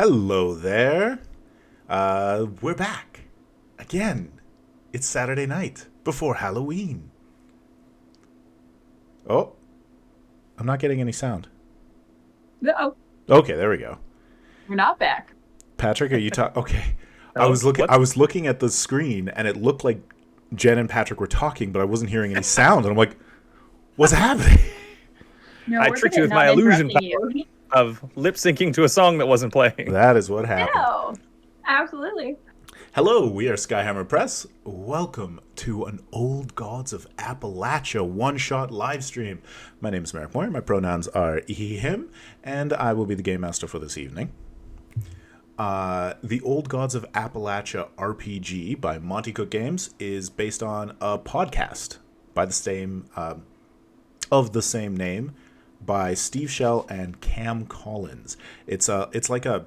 Hello there. We're back. Again. It's Saturday night before Halloween. Oh, I'm not getting any sound. No, Okay, there we go. we're not back. Patrick, are you talking? Okay. I Hello? was looking What? I was looking at the screen and it looked like Jen and Patrick were talking, but I wasn't hearing any sound and I'm like, what's happening? No, I we're tricked good you at with my not illusion interrupting you. of lip syncing to a song that wasn't playing. That is what happened. No, absolutely. Hello, we are Skyhammer Press. Welcome to an Old Gods of Appalachia one-shot live stream. My name is Merrick Moyer. My pronouns are he, him, and I will be the game master for this evening. The Old Gods of Appalachia RPG by Monte Cook Games is based on a podcast by the same of the same name by Steve Shell and Cam Collins. It's like an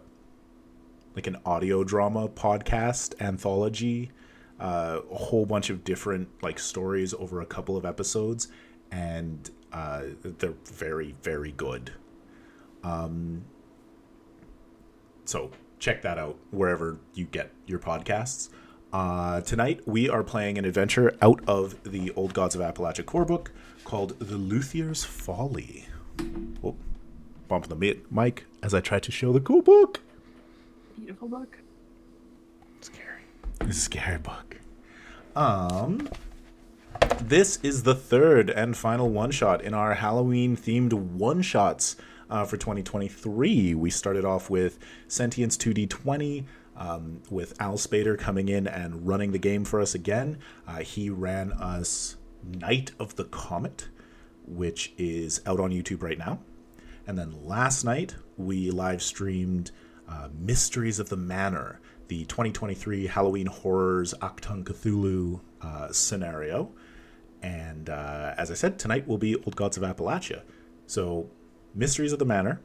audio drama podcast anthology, a whole bunch of different like stories over a couple of episodes, and they're very, very good. So check that out wherever you get your podcasts. Tonight we are playing an adventure out of the Old Gods of Appalachia core book called The Luthier's Folly. Oh, bump the mic as I try to show the cool book. Beautiful book. Scary. It's a scary book. This is the third and final one-shot in our Halloween-themed one-shots for 2023. We started off with Sentience 2D20, with Al Spader coming in and running the game for us again. He ran us Night of the Comet, which is out on YouTube right now. And then last night, we live-streamed Mysteries of the Manor, the 2023 Halloween Horrors Achtung Cthulhu scenario. And as I said, tonight will be Old Gods of Appalachia. So Mysteries of the Manor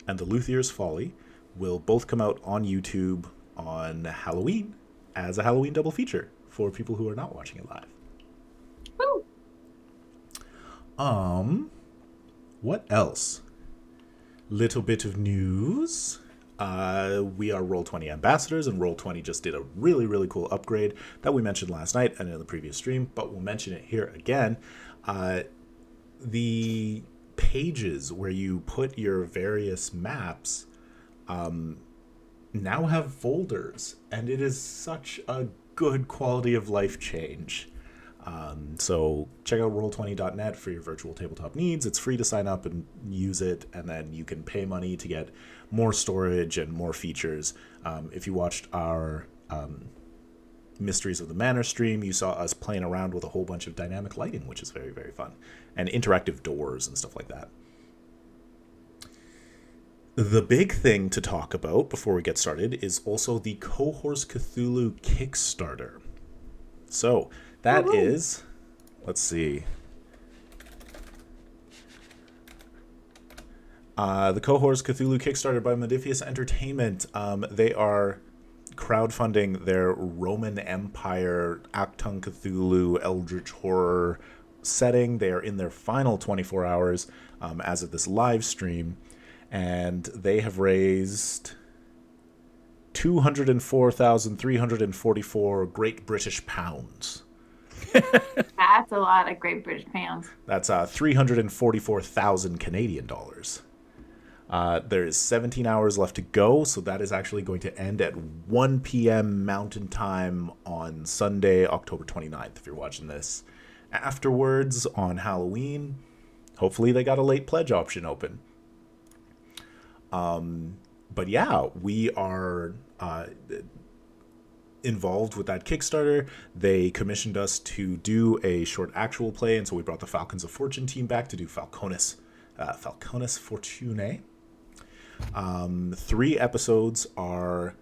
and The Luthier's Folly will both come out on YouTube on Halloween as a Halloween double feature for people who are not watching it live. Woo! What else? Little bit of news. We are Roll20 ambassadors, and Roll20 just did a really, really cool upgrade that we mentioned last night and in the previous stream, but we'll mention it here again. The pages where you put your various maps now have folders, and it is such a good quality of life change. So check out roll20.net for your virtual tabletop needs. It's free to sign up and use it, and then you can pay money to get more storage and more features. If you watched our Mysteries of the Manor stream, you saw us playing around with a whole bunch of dynamic lighting, which is very, very fun, and interactive doors and stuff like that. The big thing to talk about before we get started is also the Cohorts Cthulhu Kickstarter. So that is, let's see. The Cohorts Cthulhu Kickstarter by Modifius Entertainment. They are crowdfunding their Roman Empire Achtung Cthulhu Eldritch Horror setting. They are in their final 24 hours as of this live stream, and they have raised 204,344 Great British pounds. That's a lot of Great British pounds. That's 344,000 Canadian dollars. There is 17 hours left to go, so that is actually going to end at 1 p.m. Mountain Time on Sunday, October 29th, if you're watching this afterwards on Halloween. Hopefully they got a late pledge option open. But yeah, we are involved with that Kickstarter. They commissioned us to do a short actual play, and so we brought the Falcons of Fortune team back to do Falconis Fortunae. 3 episodes are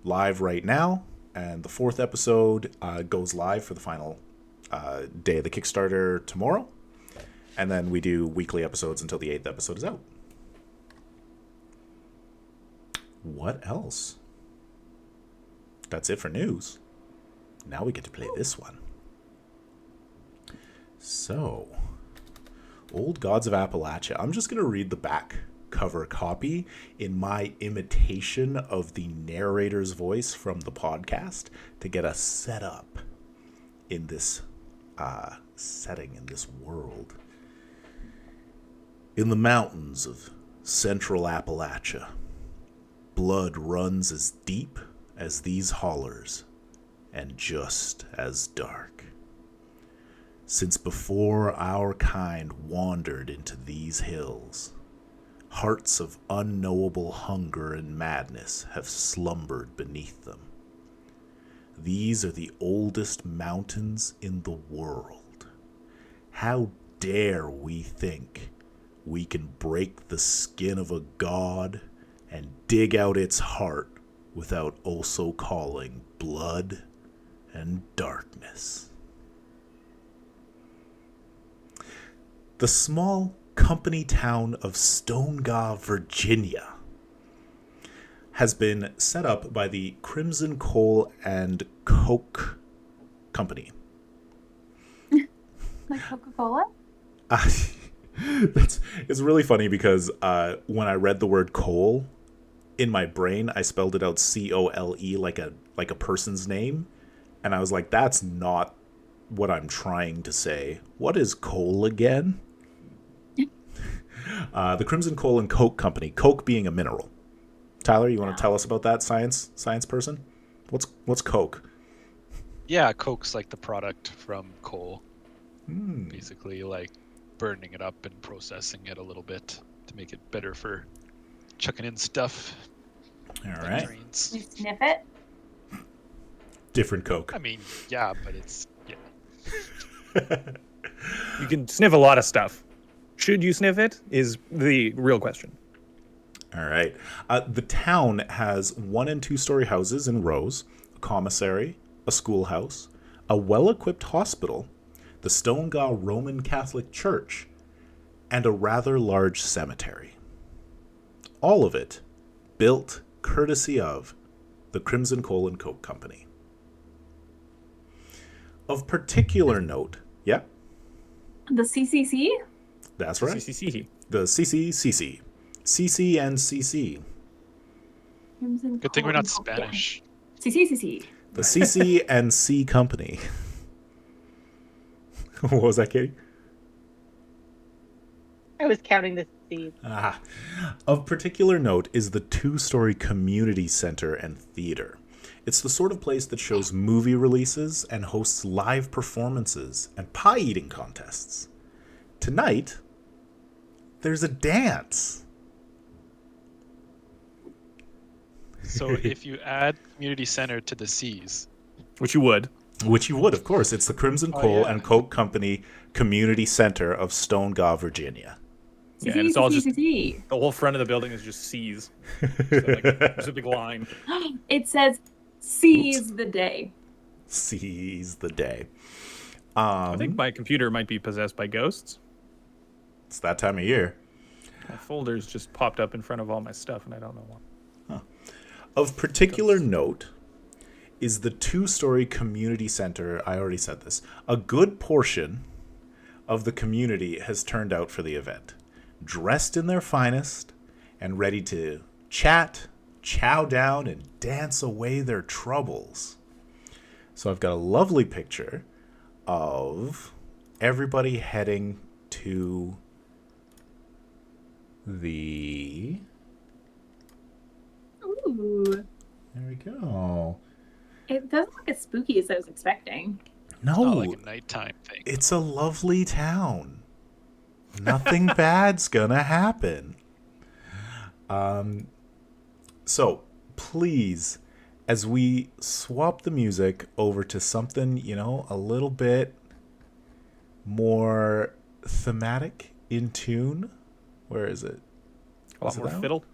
live right now, and the 4th episode goes live for the final day of the Kickstarter tomorrow, and then we do weekly episodes until the 8th episode is out. What else? That's it for news. Now we get to play this one. So, Old Gods of Appalachia. I'm just going to read the back cover copy in my imitation of the narrator's voice from the podcast to get us set up in this setting, in this world. In the mountains of central Appalachia, blood runs as deep as these hollers and just as dark. Since before our kind wandered into these hills, hearts of unknowable hunger and madness have slumbered beneath them. These are the oldest mountains in the world. How dare we think we can break the skin of a god and dig out its heart without also calling blood and darkness? The small company town of Stonegah, Virginia, has been set up by the Crimson Coal and Coke Company. Like Coca-Cola? It's really funny because when I read the word coal, in my brain I spelled it out C-O-L-E like a person's name, and I was like, that's not what I'm trying to say. What is coal again? The Crimson Coal and Coke Company, Coke being a mineral. Tyler, you want to tell us about that, science person? What's Coke? Yeah, Coke's like the product from coal. Basically, like burning it up and processing it a little bit to make it better for chucking in stuff. All right. Trains. You sniff it? Different Coke. I mean, yeah, but it's You can sniff a lot of stuff. Should you sniff it is the real question. All right. The town has 1- and 2-story houses in rows, a commissary, a schoolhouse, a well-equipped hospital, the Stonegah Roman Catholic Church, and a rather large cemetery. All of it built courtesy of the Crimson Coal and Coke Company. Of particular note, yeah? The CCC? That's right. CCC. The CCCC. CC and CC. good thing we're not Spanish. CCCC. The CC and C Company. What was that, Katie? I was counting the seeds. Of particular note is the 2-story community center and theater. It's the sort of place that shows movie releases and hosts live performances and pie-eating contests. Tonight, there's a dance. So if you add community center to the C's, Which you would. Which you would, of course. It's the Crimson Coal and Coke Company Community Center of Stonegah, Virginia. Yeah, and it's all just CCCC. the whole front of the building is just C's. So like, there's a big line. It says, seize the day. Seize the day. I think my computer might be possessed by ghosts. It's that time of year. My folders just popped up in front of all my stuff, and I don't know why. Of particular note is the 2-story community center. I already said this. A good portion of the community has turned out for the event, dressed in their finest and ready to chat, chow down, and dance away their troubles. So I've got a lovely picture of everybody heading to the... Ooh. There we go. It doesn't look as spooky as I was expecting. No, not like a nighttime thing. it's a lovely town. Nothing bad's gonna happen. So please, as we swap the music over to something, a little bit more thematic, in tune. Where is it? A lot Is it more that one? fiddle.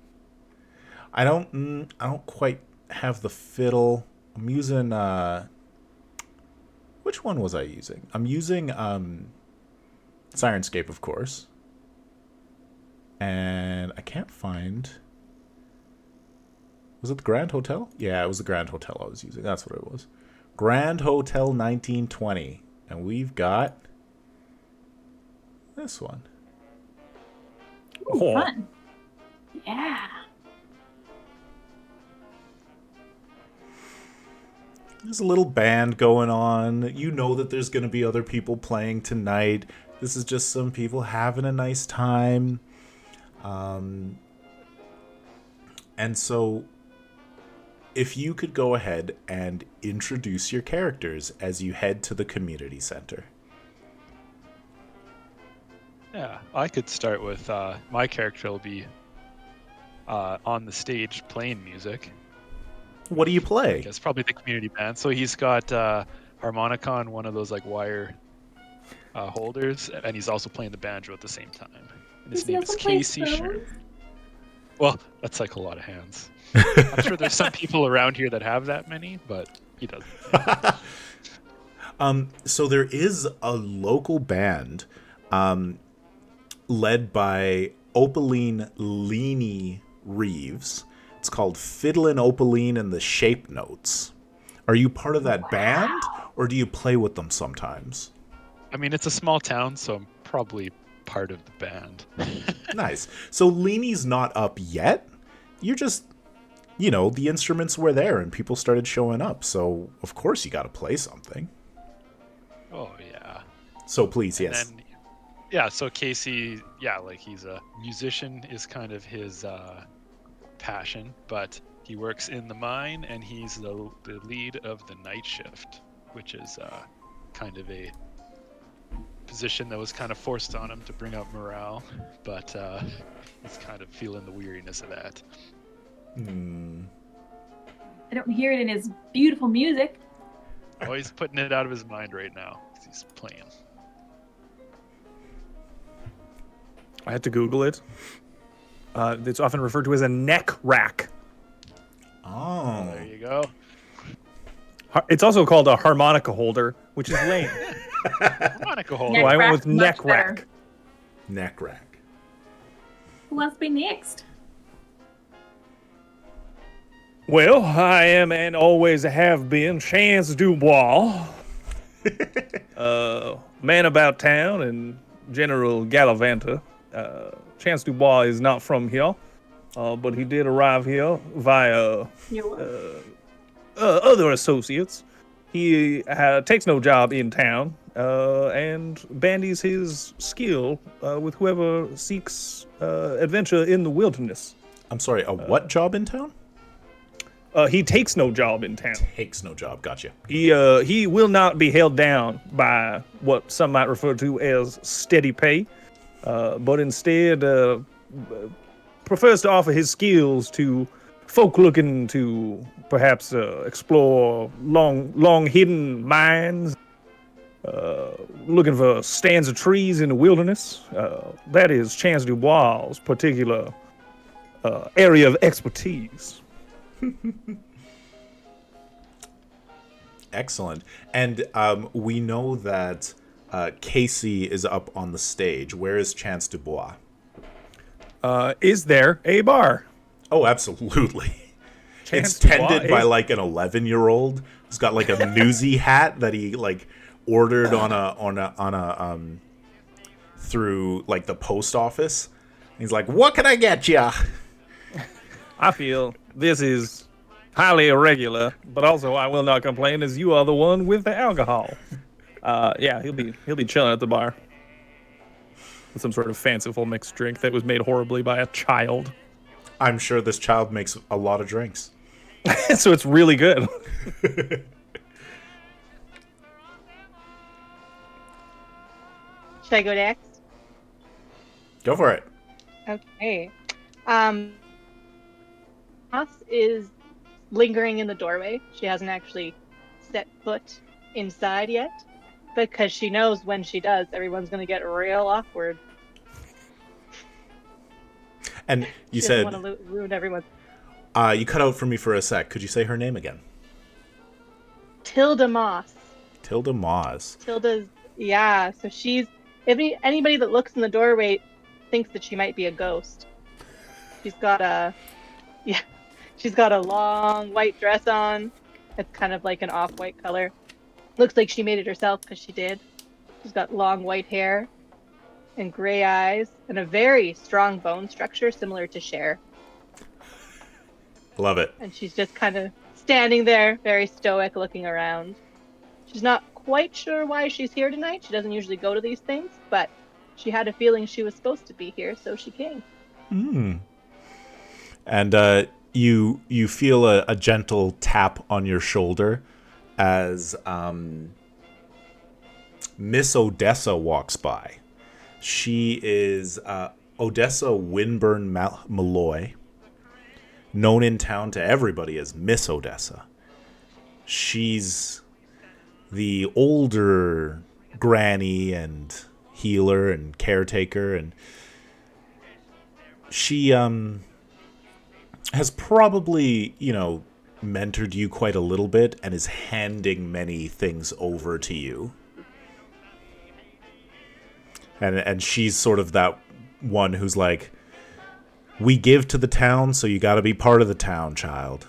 I don't quite have the fiddle. I'm using which one was I using? I'm using Syrinscape, of course. And I can't find... Was it the Grand Hotel? Yeah, it was the Grand Hotel I was using. That's what it was. Grand Hotel 1920. And we've got this one. Ooh, Oh. fun. Yeah. There's a little band going on. You know that there's going to be other people playing tonight. This is just some people having a nice time. And so, if you could go ahead and introduce your characters as you head to the community center. Yeah, I could start with my character will be on the stage playing music. What do you I play? guess probably the community band. So he's got harmonica on one of those like wire holders, and he's also playing the banjo at the same time. And his Does he name is also play Casey. spoons? Well, that's like a lot of hands. I'm sure there's some people around here that have that many, but he doesn't. So there is a local band led by Opaline Leany Reeves. It's called Fiddlin' Opaline and the Shape Notes. Are you part of that band, or do you play with them sometimes? I mean, it's a small town, so I'm probably part of the band. Nice. So Leany's not up yet. You're just, the instruments were there and people started showing up. So, of course, you got to play something. Oh, yeah. So please, And yes. then, yeah, so Casey, yeah, like he's a musician is kind of his passion, but he works in the mine and he's the lead of the night shift, which is kind of a position that was kind of forced on him to bring up morale, but he's kind of feeling the weariness of that. I don't hear it in his beautiful music. Oh, he's putting it out of his mind right now 'cause he's playing. I had to Google it. It's often referred to as a neck rack. Oh. There you go. It's also called a harmonica holder, which is lame. Harmonica holder. So I went rack, with much neck better. rack. Neck rack. Who wants to be next? Well, I am and always have been Chance Dubois, man about town and general gallivanter. Chance Dubois is not from here, but he did arrive here via other associates. He takes no job in town and bandies his skill with whoever seeks adventure in the wilderness. I'm sorry, a what job in town? He takes no job in town. Takes no job. Gotcha. He will not be held down by what some might refer to as steady pay, but instead prefers to offer his skills to folk looking to perhaps explore long hidden mines, looking for stands of trees in the wilderness. That is Chance Dubois' particular area of expertise. Excellent. And we know that Casey is up on the stage. Where is Chance Dubois? Is there a bar? Oh, absolutely. Chance It's tended Dubois by is- like an 11-year-old who's got like a newsy hat that he like ordered on a through like the post office. He's like, "What can I get ya?" I feel this is highly irregular, but also I will not complain as you are the one with the alcohol. Yeah, he'll be chilling at the bar with some sort of fanciful mixed drink that was made horribly by a child. I'm sure this child makes a lot of drinks. So it's really good. Should I go next? Go for it. Okay. Ross is lingering in the doorway. She hasn't actually set foot inside yet because she knows when she does, everyone's going to get real awkward. And you She said doesn't want to ruin everyone's. you cut out for me for a sec. Could you say her name again? Tilda Moss. Tilda Moss. Tilda's, yeah. So she's, anybody that looks in the doorway thinks that she might be a ghost. She's got a long white dress on. It's kind of like an off-white color. Looks like she made it herself because she did. She's got long white hair. and gray eyes and a very strong bone structure similar to Cher. Love it. And she's just kind of standing there, very stoic, looking around. She's not quite sure why she's here tonight. She doesn't usually go to these things, but she had a feeling she was supposed to be here, so she came. And you feel a gentle tap on your shoulder as Miss Odessa walks by. She is Odessa Winburn Malloy, known in town to everybody as Miss Odessa. She's the older granny and healer and caretaker, and she has probably, mentored you quite a little bit and is handing many things over to you. And she's sort of that one who's like, we give to the town, so you got to be part of the town, child.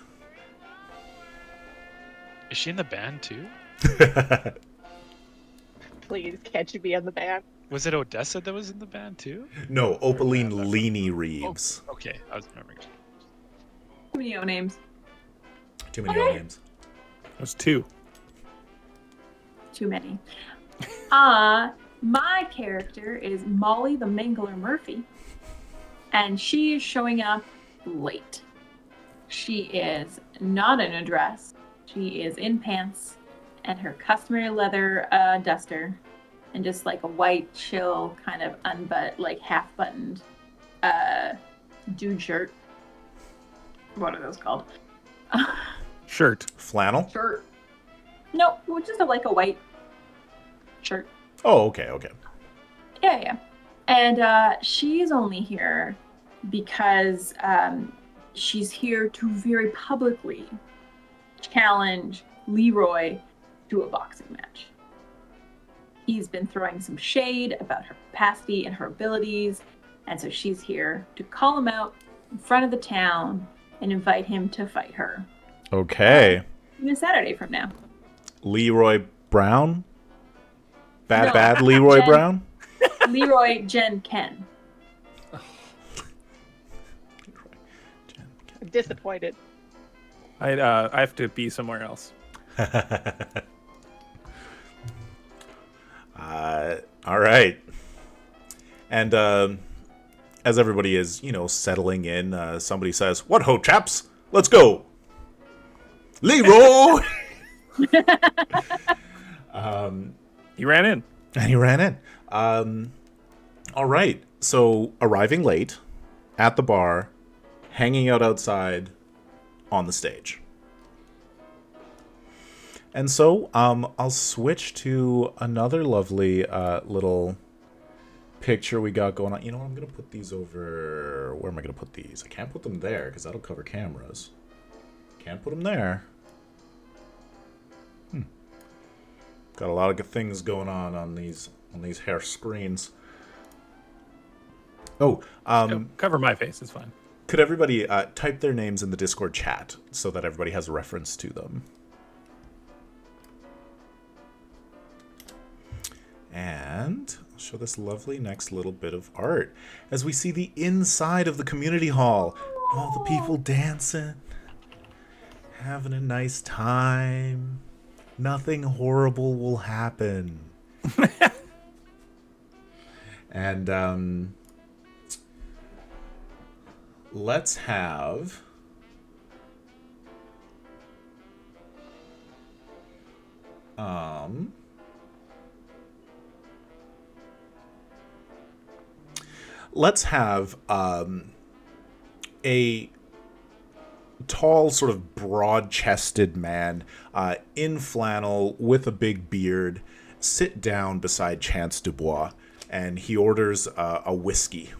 Is she in the band too? Please, can't you be in the band? Was it Odessa that was in the band too? No, Opaline Leany Reeves. Oh, okay, I was remembering. Too many names. Too many old names. There's 2. Too many. My character is Molly the Mangler Murphy, and she is showing up late. She is not in a dress. She is in pants and her customary leather duster, and just like a white, chill kind of half-buttoned dude shirt. What are those called? Shirt. Flannel? Shirt. No, just a white shirt. Oh, okay. Yeah. And she's only here because she's here to very publicly challenge Leroy to a boxing match. He's been throwing some shade about her capacity and her abilities, and so she's here to call him out in front of the town and invite him to fight her. Okay. Even a Saturday from now. Leroy Brown? No, Bad Leroy Jen. Brown? Leroy Jen Ken. I'm disappointed. I have to be somewhere else. All right. And as everybody is, settling in, somebody says, "What ho, chaps? Let's go." Leroy! He ran in. And he ran in. All right. So arriving late at the bar, hanging out outside on the stage. And so I'll switch to another lovely little picture we got going on. You know what? I'm going to put these over... Where am I going to put these? I can't put them there because that'll cover cameras. Can't put them there. Got a lot of good things going on these hair screens. Oh, Cover my face, it's fine. could everybody type their names in the Discord chat so that everybody has a reference to them? And I'll show this lovely next little bit of art as we see the inside of the community hall. All the people dancing, having a nice time. Nothing horrible will happen. And let's have a tall, sort of broad-chested man in flannel with a big beard sit down beside Chance Dubois, and he orders a whiskey.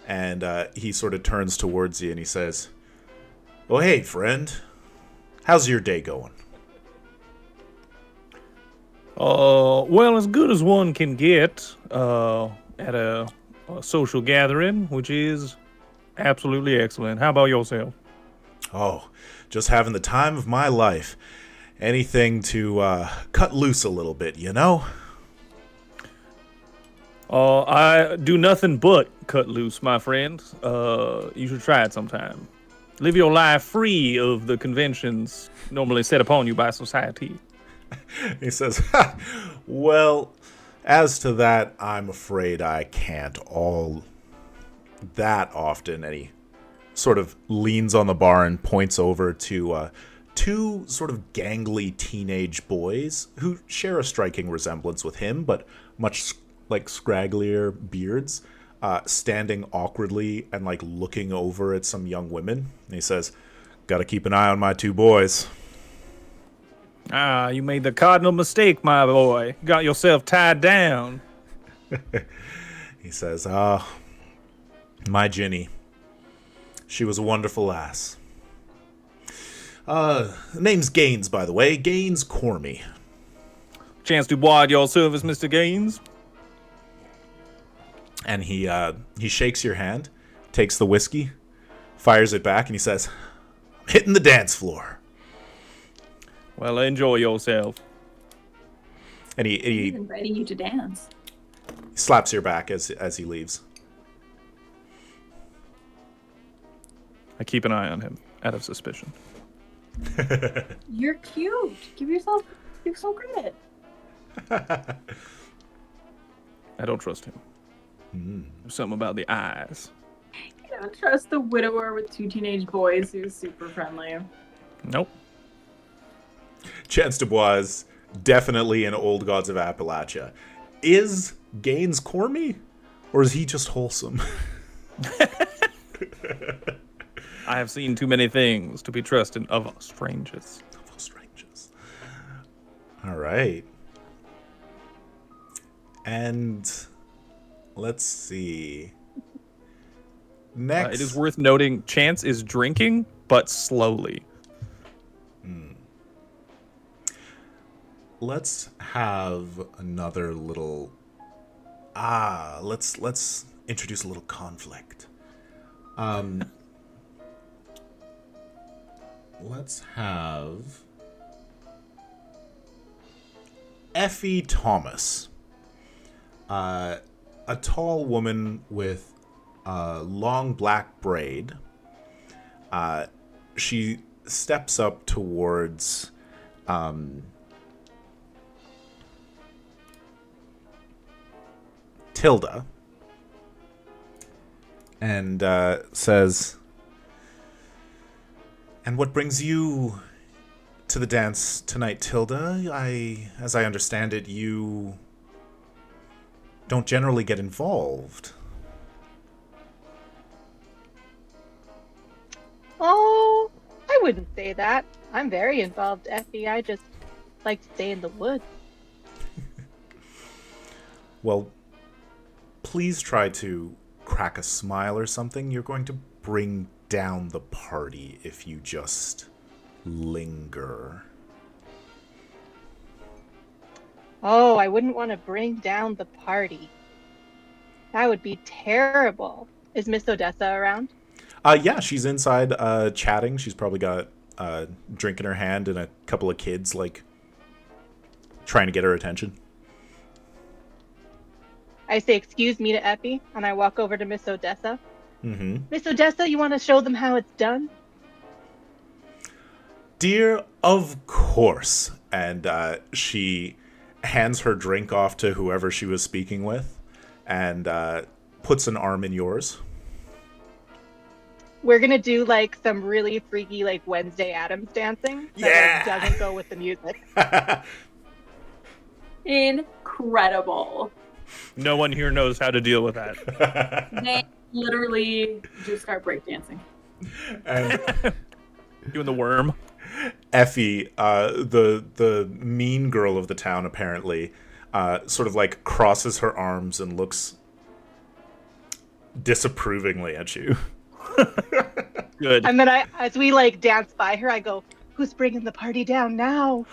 And he sort of turns towards you and he says, "Oh, hey, friend. How's your day going?" Well, as good as one can get at a social gathering, which is absolutely excellent. How about yourself? Oh, just having the time of my life. Anything to cut loose a little bit, you know? I do nothing but cut loose, my friend. You should try it sometime. Live your life free of the conventions normally set upon you by society. He says, "Ha, well, as to that, I'm afraid I can't all that often." And he sort of leans on the bar and points over to two sort of gangly teenage boys who share a striking resemblance with him, but much like scragglier beards, standing awkwardly and like looking over at some young women. And he says, "Gotta keep an eye on my two boys." Ah, you made the cardinal mistake, my boy. Got yourself tied down. He says, my Ginny. She was a wonderful lass. Name's Gaines, by the way. Gaines Cormy. Chance to bois at your service, Mr. Gaines. And he shakes your hand, takes the whiskey, fires it back, and he says, "I'm hitting the dance floor." Well, enjoy yourself. And He's he inviting you to dance. slaps your back as he leaves. I keep an eye on him, out of suspicion. You're cute. Give yourself credit. I don't trust him. There's something about the eyes. You don't trust the widower with two teenage boys who's super friendly. Nope. Chance Dubois is definitely in Old Gods of Appalachia. Is Gaines Cormy? Or is he just wholesome? I have seen too many things to be trusted of strangers. Of strangers. All right. And let's see. Next. It is worth noting, Chance is drinking, but slowly. Let's have another little. Let's introduce a little conflict. Let's have Effie Thomas, a tall woman with a long black braid. She steps up towards Tilda and says, "And what brings you to the dance tonight, Tilda? As I understand it, you don't generally get involved." Oh, I wouldn't say that. I'm very involved, Effie. I just like to stay in the woods. Well, please try to crack a smile or something. You're going to bring down the party if you just linger. Oh, I wouldn't want to bring down the party. That would be terrible. Is Miss Odessa around? Yeah, she's inside chatting. She's probably got a drink in her hand and a couple of kids, like, trying to get her attention. I say, "Excuse me" to Effie, and I walk over to Miss Odessa. Mm-hmm. Miss Odessa, you want to show them how it's done? "Dear, of course." And she hands her drink off to whoever she was speaking with and puts an arm in yours. We're gonna do like some really freaky like Wednesday Addams dancing that like, doesn't go with the music. Incredible. No one here knows how to deal with that. They literally just start breakdancing. And Doing the worm. Effie, the mean girl of the town, apparently, sort of like crosses her arms and looks disapprovingly at you. Good. And then as we like dance by her, I go, "Who's bringing the party down now?"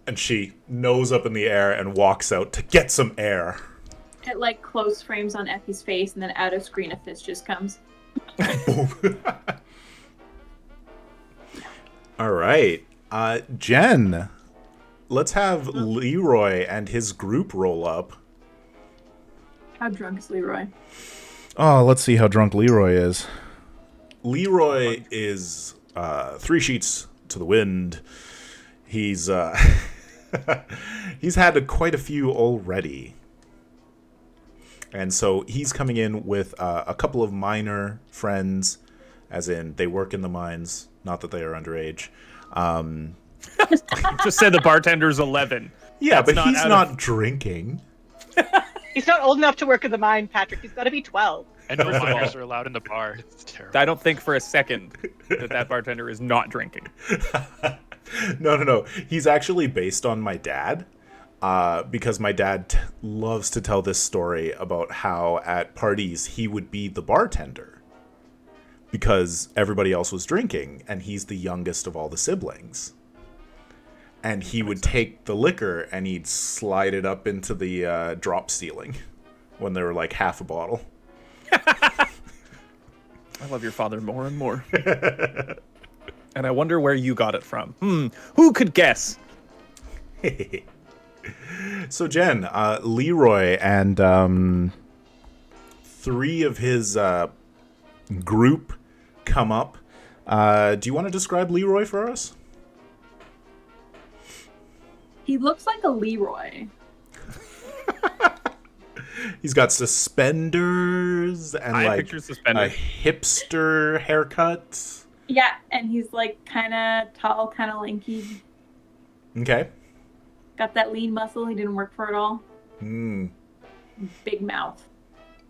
And she nose up in the air and walks out to get some air. It like close frames on Effie's face, and then out of screen a fist just comes. All right. Jen, let's have Leroy and his group roll up. How drunk is Leroy? Oh, let's see how drunk Leroy is. Leroy is 3 sheets to the wind. He's he's had quite a few already. And so he's coming in with a couple of minor friends, as in they work in the mines, not that they are underage. Just said the bartender's 11. Yeah, That's but he's not drinking. He's not old enough to work in the mine, Patrick. He's got to be 12. And no First of all- minors are allowed in the bar. It's terrible. I don't think for a second that bartender is not drinking. No. He's actually based on my dad. Because my dad loves to tell this story about how at parties he would be the bartender because everybody else was drinking and he's the youngest of all the siblings. And he would take the liquor and he'd slide it up into the drop ceiling when they were like half a bottle. I love your father more and more. And I wonder where you got it from. Who could guess? So Jen, Leroy and 3 of his group come up. Do you want to describe Leroy for us? He looks like a Leroy. He's got suspenders and I like picture a suspenders. hipster haircut. Yeah, and he's like kind of tall, kind of lanky. Okay. Got that lean muscle. He didn't work for it all. Mm. Big mouth.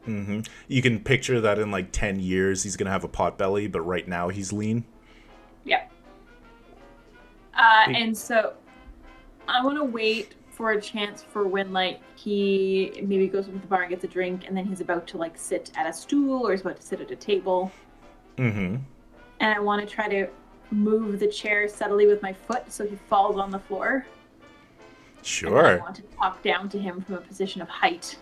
Mm-hmm. You can picture that in like 10 years he's going to have a pot belly, but right now he's lean. Yeah. And so I want to wait for a chance for when like he maybe goes up to the bar and gets a drink and then he's about to like sit at a stool or he's about to sit at a table. Mm-hmm. And I want to try to move the chair subtly with my foot so he falls on the floor. And then I Sure. want to talk down to him from a position of height.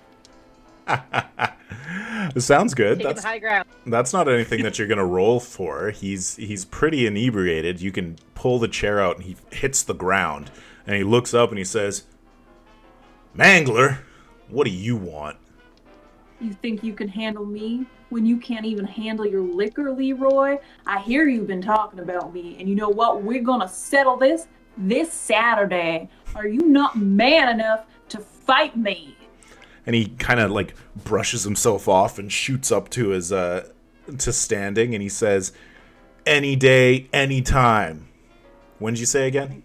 Sounds good. Taking the high ground. That's not anything that you're gonna roll for. He's pretty inebriated. You can pull the chair out and he hits the ground and he looks up and he says, "Mangler, what do you want?" You think you can handle me when you can't even handle your liquor, Leroy? I hear you've been talking about me, and you know what? We're gonna settle this Saturday. Are you not man enough to fight me? And he kind of like brushes himself off and shoots up to his to standing and he says, "Any day, any time." When did you say again?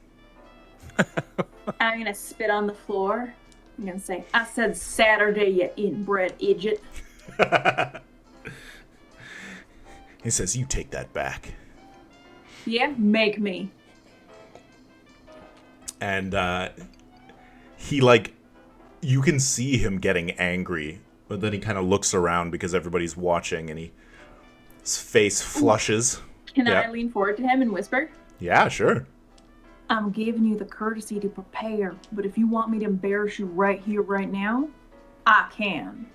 I'm gonna spit on the floor. I'm gonna say, I said Saturday, you inbred idiot. He says, "You take that back." Yeah, make me. And he like, you can see him getting angry, but then he kind of looks around because everybody's watching and his face flushes. Can Yeah. I lean forward to him and whisper? Yeah, sure. I'm giving you the courtesy to prepare, but if you want me to embarrass you right here, right now, I can.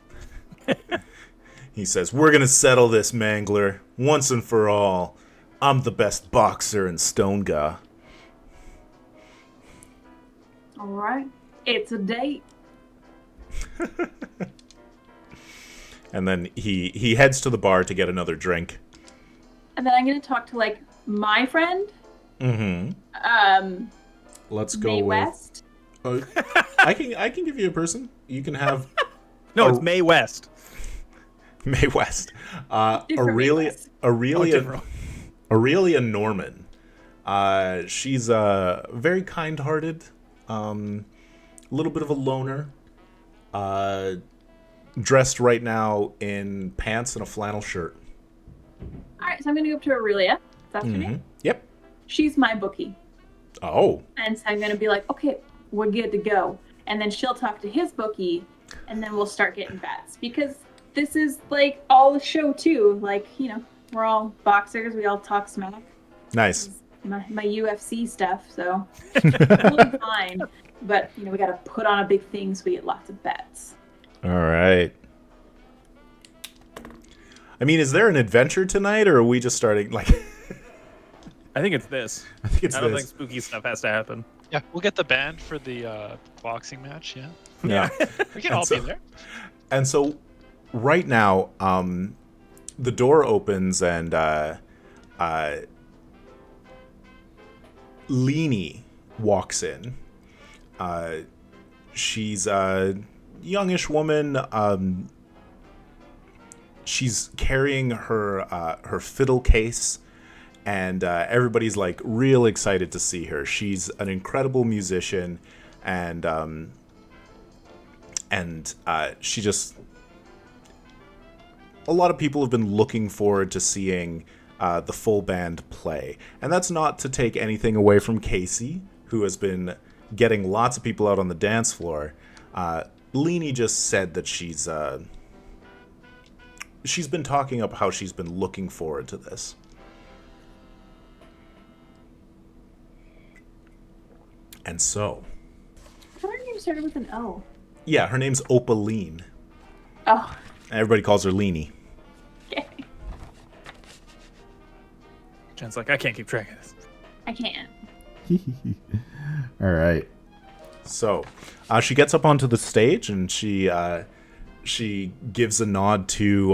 He says, "We're gonna settle this, Mangler, once and for all. I'm the best boxer in Stonega." All right, it's a date. And then he heads to the bar to get another drink. And then I'm gonna talk to like my friend, Mm-hmm. Let's go May with. West. I can give you a person. You can have No, Oh. it's May West. May West. Different Mae Aurelia West. different. Aurelia Norman. She's very kind-hearted. A little bit of a loner. Dressed right now in pants and a flannel shirt. All right, so I'm gonna go up to Aurelia. That's her name. Yep. She's my bookie, Oh. and so I'm gonna be like, okay, we're good to go. And then she'll talk to his bookie, and then we'll start getting bets because this is like all the show too. Like, you know, we're all boxers. We all talk smack. Nice. My UFC stuff, so totally fine. But you know, we gotta put on a big thing so we get lots of bets. All right. I mean, is there an adventure tonight, or are we just starting like? I think it's this. I think it's I don't this. think spooky stuff has to happen. Yeah, we'll get the band for the boxing match. Yeah, Yeah. we can And all so- be there. And so right now, the door opens and Leanie walks in. She's a youngish woman. She's carrying her fiddle case, and everybody's like real excited to see her. She's an incredible musician, and she just. A lot of people have been looking forward to seeing the full band play, and that's not to take anything away from Casey, who has been getting lots of people out on the dance floor. Leanie just said that she's been talking up how she's been looking forward to this. And so... Her name started with an O. Yeah, her name's Opaline. Oh. Everybody calls her Leanie. Okay. Jen's like, I can't keep track of this. I can't. All right. So, she gets up onto the stage and she gives a nod to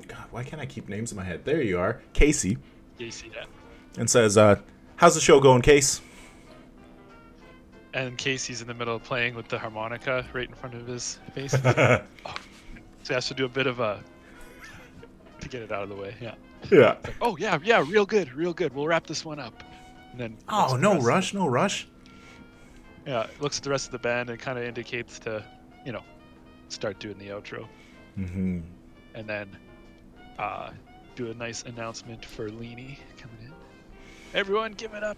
God, why can't I keep names in my head? There you are, Casey. Casey, yeah. And says, "How's the show going, Case?" And Casey's in the middle of playing with the harmonica right in front of his face. So he has to do a bit of a to get it out of the way. Yeah. Yeah. Like, oh yeah, real good. We'll wrap this one up. And then No rush. Yeah, looks at the rest of the band and kind of indicates to, start doing the outro. Mm-hmm. And then do a nice announcement for Leanie coming in. Everyone, give it up.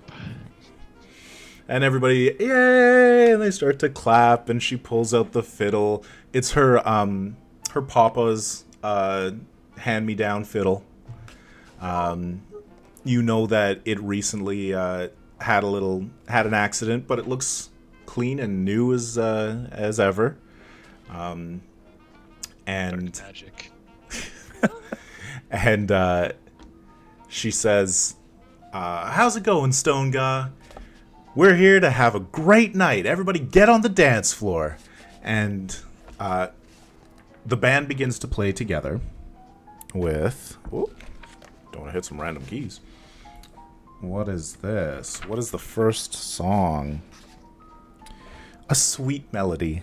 And everybody, yay! And they start to clap, and she pulls out the fiddle. It's her papa's hand-me-down fiddle. You know that it recently had an accident, but it looks clean and new as ever. And Magic. and she says, "How's it going, Stone Guy? We're here to have a great night. Everybody get on the dance floor." And the band begins to play together with... Don't want to hit some random keys. What is this? What is the first song? A sweet melody.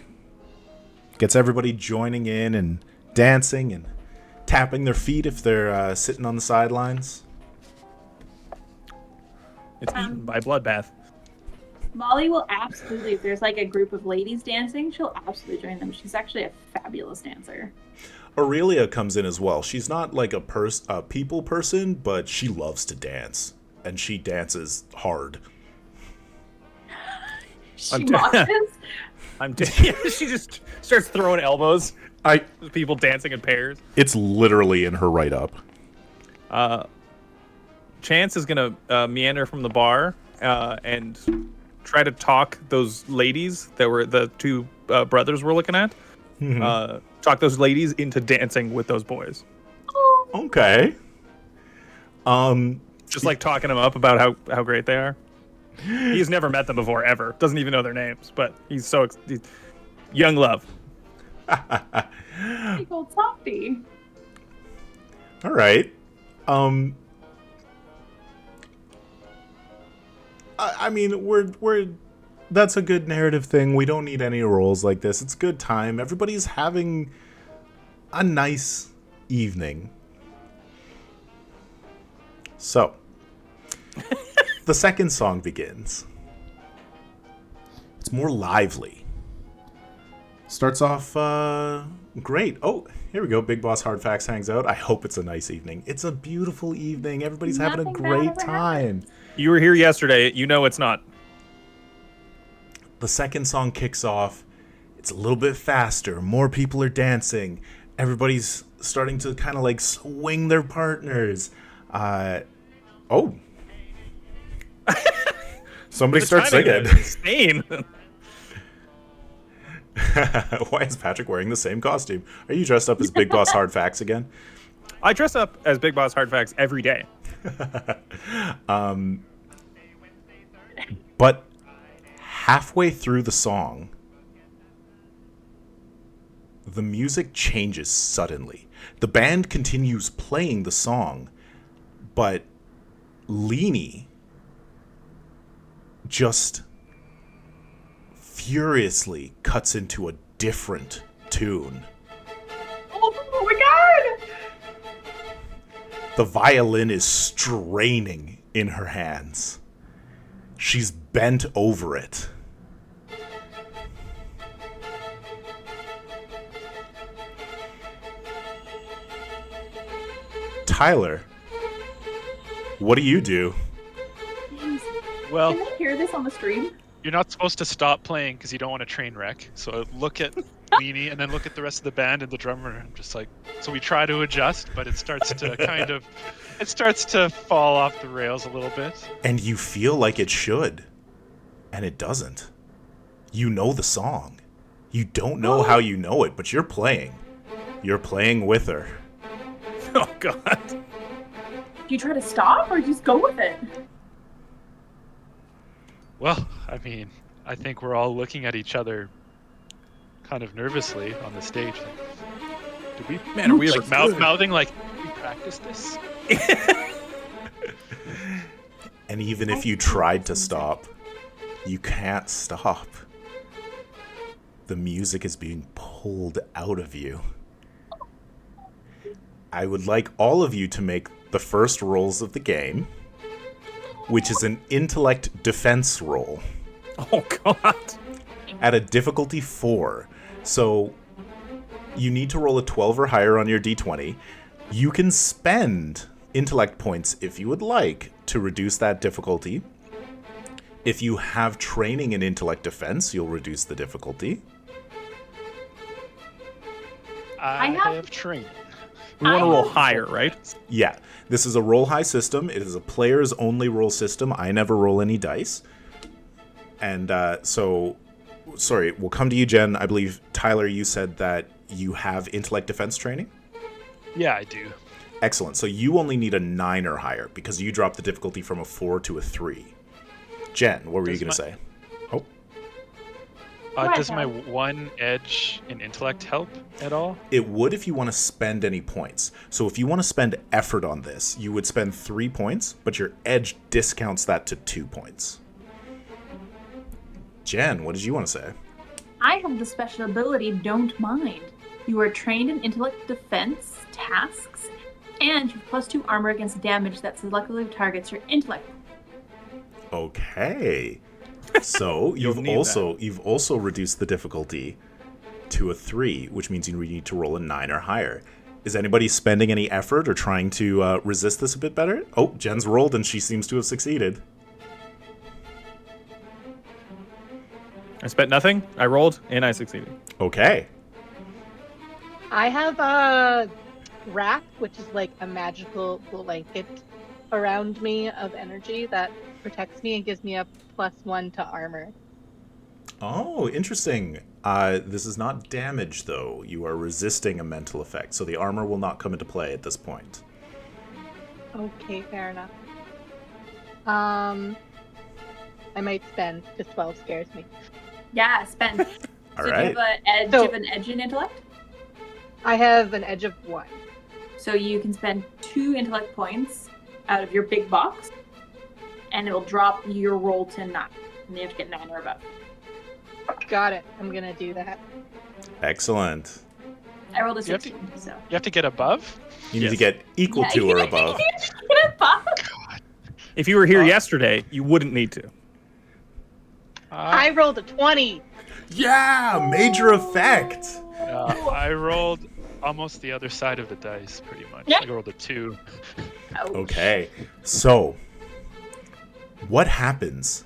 Gets everybody joining in and dancing and tapping their feet if they're sitting on the sidelines. It's eaten by Bloodbath. Molly will absolutely, if there's like a group of ladies dancing, she'll absolutely join them. She's actually a fabulous dancer. Aurelia comes in as well. She's not like a people person, but she loves to dance. And she dances hard. She mocks She just starts throwing elbows. People dancing in pairs. It's literally in her write-up. Chance is gonna meander from the bar and try to talk those ladies that were the two brothers we're looking at. Mm-hmm. Talk those ladies into dancing with those boys. Okay. Just like talking them up about how great they are. He's never met them before, ever. Doesn't even know their names, but he's young love. Big old softy. All right. I mean, we're that's a good narrative thing. We don't need any roles like this. It's good time. Everybody's having a nice evening. So, the second song begins. It's more lively. Starts off great. Oh, here we go. Big Boss Hard Facts hangs out. I hope it's a nice evening. It's a beautiful evening. Everybody's having a great time. You were here yesterday. You know it's not. The second song kicks off. It's a little bit faster. More people are dancing. Everybody's starting to kind of like swing their partners. Somebody starts singing. Insane. Why is Patrick wearing the same costume? Are you dressed up as Big Boss Hard Facts again? I dress up as Big Boss Hard Facts every day. But halfway through the song, the music changes suddenly. The band continues playing the song, but Leanie just furiously cuts into a different tune. Oh my god! The violin is straining in her hands. She's bent over it. Tyler, what do you do? Well, Can I hear this on the stream? you're not supposed to stop playing because you don't want to train wreck. So look at Leanie and then look at the rest of the band and the drummer. I'm just like, so we try to adjust, but it starts to it starts to fall off the rails a little bit. And you feel like it should, and it doesn't. You know the song. You don't know how you know it, but you're playing. You're playing with her. Oh, God. Do you try to stop or just go with it? Well, I mean, I think we're all looking at each other kind of nervously on the stage. Like, did we, Man, are we like ever mouthing like, did we practice this? And even if you tried to stop, you can't stop. The music is being pulled out of you. I would like all of you to make the first rolls of the game, which is an intellect defense roll Oh, God. at a difficulty 4. So you need to roll a 12 or higher on your d20. You can spend intellect points if you would like to reduce that difficulty. If you have training in intellect defense, you'll reduce the difficulty. I have- have training. We want to I roll have- higher, right? Yeah, this is a roll high system. It is a players only roll system. I never roll any dice. And sorry, we'll come to you, Jen. I believe, Tyler, you said that you have intellect defense training? Yeah, I do. Excellent. So you only need a 9 or higher because you dropped the difficulty from a 4 to a 3. Jen, what were you Does going to my- say? Oh, Go ahead, Does my Tyler. one edge in intellect help at all? it would if you want to spend any points. So if you want to spend effort on this, you would spend 3 points, but your edge discounts that to 2 points. Jen, what did you want to say? I have the special ability Don't Mind. You are trained in intellect defense tasks, and you have +2 armor against damage that selectively targets your intellect. Okay. So you've need also reduced the difficulty to a 3, which means you need to roll a 9 or higher. Is anybody spending any effort or trying to resist this a bit better? Oh, Jen's rolled and she seems to have succeeded. I spent nothing. I rolled, and I succeeded. Okay. I have a wrap, which is like a magical blanket around me of energy that protects me and gives me a +1 to armor. Oh, interesting. This is not damage, though. You are resisting a mental effect, so the armor will not come into play at this point. Okay, fair enough. I might spend because 12 scares me. Yeah, spend. All So do you right. have an edge? So- Do you have an edge in intellect? I have an edge of 1. So you can spend 2 intellect points out of your big box, and it will drop your roll to 9. And you have to get 9 or above. Got it. I'm gonna do that. Excellent. I rolled a You have to- 16, so. You have to get above? You need to Yes. get equal Yeah, to or above. Get above. If you were here yesterday, you wouldn't need to. I rolled a 20. Yeah, major effect. I rolled almost the other side of the dice, pretty much. Yeah. I rolled a 2. Ouch. Okay, so what happens?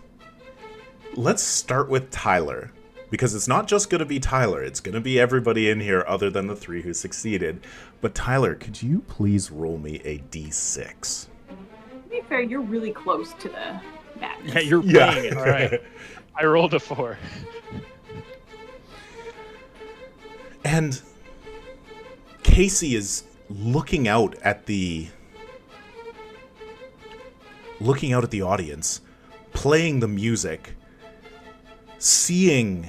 Let's start with Tyler, because it's not just going to be Tyler, it's going to be everybody in here other than the 3 who succeeded. But Tyler, could you please roll me a d6? To be fair, you're really close to the bat. Yeah, you're playing it. All right. I rolled a 4. And Casey is looking out at the audience, playing the music, seeing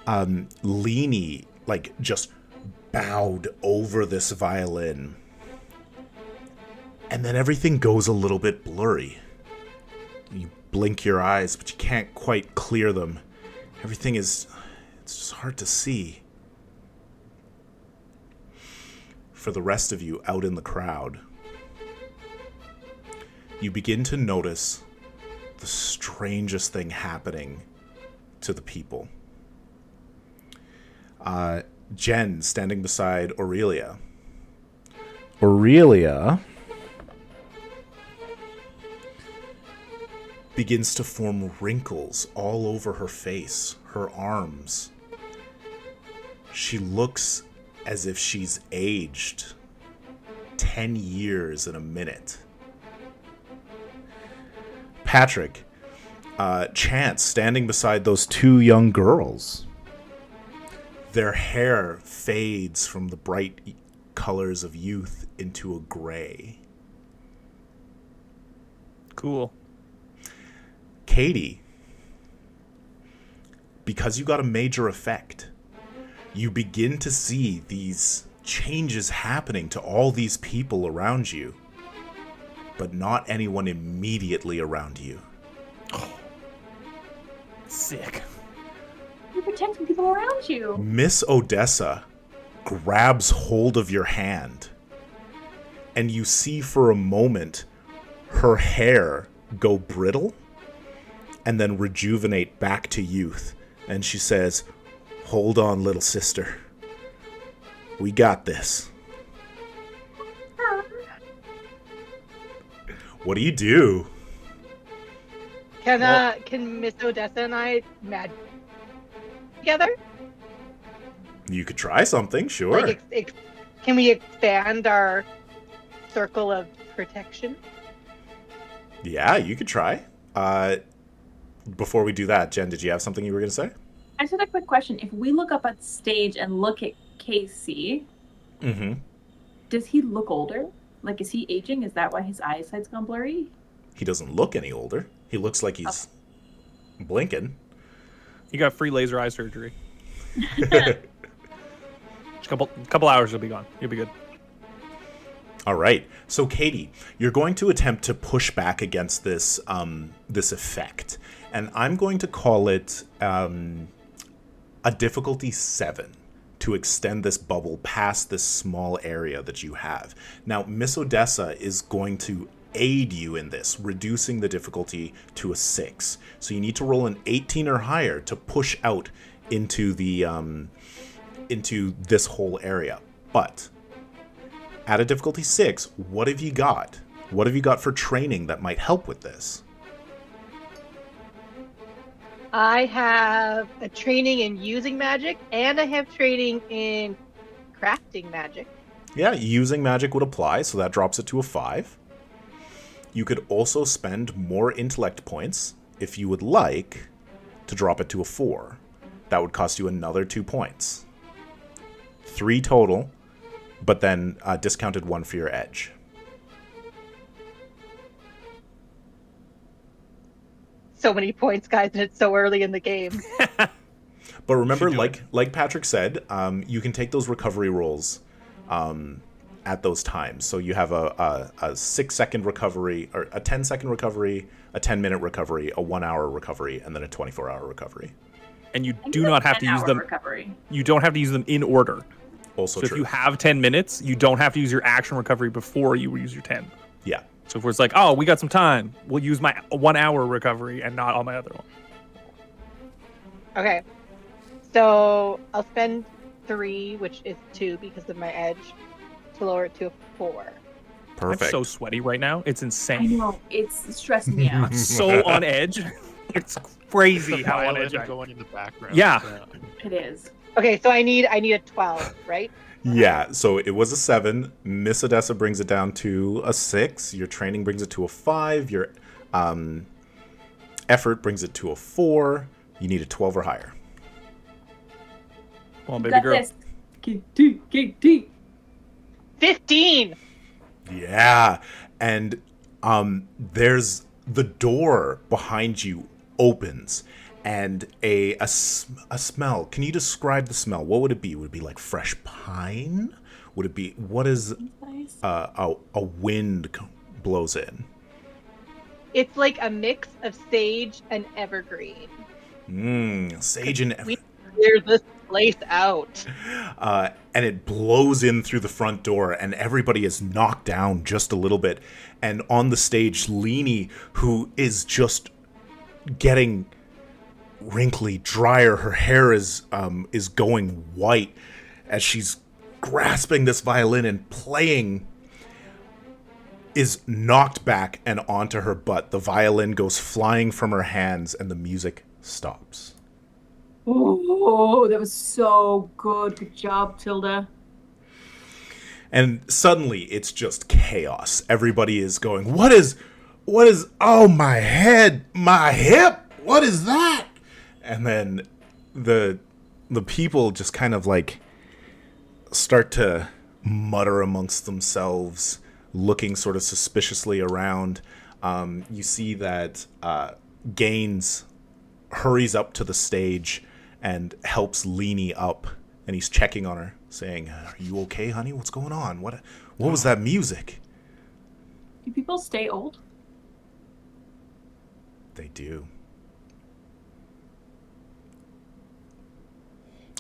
Leanie like just bowed over this violin. And then everything goes a little bit blurry. You blink your eyes, but you can't quite clear them. Everything it's just hard to see. For the rest of you out in the crowd, you begin to notice the strangest thing happening to the people. Jen standing beside Aurelia. Aurelia begins to form wrinkles all over her face, her arms. She looks as if she's aged 10 years in a minute. Patrick, Chance standing beside those two young girls. Their hair fades from the bright colors of youth into a gray. Cool. Katie, because you got a major effect, you begin to see these changes happening to all these people around you, but not anyone immediately around you. Sick. You're protecting people around you. Miss Odessa grabs hold of your hand, and you see for a moment her hair go brittle and then rejuvenate back to youth. And she says, "Hold on, little sister. We got this." What do you do? Can Miss Odessa and I magic together? You could try something, sure. Like, can we expand our circle of protection? Yeah, you could try. Before we do that, Jen, did you have something you were going to say? I just had a quick question. If we look up at stage and look at Casey, does he look older? Like, is he aging? Is that why his eyesight's gone blurry? He doesn't look any older. He looks like he's blinking. You got free laser eye surgery. Just couple hours, you'll be gone. You'll be good. All right. So, Katie, you're going to attempt to push back against this this effect, and I'm going to call it a difficulty 7 to extend this bubble past this small area that you have. Now, Miss Odessa is going to aid you in this, reducing the difficulty to a 6. So you need to roll an 18 or higher to push out into the into this whole area. But at a difficulty 6, what have you got? What have you got for training that might help with this? I have a training in using magic, and I have training in crafting magic. Yeah, using magic would apply, so that drops it to a 5. You could also spend more intellect points, if you would like, to drop it to a 4. That would cost you another 2 points. 3 total, but then discounted 1 for your edge. So many points, guys, and it's so early in the game. But remember, like Patrick said, you can take those recovery rolls at those times. So you have a 6-second recovery, or a 10-second recovery, a 10-minute recovery, a 1-hour recovery, and then a 24-hour recovery. And you do not have to use them. Recovery. You don't have to use them in order. Also so true. if you have 10 minutes, you don't have to use your action recovery before you use your 10. Yeah. So if it's like, oh, we got some time, we'll use my 1-hour recovery and not all my other one. Okay. So I'll spend 3, which is 2 because of my edge, to lower it to a 4. Perfect. I'm so sweaty right now. It's I insane. know, it's stressing me out. I'm so on edge. It's crazy The how on violin edge I am. going in the background. Yeah. It is. Okay, so I need a 12, right? Yeah, so it was a 7. Miss Odessa brings it down to a 6. Your training brings it to a 5. Your effort brings it to a 4. You need a 12 or higher. Come on, baby Got girl. this. KT. 15! Yeah, and there's the door behind you opens, and a smell. Can you describe the smell? What would it be? Would it be like fresh pine? Would it be, what is Nice. a wind blows in? It's like a mix of sage and evergreen. Sage and We clear this place out. and it blows in through the front door, and everybody is knocked down just a little bit. And on the stage, Leanie, who is just getting wrinkly, drier, her hair is going white as she's grasping this violin and playing, is knocked back and onto her butt. The violin goes flying from her hands, and the music stops. Oh, that was so good. Good job, Tilda. And suddenly, it's just chaos. Everybody is going, what is, oh, my head, my hip, what is that? And then the people just kind of like start to mutter amongst themselves, looking sort of suspiciously around. You see that Gaines hurries up to the stage and helps Leanie up, and he's checking on her, saying, "Are you okay, honey? What's going on? What was that music?" Do people stay old? They do.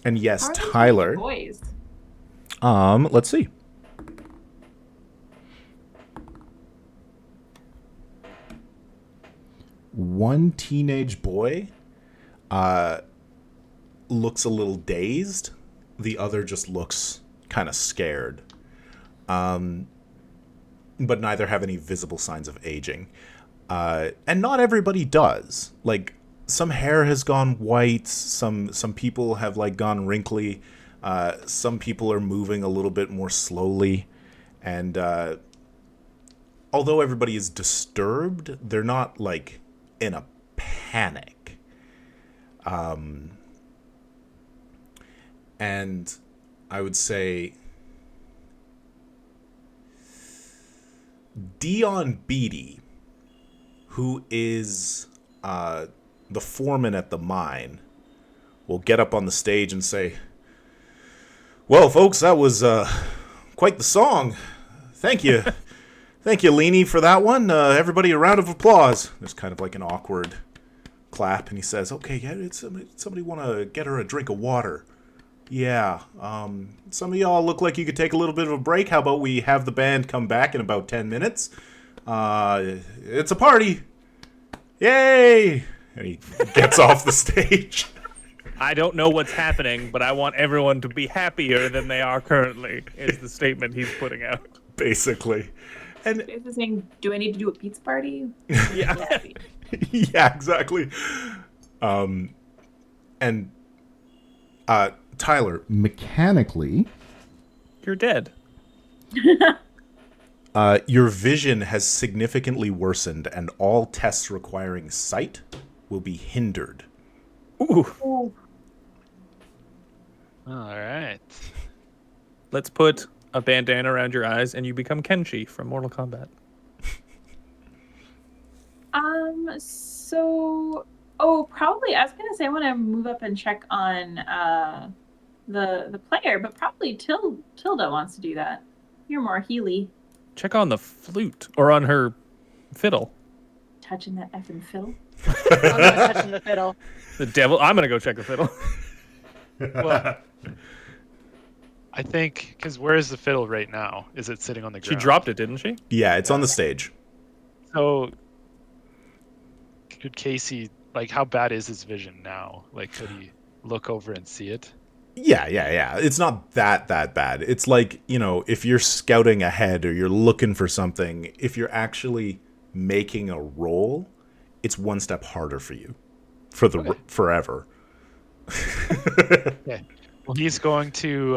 And yes, How are these Tyler. boys? Let's see. One teenage boy looks a little dazed. The other just looks kind of scared. But neither have any visible signs of aging. And not everybody does. Like, some hair has gone white, some people have like gone wrinkly, some people are moving a little bit more slowly, and although everybody is disturbed, they're not like in a panic. And I would say Dion Beatty, who is the foreman at the mine, will get up on the stage and say, "Well, folks, that was quite the song. Thank you. Thank you, Leanie, for that one. Everybody, a round of applause." There's kind of like an awkward clap, and he says, "Okay, yeah, somebody want to get her a drink of water? Yeah. Some of y'all look like you could take a little bit of a break. How about we have the band come back in about 10 minutes? It's a party. Yay!" And he gets off the stage. I don't know what's happening, but I want everyone to be happier than they are currently, is the statement he's putting out. Basically. And Is this saying, do I need to do a pizza party? Yeah. yeah, exactly. And Tyler, mechanically, You're dead. your vision has significantly worsened, and all tests requiring sight will be hindered. Ooh. Oh, All right. Let's put a bandana around your eyes and you become Kenshi from Mortal Kombat. Probably I was gonna say I want to move up and check on the player, but probably Tilda wants to do that. You're more Healy, Check on the flute or on her fiddle. touching that effing fiddle. I'm not touching the fiddle. The devil. I'm going to go check the fiddle. Well, I think, because where is the fiddle right now? Is it sitting on the She ground? dropped it, didn't she? Yeah, it's on the stage. So, could Casey, like, how bad is his vision now? Like, could he look over and see it? Yeah. It's not that bad. It's like, if you're scouting ahead or you're looking for something, if you're actually making a roll, it's one step harder for you for the forever. Okay. Well, he's going to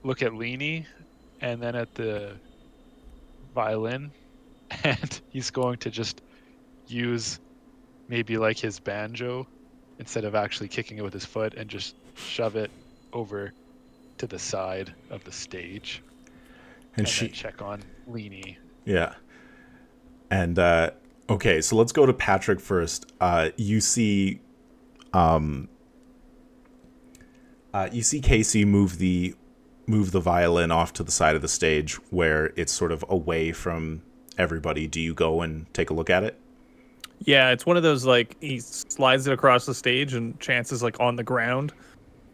look at Leanie and then at the violin, and he's going to just use maybe like his banjo instead of actually kicking it with his foot, and just shove it over to the side of the stage And then check on Leanie. Yeah. And okay, so let's go to Patrick first. You see You see Casey move the violin off to the side of the stage where it's sort of away from everybody. Do you go and take a look at it? Yeah, it's one of those, like, he slides it across the stage and Chance is, like, on the ground.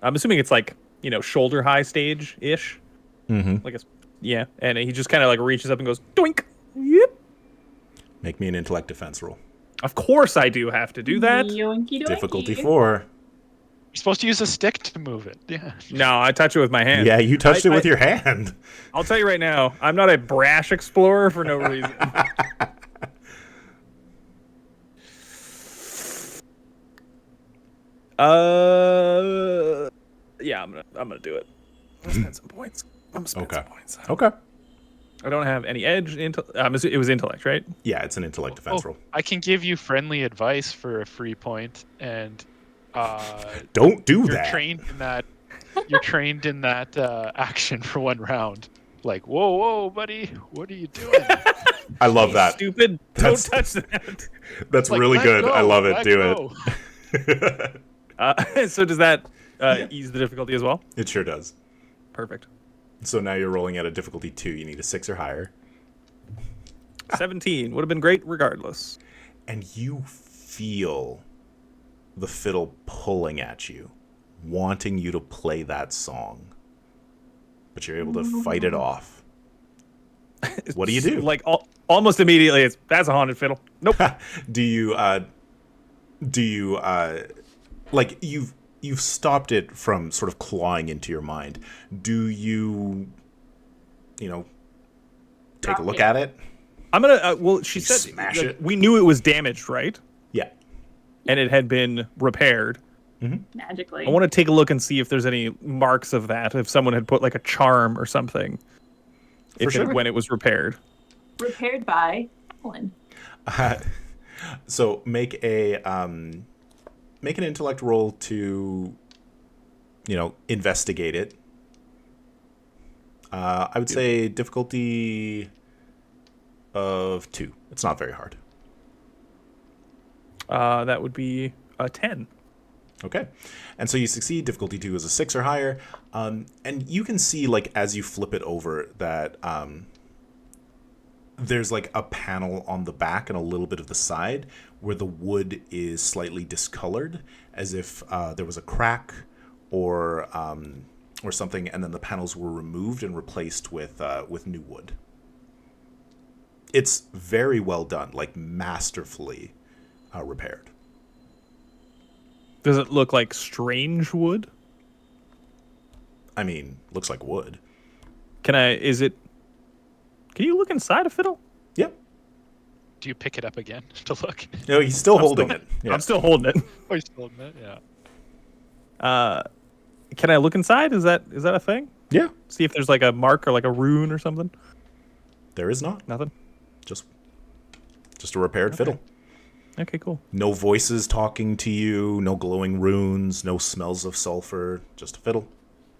I'm assuming it's, like, shoulder high stage-ish. Mm-hmm. Like, yeah, and he just kind of, like, reaches up and goes, doink! Yep. Make me an intellect defense roll. Of course I do have to do that. Yoinky doinky. Difficulty 4. You're supposed to use a stick to move it. Yeah. No, I touch it with my hand. Yeah, you touched it with your hand. I'll tell you right now, I'm not a brash explorer for no reason. Yeah, I'm gonna do it. I'm gonna spend some points. Okay. I don't have any edge. It was intellect, right? Yeah, it's an intellect defense roll. I can give you friendly advice for a free point, and don't do you're that. You're trained in that action for 1 round. Like, whoa, buddy, what are you doing? I love that. Stupid. Don't touch that. That's Like, really let good. go, I love it. let Do go. it. So does that ease the difficulty as well? It sure does. Perfect. So now you're rolling at a difficulty 2. You need a 6 or higher. 17 would have been great regardless. And you feel the fiddle pulling at you, wanting you to play that song. But you're able to fight it off. What do you do? Like almost immediately, that's a haunted fiddle. Nope. Do you like you've stopped it from sort of clawing into your mind. Do you take a look at it? I'm gonna. Well, she said smash like, it? we knew it was damaged, right? Yeah. And it had been repaired. Magically. I want to take a look and see if there's any marks of that. If someone had put like a charm or something, when it was repaired. Repaired by Alan. So make an intellect roll to, investigate it. I would say difficulty of 2. It's not very hard. That would be a 10. Okay. And so you succeed. Difficulty 2 is a 6 or higher. And you can see, like, as you flip it over, that there's, like, a panel on the back and a little bit of the side where the wood is slightly discolored, as if there was a crack or something, and then the panels were removed and replaced with new wood. It's very well done, like masterfully repaired. Does it look like strange wood? I mean, looks like wood. Can you look inside a fiddle? Yep. Do you pick it up again to look? No, he's still holding it. Yeah. I'm still holding it. Oh, you're still holding it? Yeah. Can I look inside? Is that a thing? Yeah. See if there's like a mark or like a rune or something? There is not. Nothing? Just a repaired fiddle. Okay, cool. No voices talking to you, no glowing runes, no smells of sulfur, just a fiddle.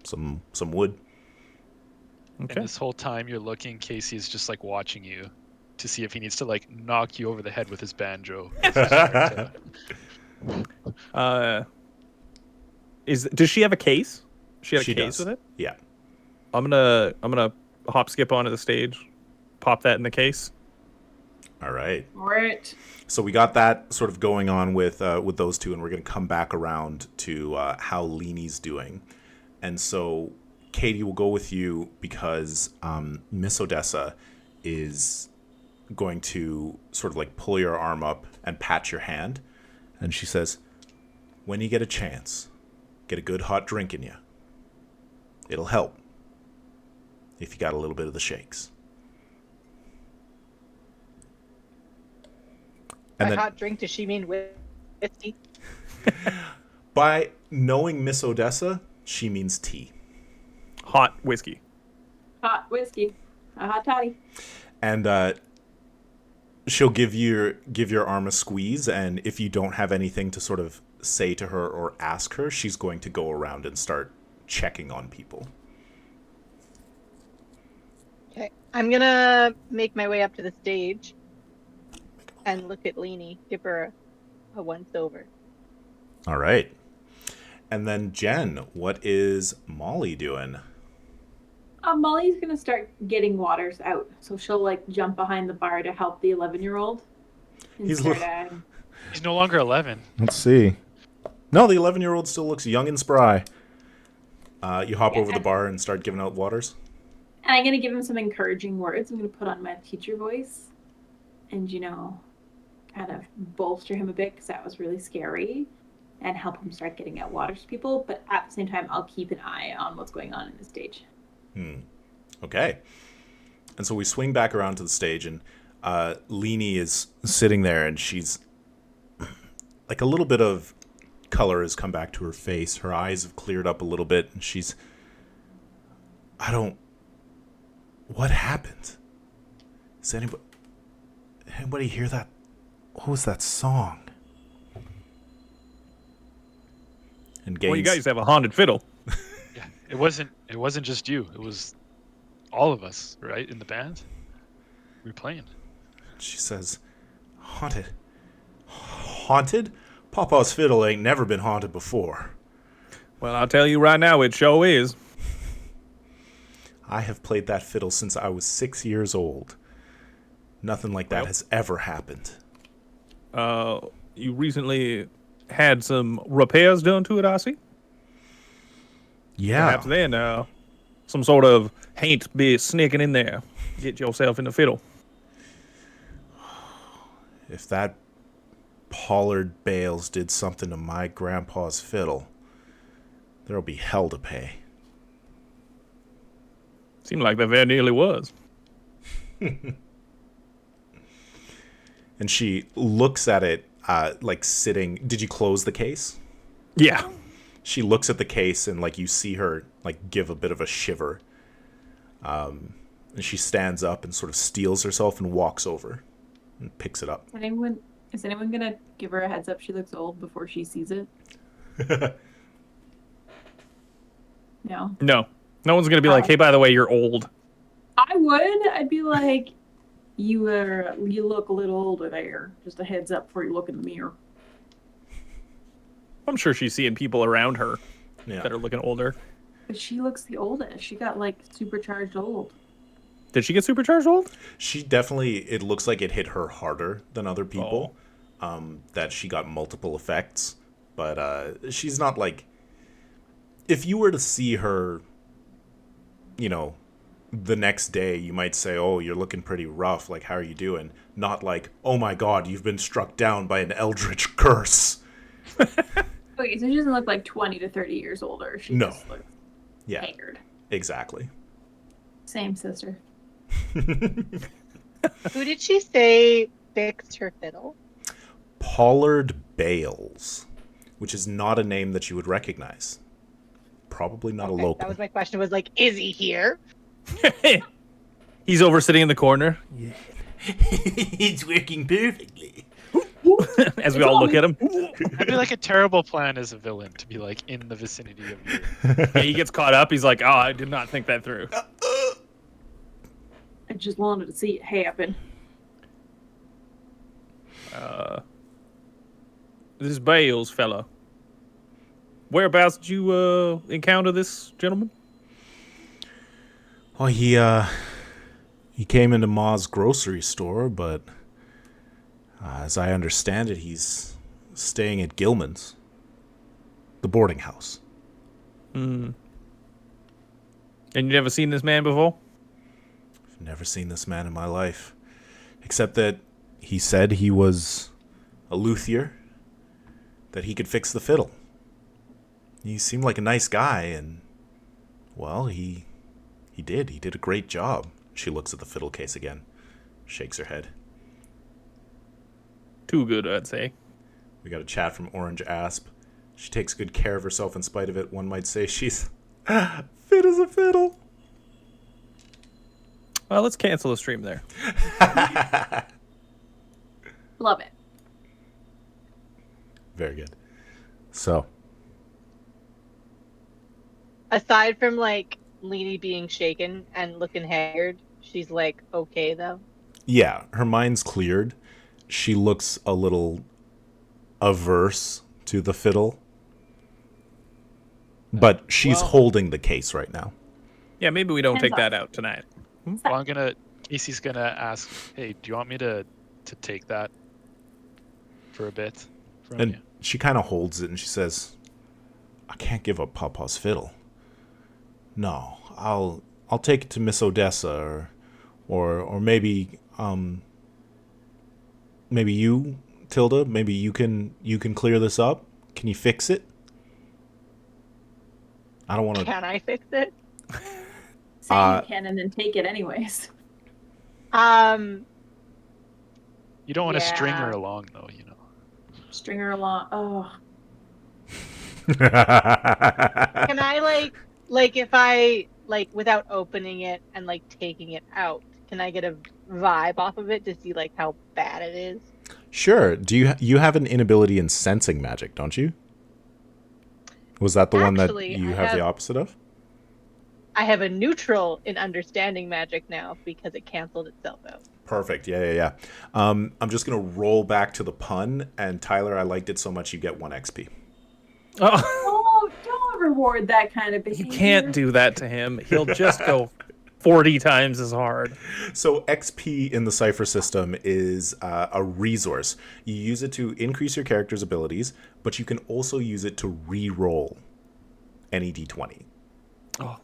Some wood. Okay. And this whole time you're looking, Casey is just like watching you to see if he needs to like knock you over the head with his banjo. Does she have a case? She had a case does. with it? Yeah. I'm gonna hop skip onto the stage, pop that in the case. All right. Right. So we got that sort of going on with those two, and we're going to come back around to how Leanie's doing. And so Katie will go with you because Miss Odessa is going to sort of like pull your arm up and pat your hand. And she says, when you get a chance, get a good hot drink in you. It'll help if you got a little bit of the shakes. By hot drink, does she mean whiskey? By knowing Miss Odessa, she means tea. Hot whiskey. Hot whiskey. A hot toddy. And she'll give your arm a squeeze, and if you don't have anything to sort of say to her or ask her, she's going to go around and start checking on people. Okay. I'm gonna make my way up to the stage and look at Leanie. Give her a once over. All right. And then Jen, what is Molly doing? Molly's gonna start getting waters out, so she'll like jump behind the bar to help the 11-year-old and He's start. He's no longer 11. Let's see. No, the 11-year-old still looks young and spry. You hop over the bar and start giving out waters. And I'm gonna give him some encouraging words. I'm gonna put on my teacher voice, and kind of bolster him a bit because that was really scary, and help him start getting out waters to people. But at the same time, I'll keep an eye on what's going on in the stage. Okay. And so we swing back around to the stage, and Leanie is sitting there, and she's like a little bit of color has come back to her face. Her eyes have cleared up a little bit, and she's... What happened? Does anybody hear that? What was that song? And Gaines... Well, you guys have a haunted fiddle. Yeah, it wasn't just you. It was all of us, right, in the band. We were playing. She says, haunted? Haunted? Papa's fiddle ain't never been haunted before. Well, I'll tell you right now, it sure is. I have played that fiddle since I was 6 years old. Nothing like that has ever happened. You recently had some repairs done to it, I see. Yeah. Perhaps then, some sort of haint be sneaking in there. Get yourself in the fiddle. If that Pollard Bales did something to my grandpa's fiddle, there'll be hell to pay. Seemed like there very nearly was. And she looks at it, like sitting... Did you close the case? Yeah. She looks at the case, and like you see her like give a bit of a shiver. And she stands up and sort of steels herself and walks over and picks it up. Is anyone gonna give her a heads up she looks old before she sees it? No. No. No one's going to be like, hey, by the way, you're old. I would. I'd be like, you look a little older there. Just a heads up before you look in the mirror. I'm sure she's seeing people around her Yeah. that are looking older. But she looks the oldest. She got like supercharged old. Did she get supercharged old? She definitely... It looks like it hit her harder than other people. That she got multiple effects. But she's not like... If you were to see her... the next day, you might say, oh, you're looking pretty rough, like, how are you doing? Not like, oh my god, you've been struck down by an eldritch curse. Okay, so she doesn't look like 20 to 30 years older. She just looks haggard. Exactly. Same sister. Who did she say fixed her fiddle? Pollard Bales, which is not a name that you would recognize. Probably not a local. That was my question, was like, is he here? He's over sitting in the corner. Yeah. It's working perfectly. As we all look at him. That'd be like a terrible plan as a villain to be like in the vicinity of you. Yeah, he gets caught up. He's like, oh, I did not think that through. I just wanted to see it happen. This Bales fella. Whereabouts did you encounter this gentleman? Well, he came into Ma's grocery store, but as I understand it, he's staying at Gilman's, the boarding house. And you never seen this man before? I've never seen this man in my life, except that he said he was a luthier, that he could fix the fiddle. He seemed like a nice guy, and, well, he did. He did a great job. She looks at the fiddle case again, shakes her head. Too good, I'd say. We got a chat from Orange Asp. She takes good care of herself in spite of it. One might say she's fit as a fiddle. Well, let's cancel the stream there. Love it. Very good. So, Aside from like Leanie being shaken and looking haggard, she's like okay though. yeah, her mind's cleared. She looks a little averse to the fiddle. But she's Well- holding the case right now. Yeah, maybe we don't Hands take that off. out tonight. Well, Casey's gonna ask, hey, do you want me to take that for a bit from And you? she kind of holds it and she says, I can't give up Papa's fiddle. No, I'll take it to Miss Odessa or maybe maybe you, Tilda, maybe you can clear this up. Can you fix it? I don't want to. Can I fix it? Say Uh, you can and then take it anyways. You don't want to string her yeah. along, though, you know. String her along. Oh, Can I like if I like without opening it and like taking it out, can I get a vibe off of it to see like how bad it is? Sure. Do you have an inability in sensing magic, don't you? Was that the one that Actually, you I have the have- opposite of? I have a neutral in understanding magic now because it canceled itself out. Perfect. Yeah. I'm just gonna roll back to the pun, and Tyler, I liked it so much you get 1 XP. Oh, oh, don't reward that kind of behavior. you can't do that to him. He'll just go 40 times as hard. So XP in the Cypher system is a resource. You use it to increase your character's abilities, but you can also use it to re-roll any d20. Oh,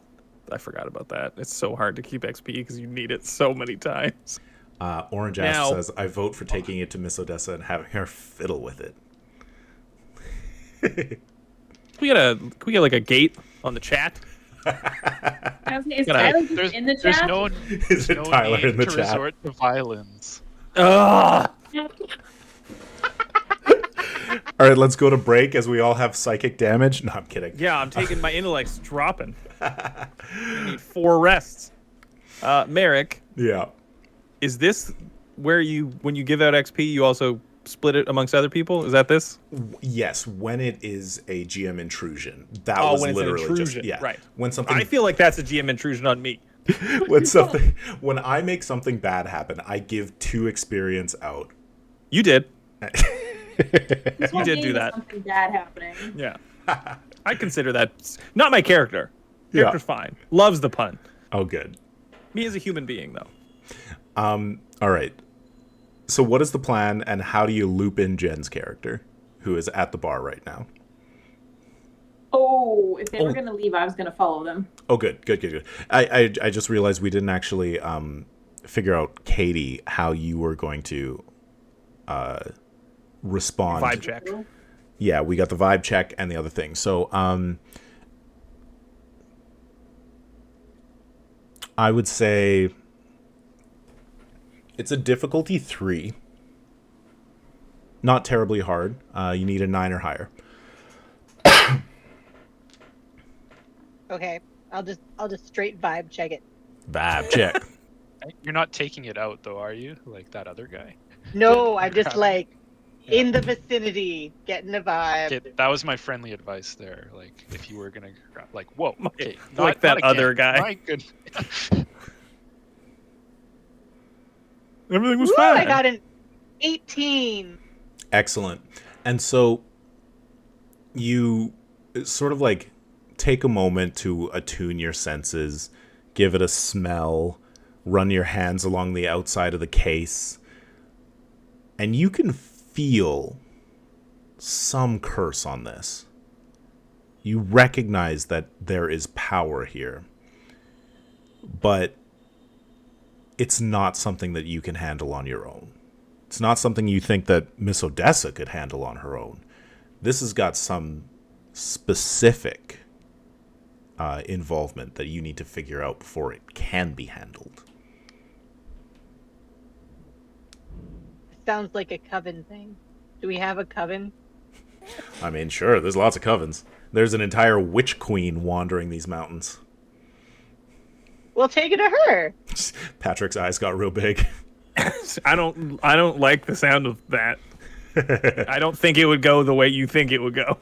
I forgot about that. It's so hard to keep XP because you need it so many times. Orange Ash Now- says, I vote for taking it to Miss Odessa and having her fiddle with it. Can we get like a gate on the chat? Is Gotta- Tyler There's, in the there's chat? no, Is it no Tyler need in the to chat? resort to violence. Ugh! All right, let's go to break as we all have psychic damage. No, I'm kidding. Yeah, I'm taking my intellect's dropping. I need 4 rests. Merrick, Yeah. is this where when you give out XP, you also split it amongst other people? Is that this? Yes, when it is a GM intrusion. That Oh, was when it's an literally intrusion, just yeah. right. When something I feel like that's a GM intrusion on me. when I make something bad happen, I give 2 experience out. You did. This whole did game do is that. Something bad happening. Yeah. I consider that not my character. Yeah. Character's fine. Loves the pun. Oh, good. Me as a human being, though. All right. So what is the plan, and how do you loop in Jen's character, who is at the bar right now? Oh, if they Oh. were gonna leave, I was gonna follow them. Oh, good. I just realized we didn't actually figure out, Katie, how you were going to respond. Vibe check. Yeah, we got the vibe check and the other thing. So I would say it's a difficulty 3. Not terribly hard. You need a 9 or higher. Okay, I'll just straight vibe check it. Vibe check. You're not taking it out, though, are you? Like that other guy? No, I'm just like Yeah. in the vicinity, getting a vibe. Okay, that was my friendly advice there. Like, if you were gonna, like, whoa, okay, Like that not other again. guy. My good. Everything was Woo, fine. I got an 18. Excellent. And so you sort of like take a moment to attune your senses, give it a smell, run your hands along the outside of the case, and you can feel some curse on this. You recognize that there is power here, but it's not something that you can handle on your own. It's not something you think that Miss Odessa could handle on her own. This has got some specific involvement that you need to figure out before it can be handled. Sounds like a coven thing. Do we have a coven? I mean, sure, there's lots of covens. There's an entire witch queen wandering these mountains. We'll take it to her. Patrick's eyes got real big. I don't like the sound of that. I don't think it would go the way you think it would go.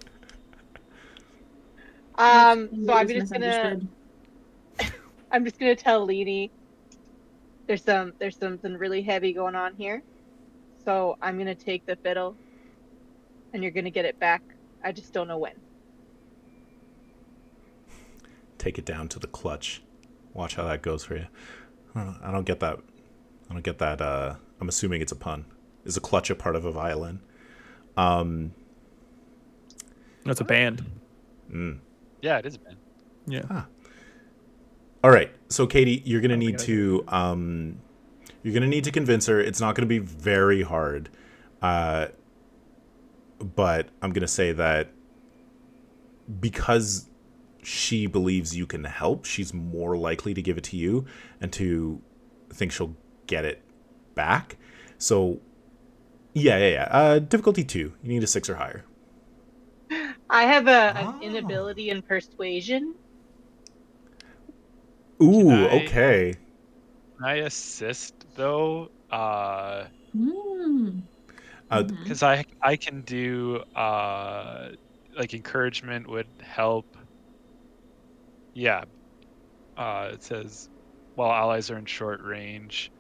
So I'm It was just gonna misunderstood. tell Leedy there's something really heavy going on here. So I'm gonna take the fiddle and you're gonna get it back I just don't know when. Take it down to the clutch. Watch how that goes for you. I don't get that. I don't get that. I'm assuming it's a pun. Is a clutch a part of a violin? That's a band. Yeah, it is a band. Yeah. All right. So Katie, you're gonna I don't need think to convince her. It's not gonna be very hard, but I'm gonna say that because she believes you can help, she's more likely to give it to you and to think she'll get it back. So yeah. Difficulty 2. You need a 6 or higher. I have an inability in persuasion. Ooh, I- okay. Can I assist though? Mm. Because I can do like encouragement would help. Yeah. It says while allies are in short range,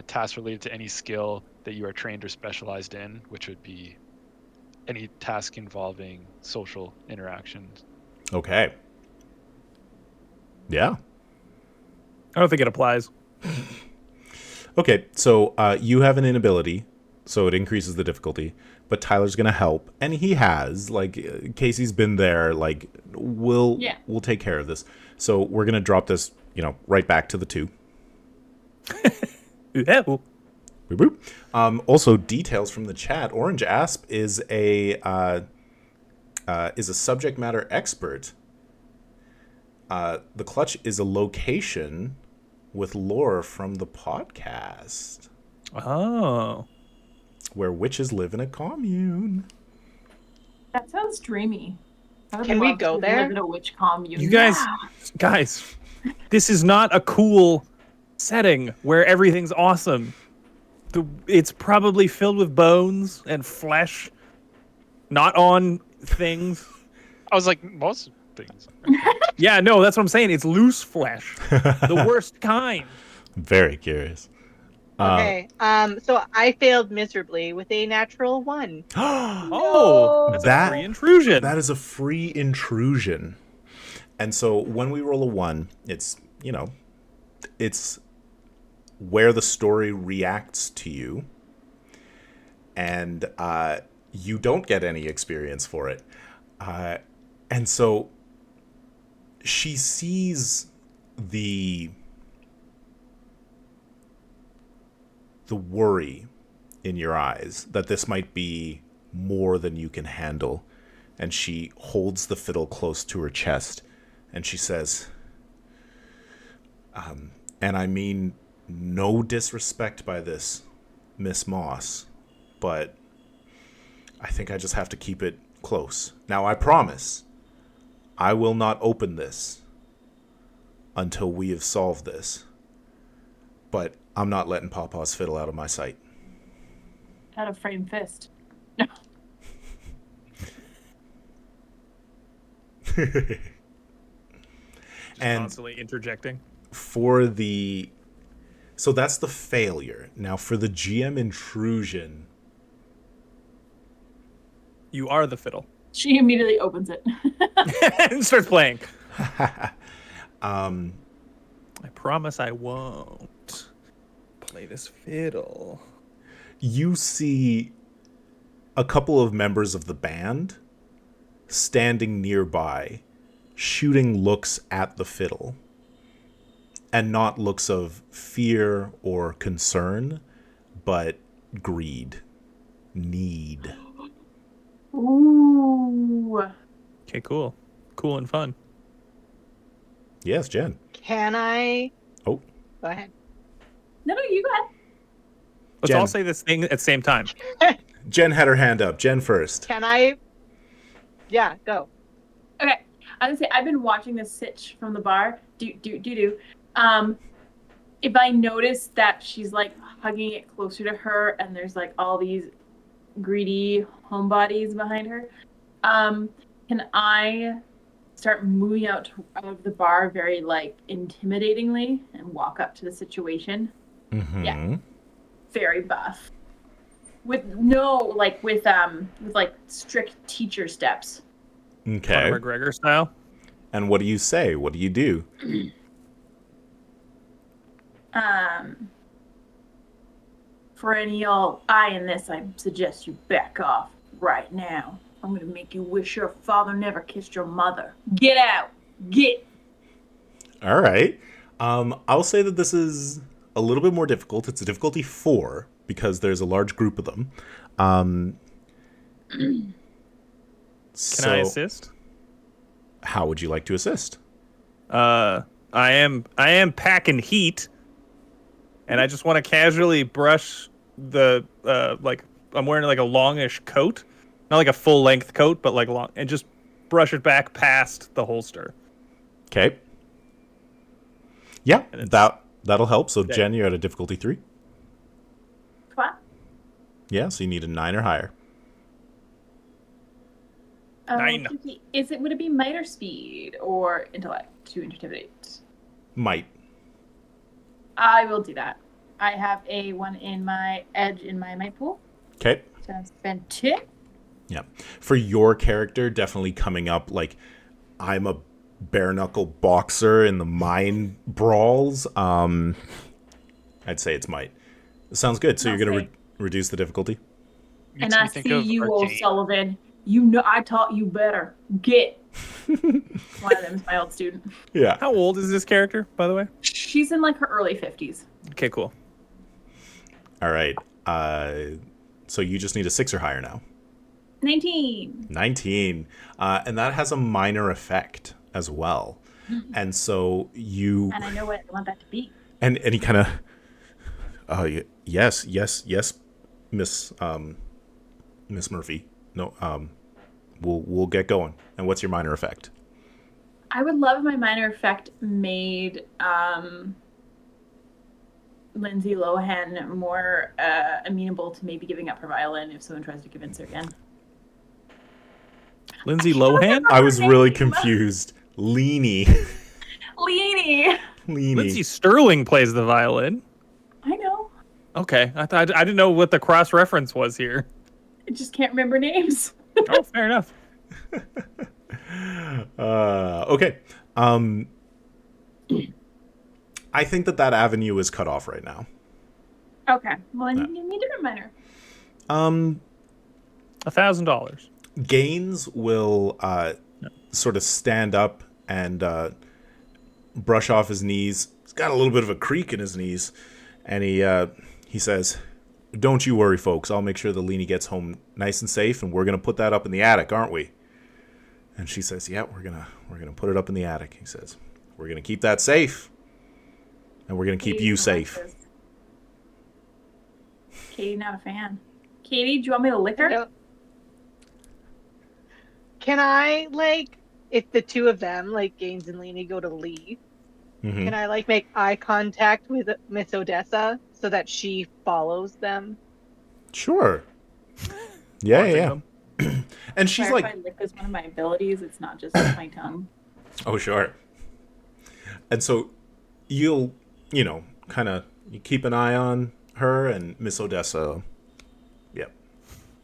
tasks related to any skill that you are trained or specialized in, which would be any task involving social interactions. Okay. Yeah. I don't think it applies. Okay, so you have an inability, so it increases the difficulty. But Tyler's gonna help, and he has. Like Casey's been there. Like we'll take care of this. So we're gonna drop this, right back to the 2. Yeah. Boop, boop. Also, details from the chat. Orange Asp is a subject matter expert. The clutch is a location with lore from the podcast Oh. where witches live in a commune. That sounds dreamy. I would Can we love go to there? Live in a witch commune. You guys, this is not a cool setting where everything's awesome. It's probably filled with bones and flesh, not on things. I was like, most things. Yeah, no, that's what I'm saying. It's loose flesh, the worst kind. I'm very curious. Okay. So I failed miserably with a natural 1. Oh, that's a free intrusion. That is a free intrusion. And so when we roll a 1, it's where the story reacts to you. And you don't get any experience for it. And so she sees the worry in your eyes that this might be more than you can handle. And she holds the fiddle close to her chest and she says, and I mean no disrespect by this, Miss Moss, but I think I just have to keep it close. Now, I promise I will not open this until we have solved this. But I'm not letting Pawpaw's fiddle out of my sight. Out of frame fist. And constantly interjecting. So that's the failure. Now for the GM intrusion. You are the fiddle. She immediately opens it. And starts playing. I promise I won't play this fiddle. You see a couple of members of the band standing nearby, shooting looks at the fiddle. And not looks of fear or concern, but greed, need. Ooh. Okay, cool. Cool and fun. Yes, Jen. Can I? Oh. Go ahead. No, you go ahead. Let's Jen. all say this thing at the same time. Jen had her hand up. Jen first. Can I? Yeah, go. Okay. I was gonna say I've been watching this sitch from the bar. If I notice that she's like hugging it closer to her and there's like all these greedy homebodies behind her, can I start moving out of the bar very like intimidatingly and walk up to the situation? Mm-hmm. Yeah. Very buff. with strict teacher steps. Okay. Conor McGregor style. And what do you say? What do you do? For any y'all eyeing this, I suggest you back off right now. I'm gonna make you wish your father never kissed your mother. Get out. Get. All right. I'll say that this is a little bit more difficult. It's a difficulty 4 because there's a large group of them. Can I assist? How would you like to assist? I am packing heat, and I just want to casually brush the I'm wearing like a longish coat, not like a full length coat, but like long, and just brush it back past the holster. Okay. Yeah, that'll help. So Jen, you're at a difficulty 3. What? Yeah, so you need a 9 or higher. 9. Would it be might or speed or intellect to intimidate? Might. I will do that. I have a 1 in my edge in my might pool. Okay. Sounds fantastic. Yeah. For your character, definitely coming up like I'm a bare knuckle boxer in the mine brawls. I'd say it's might. Sounds good. So you're going to reduce the difficulty? And I see you, O'Sullivan. You know I taught you better. Get. One of them is my old student. Yeah. How old is this character, by the way? She's in like her early 50s. Okay, cool. All right. So you just need a 6 or higher now. 19. 19. And that has a minor effect as well. And so you... And I know what I want that to be. And he kind of... yes, Miss Murphy. No, we'll get going. And what's your minor effect? I would love if my minor effect made Lindsay Lohan more amenable to maybe giving up her violin if someone tries to convince her again. Lindsay Lohan? I was really confused. Leanie. Leanie. Lindsay Sterling plays the violin. I know. Okay, I didn't know what the cross reference was here. I just can't remember names. Oh, fair enough. Okay. I think that avenue is cut off right now. Okay. Well, then you need a minor. $1,000. Gaines will sort of stand up and brush off his knees. He's got a little bit of a creak in his knees, and he says, "Don't you worry, folks. I'll make sure the Leanie gets home nice and safe, and we're gonna put that up in the attic, aren't we?" And she says, "Yeah, we're gonna put it up in the attic." He says, "We're gonna keep that safe, and we're gonna keep you safe." Katie, not a fan. Katie, do you want me to lick her? Can I, like, if the two of them, like Gaines and Leanie, go to leave, can I, like, make eye contact with Miss Odessa so that she follows them? Sure. Yeah. And she's like, lick is one of my abilities. It's not just my tongue. Oh, sure. And so you'll, kind of you keep an eye on her and Miss Odessa. Yep.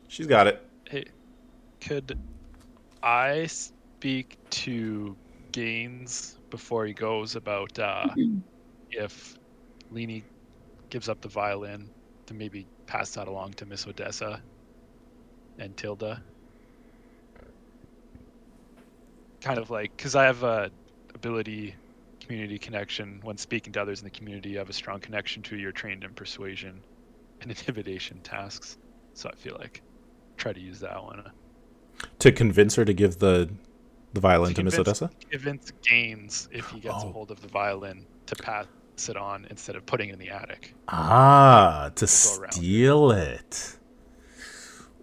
She's got it. Hey, could I speak to Gaines before he goes about if Leanie gives up the violin to maybe pass that along to Miss Odessa and Tilda? Kind of like, because I have a ability community connection. When speaking to others in the community, you have a strong connection to you're trained in persuasion and intimidation tasks. So I feel like try to use that one. To convince her to give the violin to Miss Odessa? Convince Gaines, if he gets a hold of the violin, to pass it on instead of putting it in the attic. To steal it.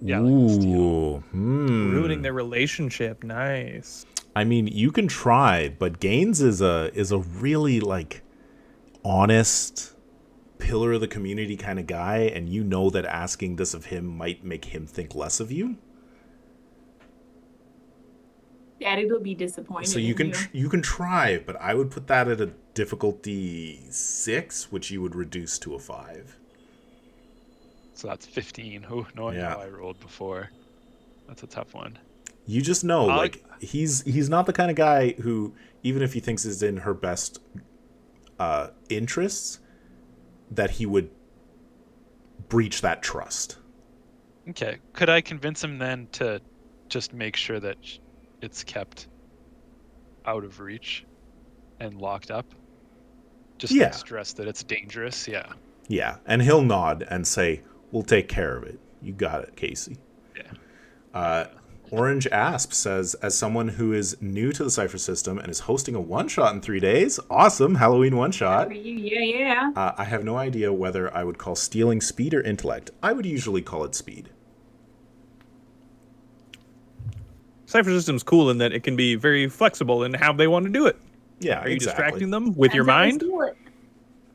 Yeah, Ooh. Ruining their relationship. Nice. I mean, you can try, but Gaines is a really like honest pillar of the community kind of guy, and you know that asking this of him might make him think less of you. Daddy will be disappointed. So you can try, but I would put that at a difficulty 6, which you would reduce to a 5. So that's 15. Oh, knowing Yeah. how I rolled before, that's a tough one. You just know, I- like, he's not the kind of guy who, even if he thinks is in her best interests, that he would breach that trust. Okay. Could I convince him then to just make sure that it's kept out of reach and locked up? Just Yeah. stress that it's dangerous. Yeah. Yeah, and he'll nod and say, "We'll take care of it. You got it, Casey." Yeah. Orange Asp says, as someone who is new to the Cypher system and is hosting a one-shot in 3 days, awesome, Halloween one-shot. For you, yeah. I have no idea whether I would call stealing speed or intellect. I would usually call it speed. Cypher system's cool in that it can be very flexible in how they want to do it. Yeah, Are you exactly. distracting them with your Depends how they mind? steal it.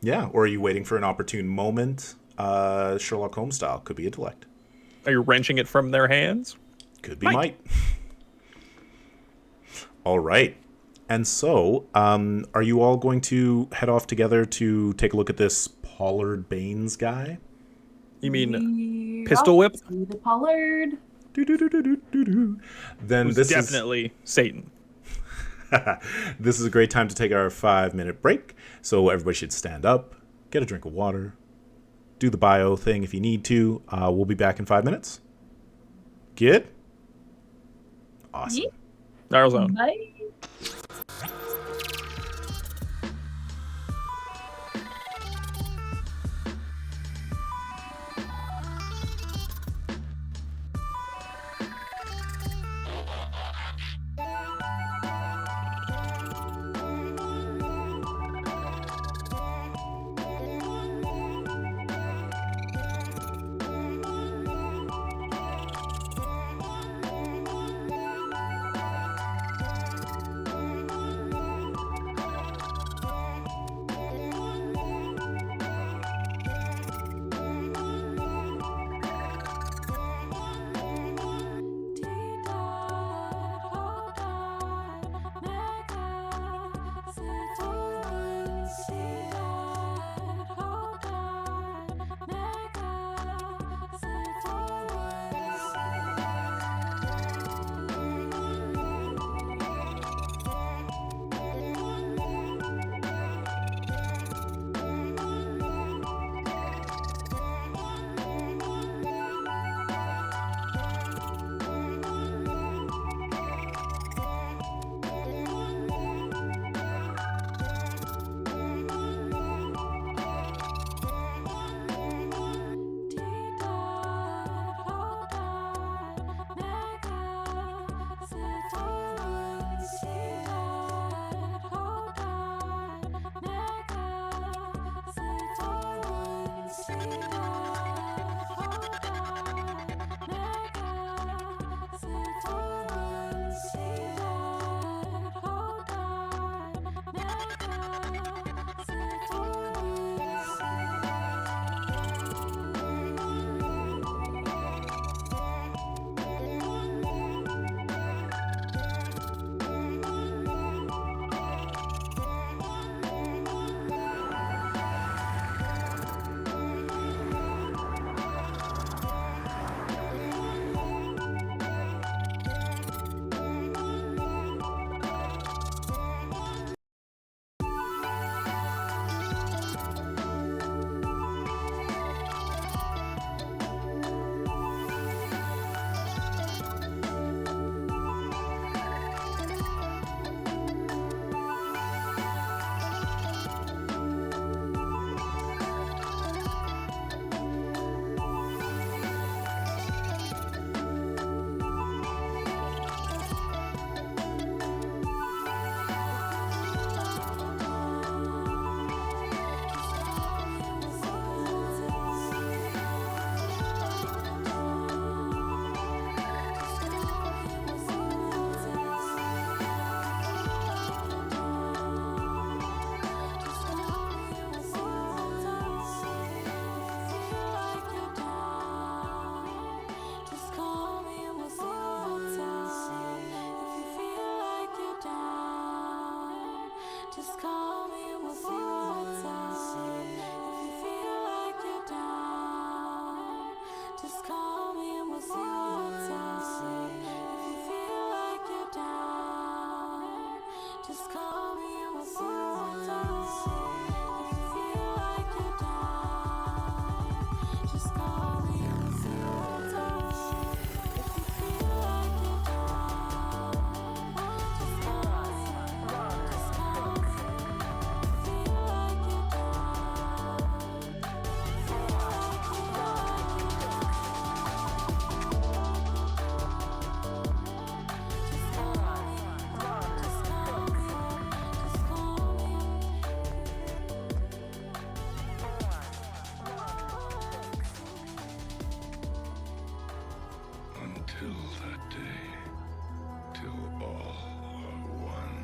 Yeah, or are you waiting for an opportune moment? Sherlock Holmes style. Could be intellect. Are you wrenching it from their hands? Could be might. All right. And so, are you all going to head off together to take a look at this Pollard Baines guy? You mean Yep. pistol whip? See the Pollard. Then Who's this definitely Satan. this is a great time to take our 5-minute break. So everybody should stand up, get a drink of water, do the bio thing if you need to. We'll be back in 5 minutes. Good? Awesome. Yep. Arizona. Bye. Just call me and we'll see what's up. If you feel like you're down, just call me and we'll see what's up. If you feel like you're down, just call me. Just call me. Feel like you're down. Feel like you're Just call me. Just call me. Just call me. Until that day, till all are one.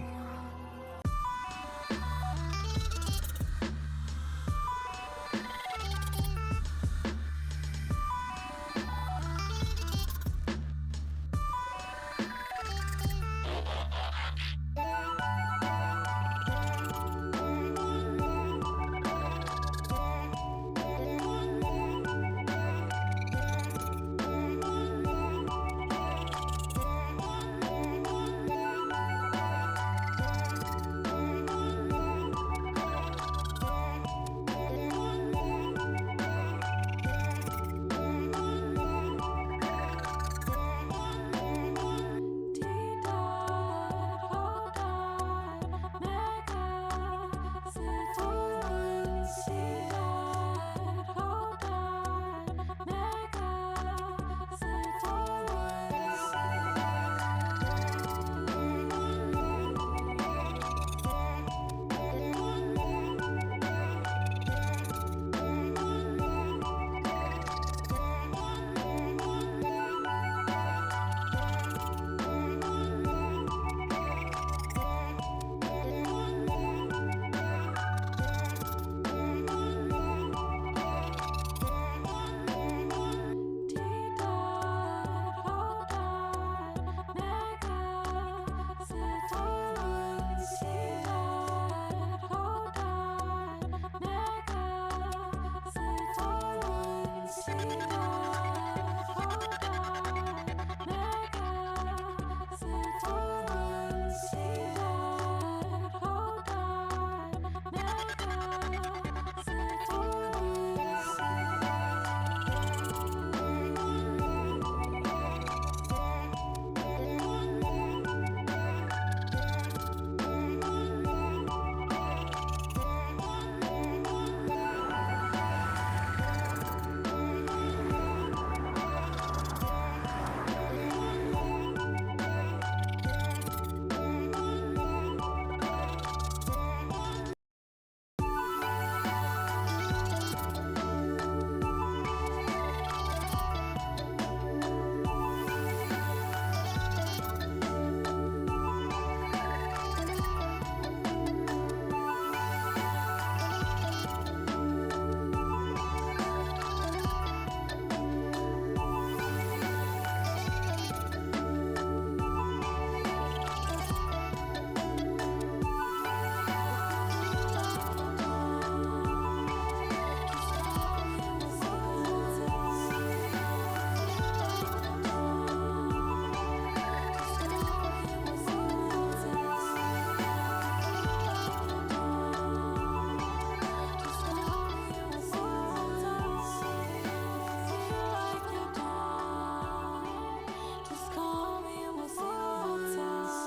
Just call me and we'll see what's up.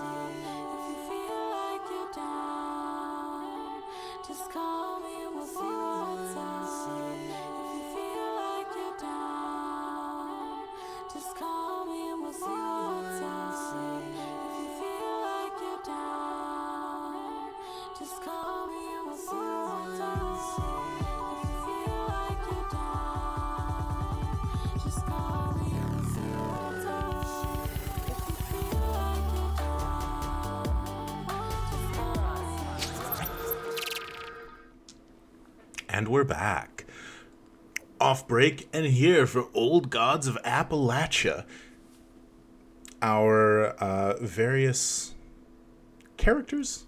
If you feel like you're down, just call me and we'll see what's up. If you feel like you're down, just call me and we'll see what's up. If you feel like you're down, just call me and we'll see what's up. If you feel like you're down, just call me. And we're back. Off break and here for Old Gods of Appalachia. Our various characters,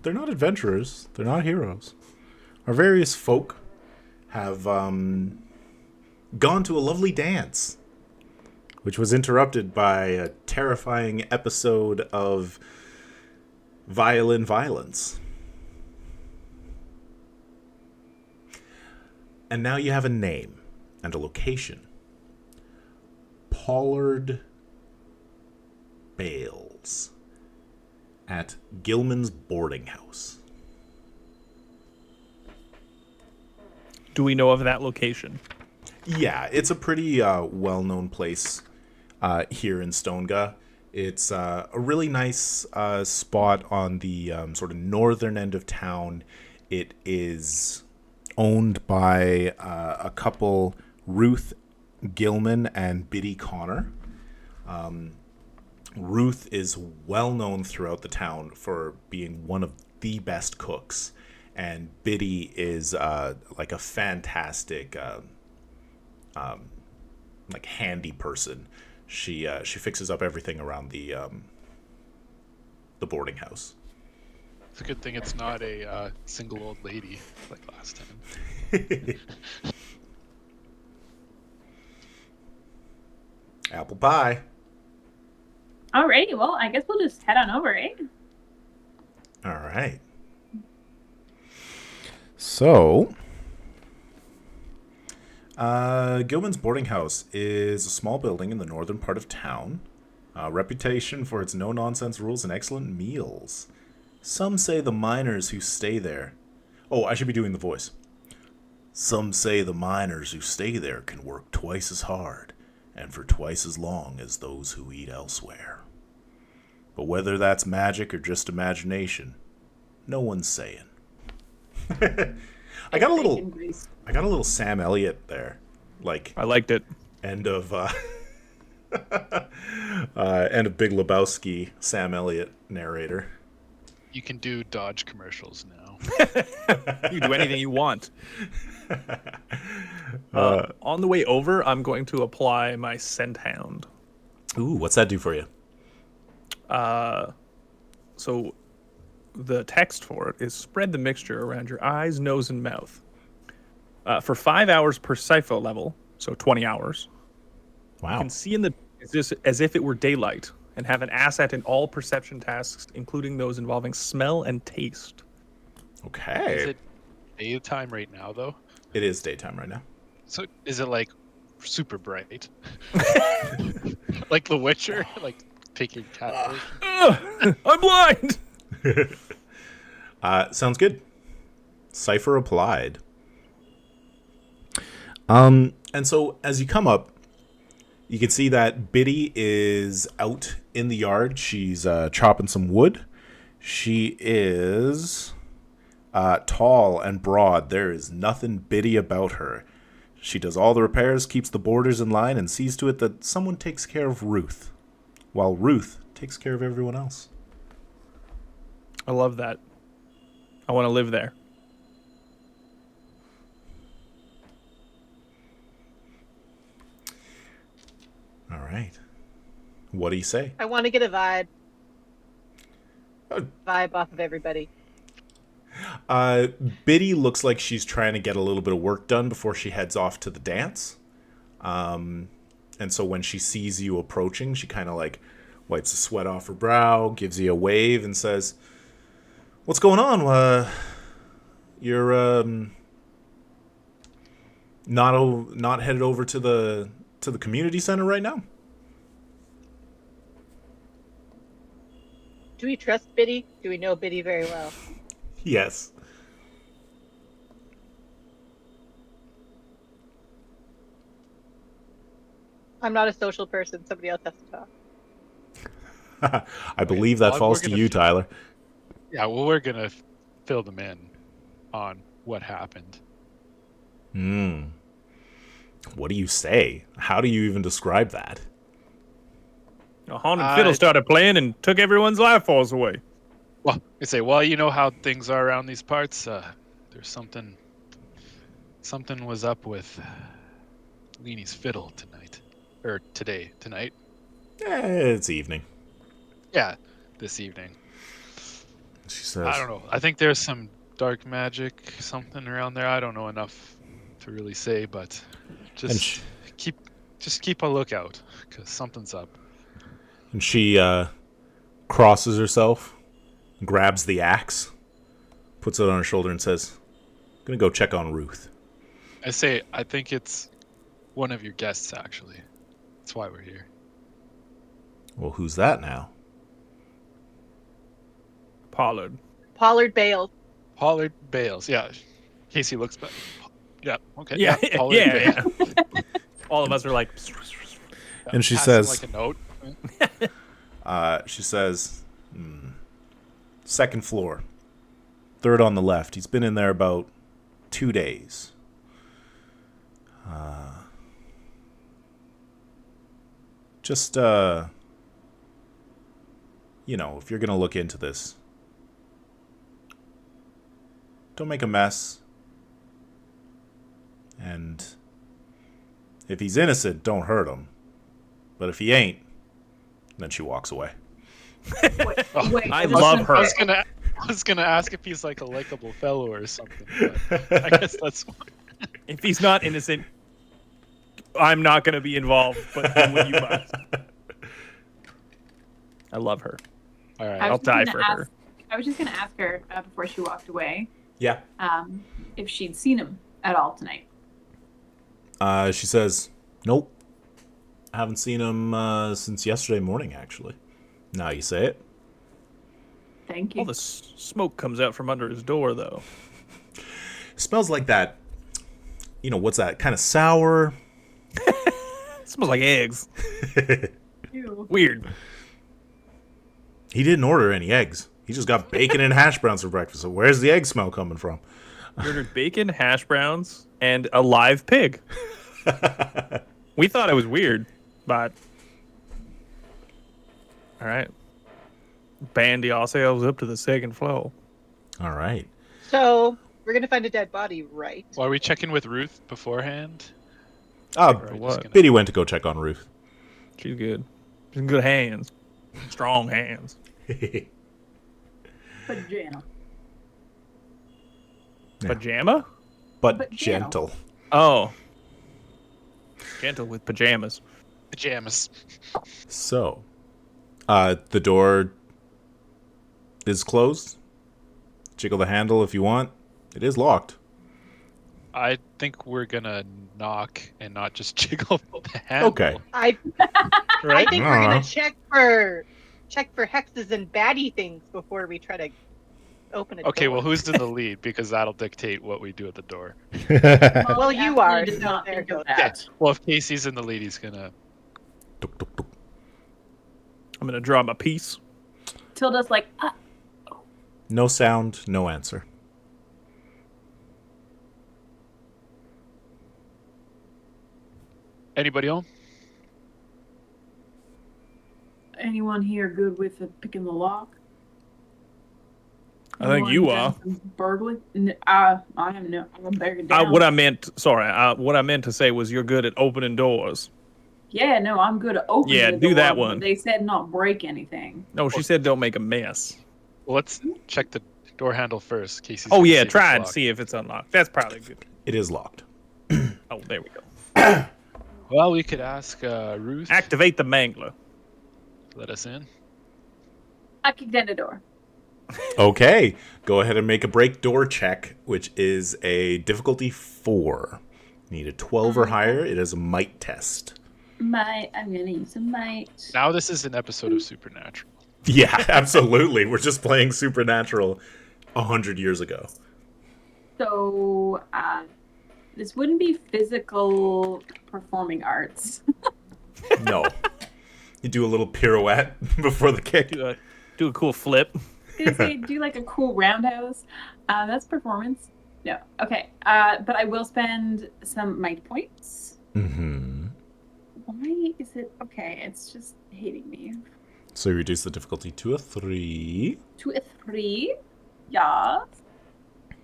they're not adventurers, they're not heroes. Our various folk have gone to a lovely dance, which was interrupted by a terrifying episode of Violin Violence. And now you have a name and a location. Pollard Bales at Gilman's boarding house. Do we know of that location? Yeah, it's a pretty well-known place here in Stonega. It's a really nice spot on the sort of northern end of town. It is owned by a couple, Ruth Gilman and Biddy Connor. Ruth is well known throughout the town for being one of the best cooks, and Biddy is like a fantastic like handy person. She fixes up everything around the boarding house. It's a good thing it's not a single old lady like last time. Apple pie. Alrighty, well, I guess we'll just head on over, eh? All right. So, Gilman's boarding house is a small building in the northern part of town. Reputation for its no-nonsense rules and excellent meals. Some say the miners who stay there... Oh, I should be doing the voice. Some say the miners who stay there can work twice as hard and for twice as long as those who eat elsewhere. But whether that's magic or just imagination, no one's saying. I got a little Sam Elliott there, like I liked it. end of end of Big Lebowski. Sam Elliott narrator. You can do Dodge commercials now. You do anything you want. On the way over, I'm going to apply my Scent Hound. Ooh, what's that do for you? So the text for it is spread the mixture around your eyes, nose, and mouth. For 5 hours per Sypho level, so 20 hours. Wow. You can see in the as if it were daylight and have an asset in all perception tasks, including those involving smell and taste. Okay. Is it daytime right now, though? It is daytime right now. So is it like super bright? Like The Witcher? Like taking cat potion? I'm blind! Sounds good. Cipher applied. And so as you come up, you can see that Biddy is out in the yard. She's chopping some wood. She is tall and broad. There is nothing Biddy about her. She does all the repairs, keeps the boarders in line, and sees to it that someone takes care of Ruth, while Ruth takes care of everyone else. I love that. I want to live there. All right. What do you say? I want to get a vibe. Oh. Vibe off of everybody. Biddy looks like she's trying to get a little bit of work done before she heads off to the dance. And so when she sees you approaching, she kind of like wipes the sweat off her brow, gives you a wave, and says, "What's going on? You're not headed over to the community center right now?" Do we trust Biddy? Do we know Biddy very well? Yes. I'm not a social person. Somebody else has to talk. I believe that well, falls we're to gonna you, f- Tyler. Yeah, well, we're going to fill them in on what happened. What do you say? How do you even describe that? A haunted fiddle started playing and took everyone's life force away. Well, I say, well, you know how things are around these parts. There's something was up with Leenie's fiddle tonight. Or tonight. It's evening. Yeah, this evening. She says, I don't know. I think there's some dark magic, something around there. I don't know enough to really say, but just keep a lookout because something's up. And she crosses herself grabs the axe, puts it on her shoulder, and says, "I'm gonna go check on Ruth." I say, I think it's one of your guests, actually. That's why we're here. Well, who's that now? Pollard. Pollard Bales. Pollard Bales. Yeah. Casey looks back. Yeah. Okay. Yeah, Pollard yeah. Bales. All of us are like, And she Pass him says, like a note. she says, second floor, third on the left. He's been in there about 2 days. Just, if you're going to look into this, don't make a mess. And if he's innocent, don't hurt him. But if he ain't, then she walks away. Wait, I just love a- her. I was gonna ask if he's like a likable fellow or something. But I guess that's. if he's not innocent, I'm not going to be involved, but do what you must. I love her. All right. I'll die for her. I was just going to ask her before she walked away Yeah. if she'd seen him at all tonight. She says, "Nope. I haven't seen him since yesterday morning, actually. Now you say it." Thank you. All the smoke comes out from under his door, though. Smells like that. What's that? Kind of sour. It smells like eggs. Ew. Weird. He didn't order any eggs. He just got bacon and hash browns for breakfast. So where's the egg smell coming from? He ordered bacon, hash browns, and a live pig. We thought it was weird, but... All right. Bandy ourselves up to the second floor. All right. So we're gonna find a dead body, right? Well, are we checking with Ruth beforehand? Oh, Or are we what? just gonna- Biddy went to go check on Ruth. She's good. She's in good hands. Strong hands. Pajama. Yeah. Pajama? But gentle. gentle. Oh. Gentle with pajamas. Pajamas. So, the door is closed. Jiggle the handle if you want. It is locked. I think we're gonna knock and not just jiggle the handle. Okay. I Right? think we're Uh-huh. gonna check for hexes and baddie things before we try to open it. Okay, well, who's in the lead? Because that'll dictate what we do at the door. Well, you are, Did so not there think of goes that. Well, if Casey's in the lead, he's gonna. Tuk, tuk, tuk. I'm going to draw my piece. Tilda's like, No sound, no answer. Anybody home? anyone here good with picking the lock? I think you are. Burglary? I am no. I'm bearing down. What I meant to say was you're good at opening doors. Yeah, no, I'm good at opening. Yeah, the do door, that but one. They said not break anything. No, she said don't make a mess. Well, let's check the door handle first. Casey's Oh gonna yeah, see if try it's and locked. see if it's unlocked. That's probably good. It is locked. Oh, there we go. Well, we could ask Ruth. Activate the mangler. Let us in. I kicked in the door. Okay, go ahead and make a break door check, which is a difficulty 4. Need a 12 or higher. It is a might test. I'm gonna use a might. Now this is an episode of Supernatural. Yeah, absolutely. We're just playing Supernatural 100 years ago. So, this wouldn't be physical performing arts. No. You do a little pirouette before the kick. Do a cool flip. I was gonna say, do like a cool roundhouse. That's performance. No. Okay. But I will spend some might points. Mm-hmm. Why is it okay? It's just hating me. So you reduce the difficulty to a 3. To a 3. Yes.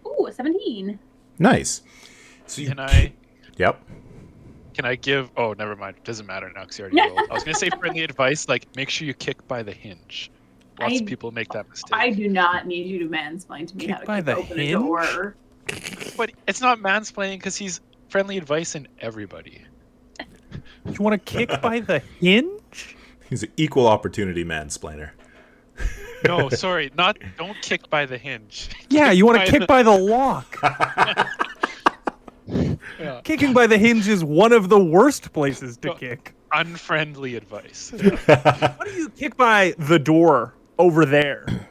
Ooh, a 17. Nice. So you Can I? Yep. Can I give? Oh, never mind. Doesn't matter now because you already rolled. I was gonna say friendly advice, like make sure you kick by the hinge. Lots of people make that mistake. I do not need you to mansplain to me Kick how to by the open a hinge? door. But it's not mansplaining because he's friendly advice in everybody. You want to kick by the hinge? He's an equal opportunity mansplainer. No, sorry, not. Don't kick by the hinge. Yeah, you want to kick the- by the lock. Yeah. Kicking by the hinge is one of the worst places to No. kick. Unfriendly advice. Why do you kick by the door over there?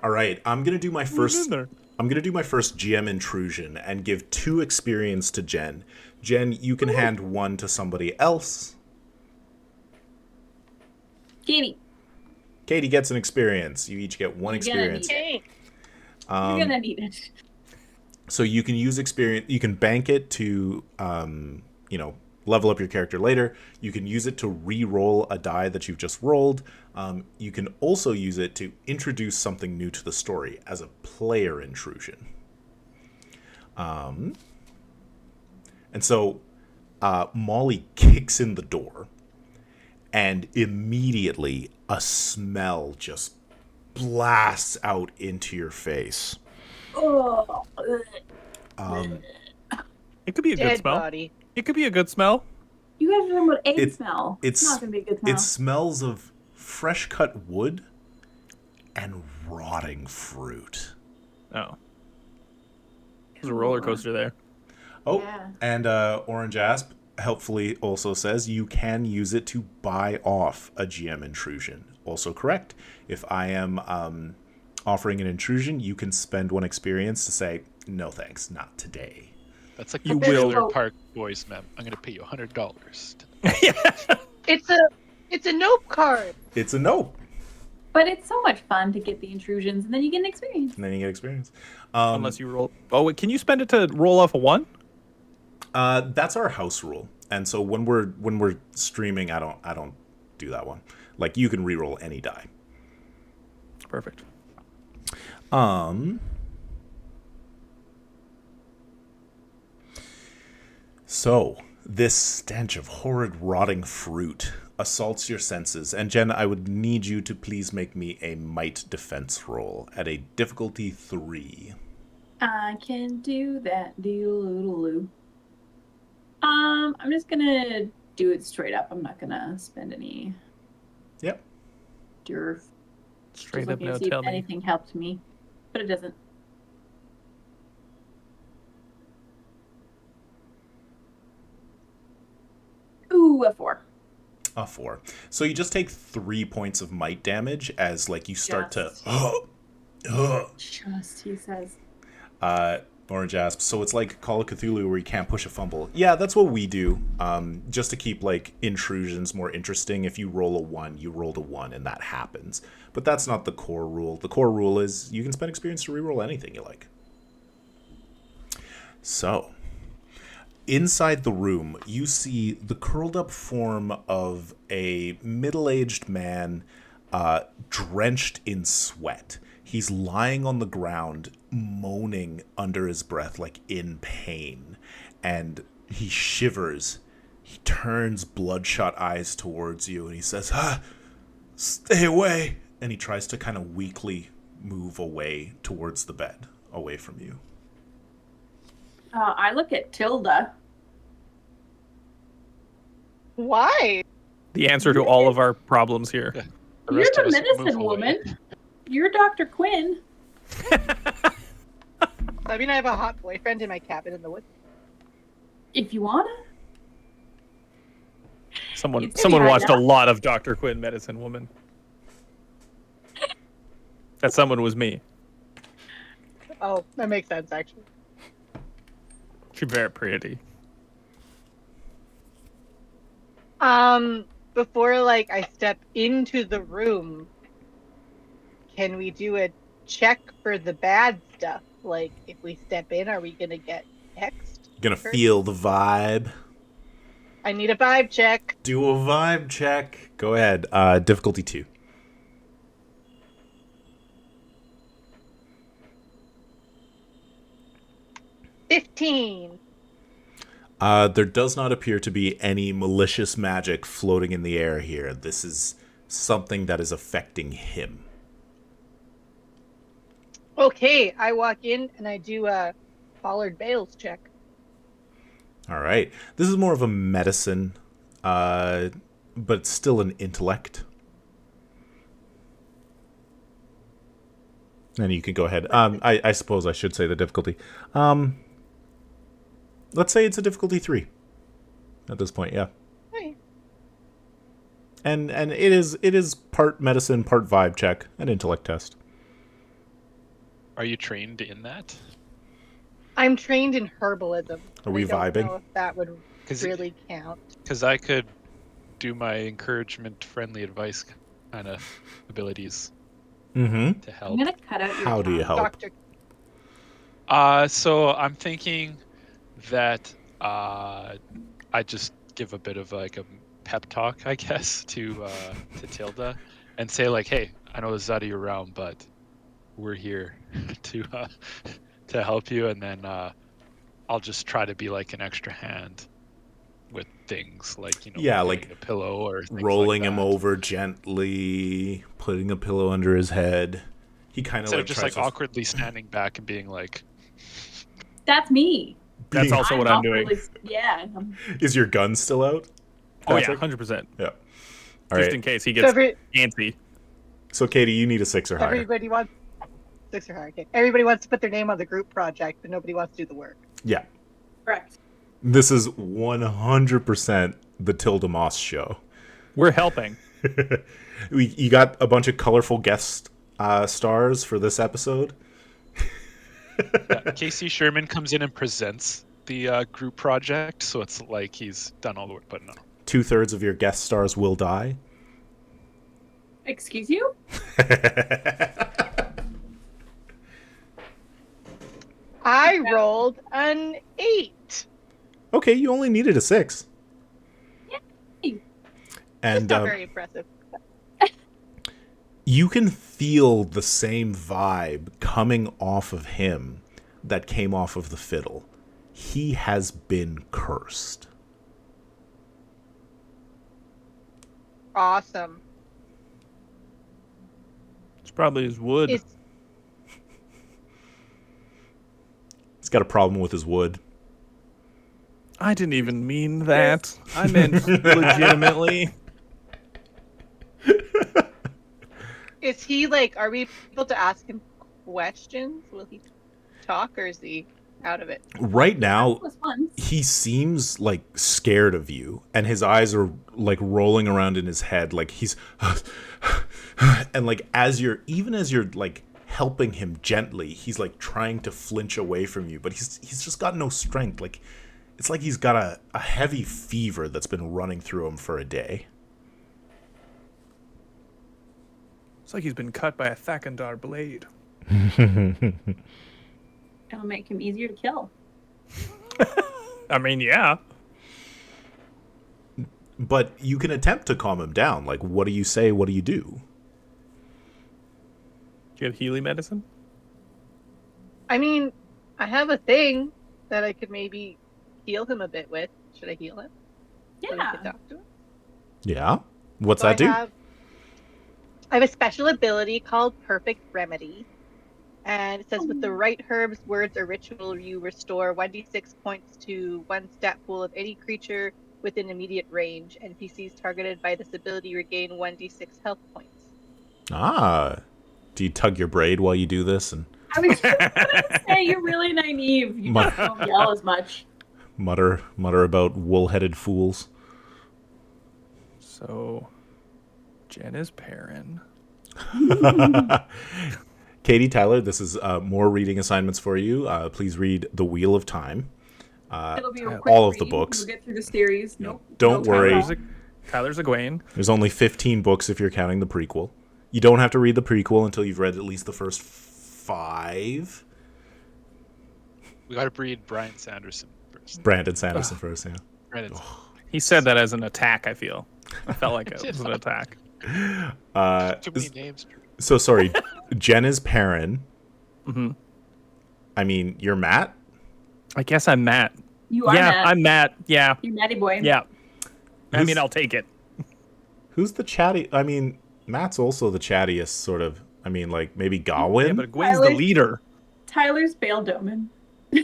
All right, I'm gonna do my Who's first. in there? I'm gonna do my first GM intrusion and give 2 experience to Jen. Jen, you can hand 1 to somebody else. Katie, Katie gets an experience. You each get 1 You're gonna experience. need Okay. you're gonna need it. So you can use experience. You can bank it to, level up your character later. You can use it to re-roll a die that you've just rolled. You can also use it to introduce something new to the story as a player intrusion. And so Molly kicks in the door, and immediately a smell just blasts out into your face. Oh, It could be a good Dead smell. body. It could be a good smell. you guys are talking about egg It- smell. it's- not gonna be a good smell. It smells of fresh cut wood and rotting fruit. Oh. There's a roller coaster there. Oh, Yeah. and Orange Asp helpfully also says you can use it to buy off a GM intrusion. Also correct. If I am offering an intrusion, you can spend 1 experience to say, no thanks, not today. That's like You the will. Trailer Park Boys, ma'am. I'm gonna pay you $100. It's a nope card. It's a no. But it's so much fun to get the intrusions, and then you get an experience. And then you get experience. Unless you roll. Oh, wait, can you spend it to roll off a 1? That's our house rule. And so when we're streaming, I don't do that one. Like, you can re-roll any die. Perfect. So, this stench of horrid rotting fruit assaults your senses. And Jen, I would need you to please make me a might defense roll at a difficulty 3. I can do that. Doodle-oo. I'm just gonna do it straight up. I'm not gonna spend any Yep. derf. Straight Just up, looking no to see tell if me. anything helped me, but it doesn't. Ooh, a 4. A 4. So you just take 3 points of might damage as, like, you start Just. Just, he says. Orange Asp. So it's like Call of Cthulhu where you can't push a fumble. Yeah, that's what we do. Just to keep, like, intrusions more interesting. If you roll a 1, you rolled a 1, and that happens. But that's not the core rule. The core rule is you can spend experience to reroll anything you like. So, inside the room, you see the curled up form of a middle-aged man drenched in sweat. He's lying on the ground, moaning under his breath, like in pain. And he shivers. He turns bloodshot eyes towards you, and he says, stay away. And he tries to kind of weakly move away towards the bed, away from you. I look at Tilda. Why? The answer to all of our problems here. The You're rest the of us medicine move away. woman. You're Dr. Quinn. I mean, I have a hot boyfriend in my cabin in the woods. If you wanna. Someone It's gonna be watched hard a lot of Dr. Quinn, Medicine Woman. That someone was me. Oh, that makes sense, actually. She's very pretty. Before, like, I step into the room, can we do a check for the bad stuff? Like, if we step in, are we gonna get hexed? Gonna feel the vibe. I need a vibe check. Do a vibe check. Go ahead. Difficulty 2. $15. There does not appear to be any malicious magic floating in the air here. This is something that is affecting him. Okay, I walk in and I do a Pollard Bales check. All right. This is more of a medicine, but still an intellect. And you can go ahead. I suppose I should say the difficulty. Let's say it's a difficulty 3 at this point. Yeah. Right. And it is part medicine, part vibe check, an intellect test. Are you trained in that? I'm trained in herbalism. Are we I don't vibing? know if that would 'Cause really count. Because I could do my encouragement, friendly advice kind of abilities Mm-hmm. to I'm help. gonna cut out your How do you tongue. help? Doctor, So I'm thinking that I just give a bit of like a pep talk, I guess, to Tilda, and say like, "Hey, I know this is out of your realm, but we're here to help you." And then I'll just try to be like an extra hand with things like Yeah, getting like a pillow or things rolling like him that. over gently, putting a pillow under his head. He kind of Instead like of just tries like to awkwardly standing back and being like, That's me. That's being- also what I'm doing. awkwardly- Yeah. Is your gun still out? Oh yeah, Patrick? 100%. Yeah. All Just right. in case he so gets antsy. So Katie, you need a 6 or higher. everybody wants 6 or higher. Okay. Everybody wants to put their name on the group project, but nobody wants to do the work. Yeah. Correct. This is 100% the Tilda Moss show. We're helping. You got a bunch of colorful guest stars for this episode. Casey Sherman comes in and presents the group project, so it's like he's done all the work, but no. 2/3 of your guest stars will die. Excuse you? I rolled an 8. Okay, you only needed a 6. Yay. And Not very impressive. you can feel the same vibe coming off of him that came off of the fiddle. He has been cursed. Awesome. It's probably his wood. It's He's got a problem with his wood. I didn't even mean that. I meant legitimately. Is he like, are we able to ask him questions? Will he talk or is he out of it? Right now, That was fun. he seems like scared of you, and his eyes are like rolling around in his head, like he's and like as you're like helping him gently, he's like trying to flinch away from you, but he's just got no strength. Like it's like he's got a heavy fever that's been running through him for a day. It's like he's been cut by a Thakandar blade. It'll make him easier to kill. I mean, yeah. But you can attempt to calm him down. Like, what do you say? What do you do? Do you have Healy medicine? I mean, I have a thing that I could maybe heal him a bit with. Should I heal him? So we Yeah. could talk to him? Yeah. What's So that do? I have a special ability called Perfect Remedy. And it says with the right herbs, words, or ritual, you restore 1d6 points to one stat pool of any creature within immediate range. NPCs targeted by this ability regain 1d6 health points. Ah. Do you tug your braid while you do this and I was just gonna say you're really naive. You just don't yell as much. mutter about wool-headed fools? So, Jen is Perrin. Katie, Tyler, this is more reading assignments for you. Please read The Wheel of Time. It'll be a quick all of the read. books. We'll get through the series. Nope. Don't No worry. time. Tyler's Egwene. There's only 15 books if you're counting the prequel. You don't have to read the prequel until you've read at least the first 5. We got to read Brian Sanderson first. Brandon Sanderson first, yeah. Brandon. He said that as an attack, I feel. I felt like it was an attack. Too many names. So sorry, Jen is Perrin. Mm-hmm. I mean, you're Matt? I guess I'm Matt. You are Yeah, Matt. I'm Matt. Yeah. You Matty boy. Yeah. I Who's- mean, I'll take it. Who's the chatty? I mean, Matt's also the chattiest, sort of. I mean, like, maybe Gawain? Yeah, but Egwene's the Tyler- leader. Tyler's Bale Doman. You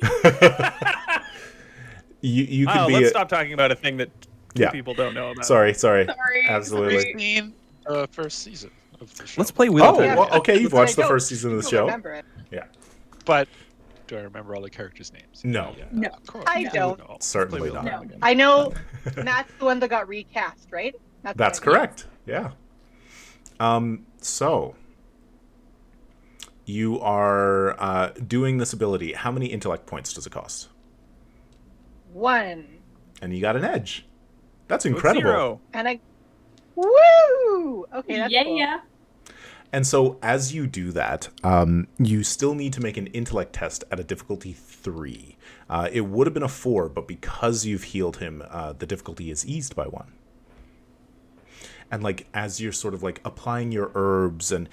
could Oh, be let's a- stop talking about a thing that two Yeah. people don't know about. Sorry. Sorry. Absolutely. Seen first season. of the show. Let's play Wheel Oh, of Time. well, okay. You've Let's watched the go. first season of the Oh, show. well, okay. You've Yeah, watched Okay. You've watched the I first season of the don't show. remember it. Yeah. But do I remember all the characters' names? No. Yeah, No. of course. I No. don't. No. Certainly Wheel of not. Time No. again. I know Matt's the one that got recast, right? That's what I know. correct. Yeah. So you are doing this ability. How many intellect points does it cost? 1. And you got an edge. That's With incredible. 0. And I. Woo! Okay, that's yeah, cool. yeah. And so as you do that, you still need to make an intellect test at a difficulty 3. It would have been a 4, but because you've healed him, the difficulty is eased by 1. And like as you're sort of like applying your herbs and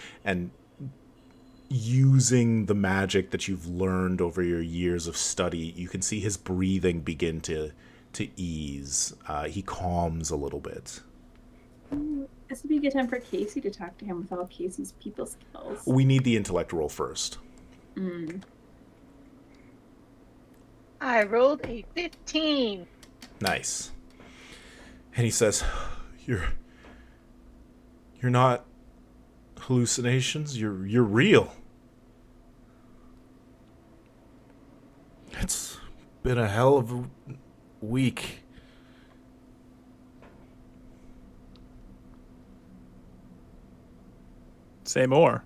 using the magic that you've learned over your years of study, you can see his breathing begin to ease. He calms a little bit. Ooh, this would be a good time for Casey to talk to him with all Casey's people skills. We need the intellect roll first. I rolled a 15. Nice. And he says, You're not hallucinations, you're real. It's been a hell of a week. Say more.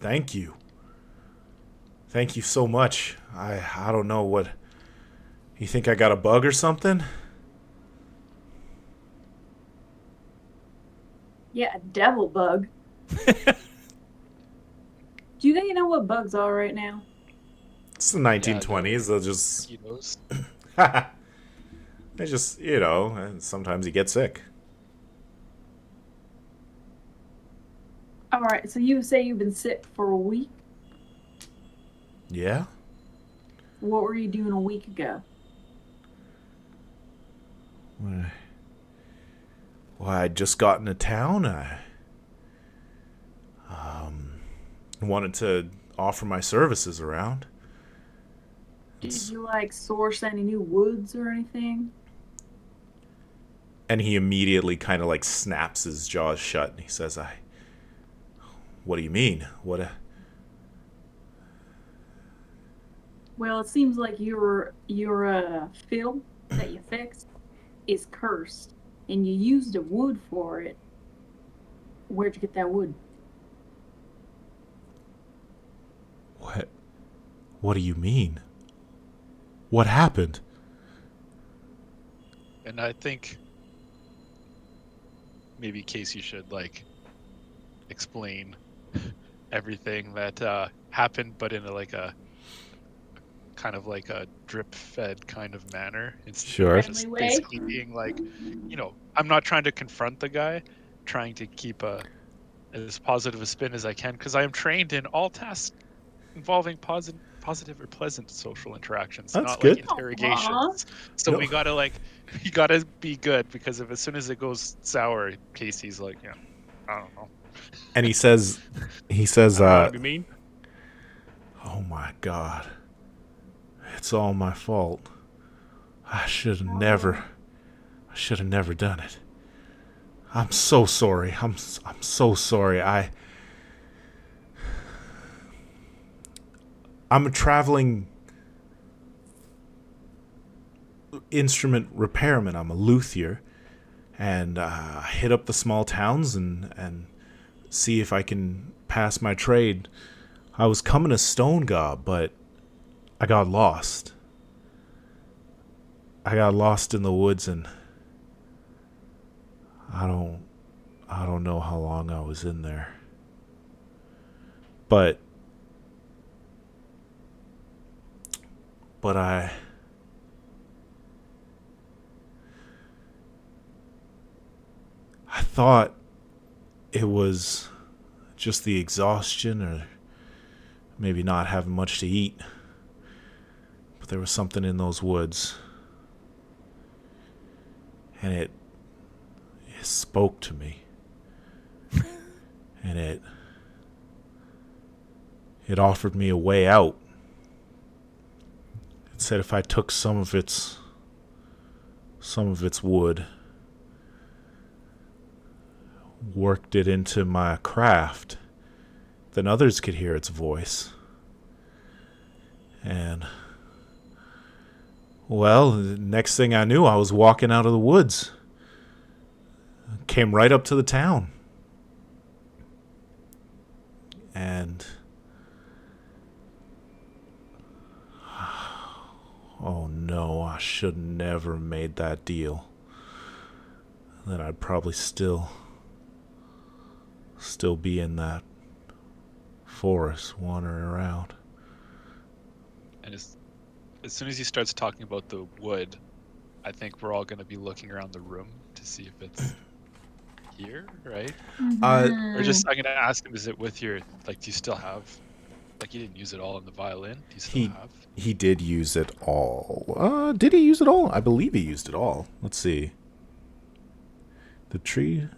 Thank you. Thank you so much. I don't know what... You think I got a bug or something? Yeah, a devil bug. Do you think know what bugs are right now? It's the 1920s. They'll just... Mosquitoes. They just, and sometimes you get sick. All right, so you say you've been sick for a week? Yeah? What were you doing a week ago? Well, I just got into town. I wanted to offer my services around. Did you source any new woods or anything? And he immediately kind of snaps his jaws shut and he says, What do you mean? Well, it seems like your fill that you fixed is cursed, and you used a wood for it. Where'd you get that wood? What do you mean? What happened? And I think maybe Casey should explain everything that happened, but in a kind of a drip-fed kind of manner. It's Sure. just Friendly way? basically being I'm not trying to confront the guy, trying to keep as positive a spin as I can, because I am trained in all tasks involving positive or pleasant social interactions, That's not good. interrogations. So No. we gotta be good, because if as soon as it goes sour, Casey's I don't know. And he says, Trying to be mean. Oh my God. It's all my fault. I should have never done it. I'm so sorry. I'm so sorry. I'm a traveling instrument repairman. I'm a luthier, and I hit up the small towns and see if I can pass my trade. I was coming to Stone Gob, but I got lost. I got lost in the woods, and I don't know how long I was in there. But I thought it was just the exhaustion or maybe not having much to eat. But there was something in those woods. And it spoke to me. And it offered me a way out. It said if I took some of its wood, worked it into my craft, then others could hear its voice. And, well, the next thing I knew, I was walking out of the woods. Came right up to the town. And... oh no, I should never made that deal. Then I'd probably still be in that forest wandering around. And as soon as he starts talking about the wood, I think we're all going to be looking around the room to see if it's here, right? Or just, I'm going to ask him, is it with your, like, do you still have, like, you didn't use it all in the violin? Do you still have? He did use it all. Did he use it all? I believe he used it all. Let's see. The tree.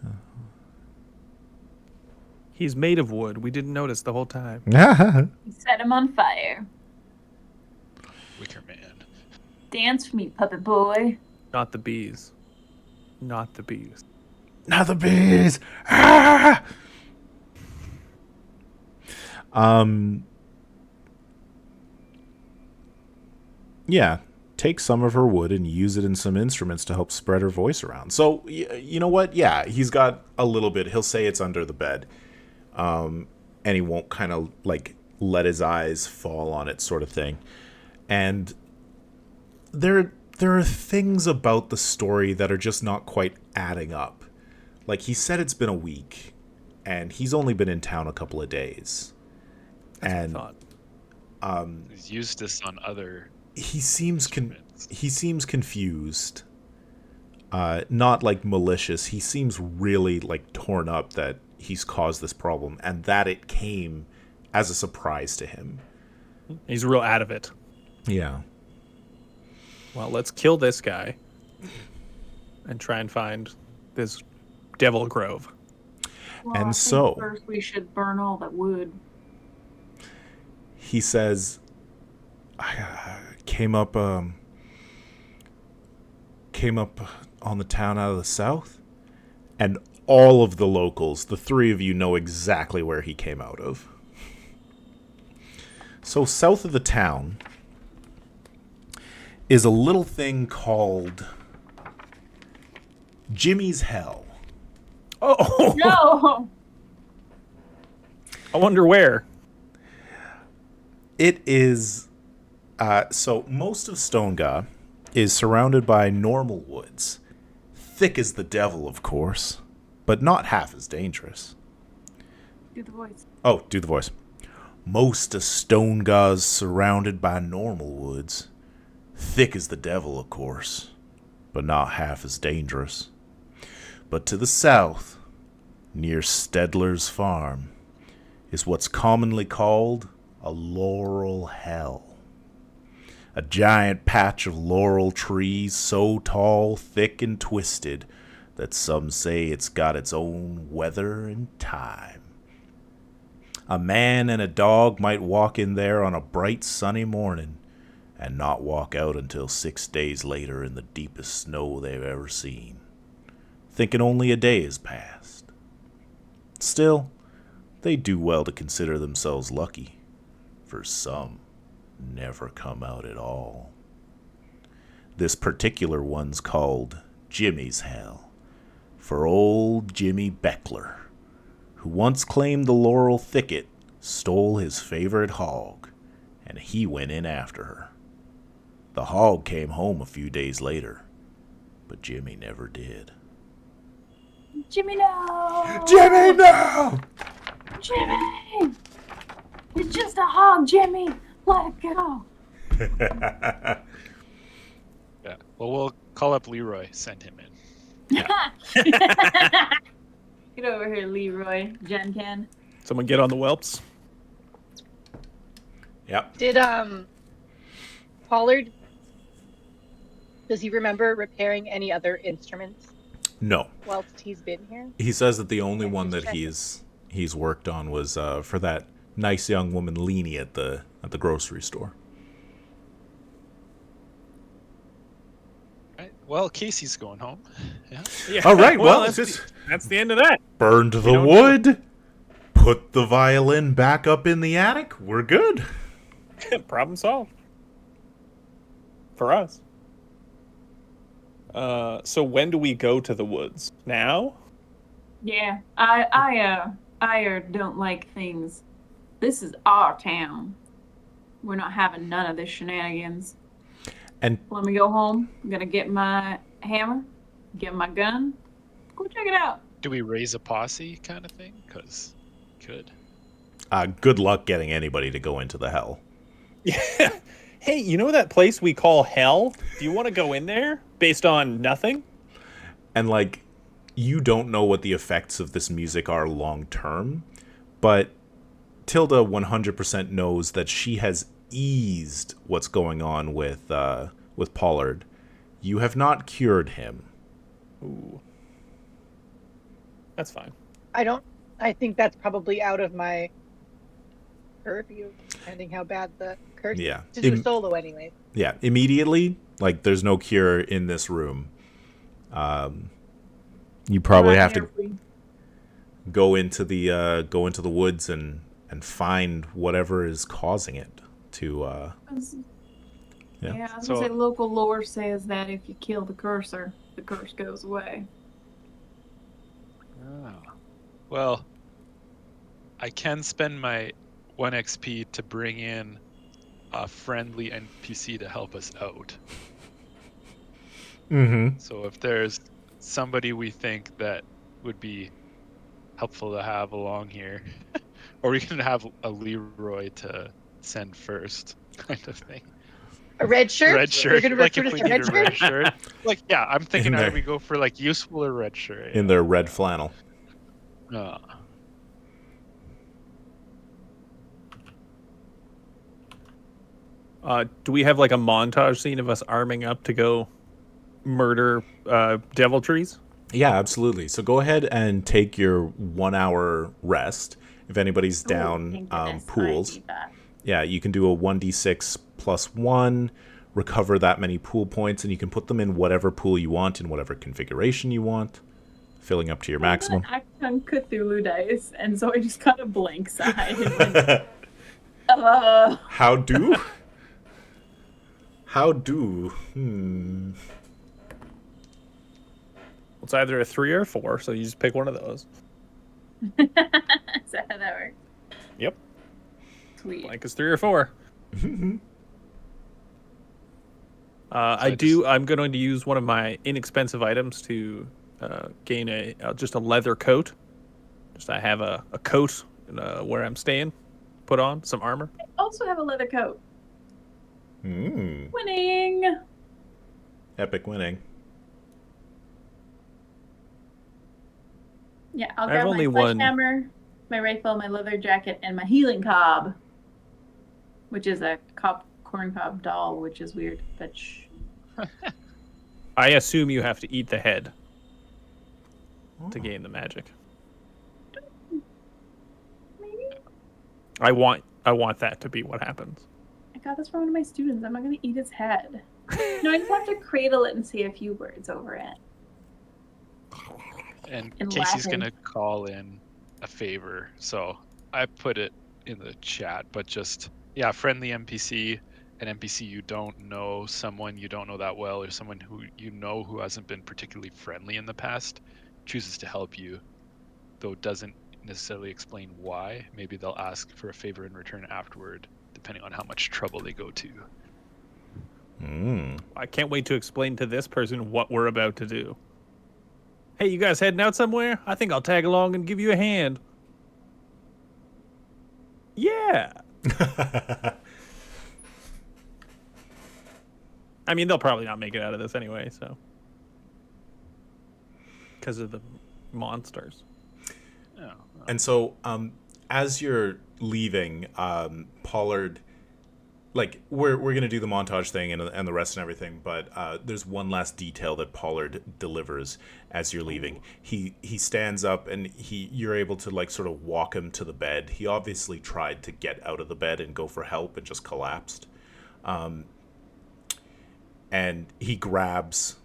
He's made of wood. We didn't notice the whole time. You set him on fire. Wicker Man. Dance for me, puppet boy. Not the bees. Not the bees. Not the bees. Ah! Yeah. Take some of her wood and use it in some instruments to help spread her voice around. So, you know what? Yeah, he's got a little bit. He'll say it's under the bed. And he won't kind of, like, let his eyes fall on it sort of thing. And there are things about the story that are just not quite adding up. Like, he said it's been a week, and he's only been in town a couple of days. That's what I thought. He's used this on other... He seems confused. Not like malicious. He seems really like torn up that he's caused this problem and that it came as a surprise to him. He's real out of it. Yeah. Well, let's kill this guy and try and find this Devil Grove. Well, And I think so- first we should burn all that wood. He says, I came up on the town out of the south, and all of the locals, the three of you, know exactly where he came out of. So south of the town is a little thing called Jimmy's Hell. Oh, No! I wonder where. It is... so most of Stonega is surrounded by normal woods. Thick as the devil, of course, but not half as dangerous. Do the voice. Oh, do the voice. Most of Stonega's surrounded by normal woods. Thick as the devil, of course, but not half as dangerous. But to the south, near Stedler's farm, is what's commonly called a laurel hell. A giant patch of laurel trees so tall, thick, and twisted that some say it's got its own weather and time. A man and a dog might walk in there on a bright sunny morning and not walk out until 6 days later in the deepest snow they've ever seen, thinking only a day has passed. Still, they do well to consider themselves lucky, for some never come out at all. This particular one's called Jimmy's Hell, for old Jimmy Beckler, who once claimed the laurel thicket, stole his favorite hog, and he went in after her. The hog came home a few days later, but Jimmy never did. Jimmy, no! Jimmy, no! Jimmy! It's just a hog, Jimmy! Let it go! Yeah. Well, we'll call up Leroy, send him in. Get over here, Leroy. Jen can. Someone get on the whelps. Yep. Did Pollard, does he remember repairing any other instruments No. whilst he's been here? He says that the only Okay, one just that checking. he's worked on was for that nice young woman Leanie at the grocery store. Right. Well, Casey's going home. Yeah. Yeah. All right, well, it's that's, just that's the end of that. burned the don't do wood, put the violin back up in the attic. We're good. Problem solved. For us. So when do we go to the woods? Now? Yeah, I don't like things. This is our town. We're not having none of this shenanigans. And Let me go home. I'm gonna get my hammer, get my gun, go check it out. Do we raise a posse kind of thing? Because could. good luck getting anybody to go into the hell. Yeah. Hey, you know that place we call hell? Do you want to go in there based on nothing? And like, you don't know what the effects of this music are long term, but Tilda 100% knows that she has eased what's going on with Pollard. You have not cured him. Ooh. That's fine. I think that's probably out of my purview, depending how bad the curse Yeah. is. To do solo anyway. Yeah, immediately, like, there's no cure in this room. You probably have to go into the woods and find whatever is causing it to Yeah, I was So- gonna say local lore says that if you kill the cursor, the curse goes away. Well, I can spend my 1 XP to bring in a friendly NPC to help us out. Mm-hmm. So if there's somebody we think that would be helpful to have along here, or we can have a Leroy to send first, kind of thing. A red shirt? Red shirt. You're gonna Like recruit if us we a need red a red shirt? shirt. Like, yeah, I'm thinking In either there. we go for like useful or red shirt. In their red flannel. Uh, Do we have like a montage scene of us arming up to go murder devil trees? Yeah, absolutely. So go ahead and take your 1 hour rest. If anybody's down Thank goodness, I pools, need that. yeah, you can do a 1d6 plus 1, recover that many pool points, and you can put them in whatever pool you want, in whatever configuration you want, filling up to your maximum. I on Cthulhu dice, and so I just got a blank side. And went, How do? How do? Hmm. It's either a 3 or a 4, so you just pick one of those. Is that how that works? Yep. Sweet. Blank is 3 or 4. I I'm going to use one of my inexpensive items to gain just a leather coat. I have a coat where I'm staying. Put on some armor. I also have a leather coat. Hmm. Winning. Epic winning. Yeah, I'll I have grab only my one. sledgehammer, my rifle, my leather jacket, and my healing cob, which is a corn cob doll, which is weird, but shh. I assume you have to eat the head to gain the magic. Maybe. I want that to be what happens. I got this from one of my students. I'm not gonna eat his head. No, I just have to cradle it and say a few words over it. And In Casey's Latin. gonna call in a favor, so I put it in the chat. But just friendly NPC, an NPC you don't know, someone you don't know that well, or someone who you know who hasn't been particularly friendly in the past, chooses to help you, though doesn't necessarily explain why. Maybe they'll ask for a favor in return afterward, depending on how much trouble they go to. I can't wait to explain to this person what we're about to do. Hey, you guys heading out somewhere? I think I'll tag along and give you a hand. Yeah. I mean, they'll probably not make it out of this anyway, so. Because of the monsters. Oh, And so, as you're leaving, Pollard, like, we're gonna do the montage thing and the rest and everything, but there's one last detail that Pollard delivers as you're leaving. He stands up and you're able to, like, sort of walk him to the bed. He obviously tried to get out of the bed and go for help and just collapsed. And he grabs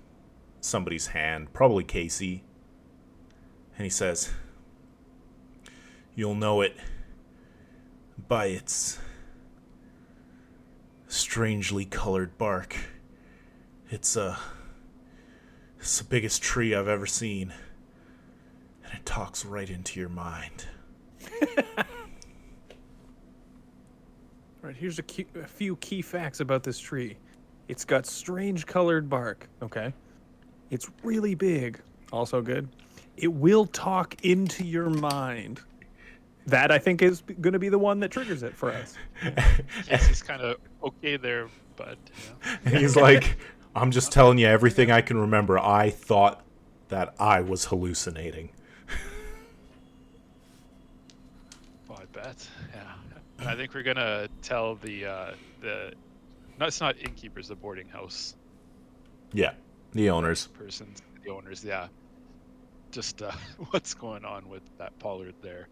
somebody's hand, probably Casey. And he says, "You'll know it by its strangely colored bark. It's the biggest tree I've ever seen. And it talks right into your mind." Right, here's a few key facts about this tree. It's got strange colored bark, okay? It's really big, also good. It will talk into your mind. That, I think, is going to be the one that triggers it for us. Casey's kind of okay there, bud. And he's like, "I'm just telling you everything I can remember. I thought that I was hallucinating." Well, I bet. Yeah. And I think we're gonna tell the no, it's not innkeepers, the boarding house Yeah, the owners. persons, the owners. Yeah. Just what's going on with that Pollard there,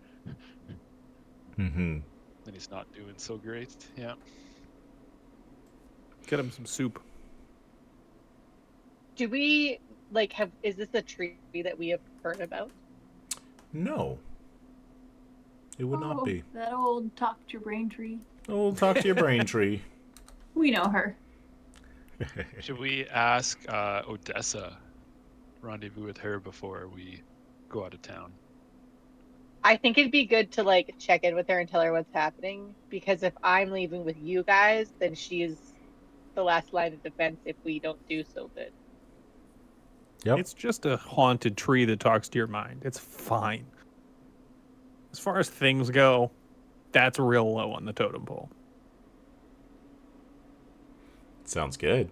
Mm-hmm. and he's not doing so great. Yeah. Get him some soup. Do we have? Is this a tree that we have heard about? No. It would not be. That old talk to your brain tree. Oh, talk to your brain tree. We know her. Should we ask Odessa, rendezvous with her before we go out of town? I think it'd be good to check in with her and tell her what's happening, because if I'm leaving with you guys, then she's the last line of defense if we don't do so good. Yep. It's just a haunted tree that talks to your mind. It's fine. As far as things go, that's real low on the totem pole. Sounds good.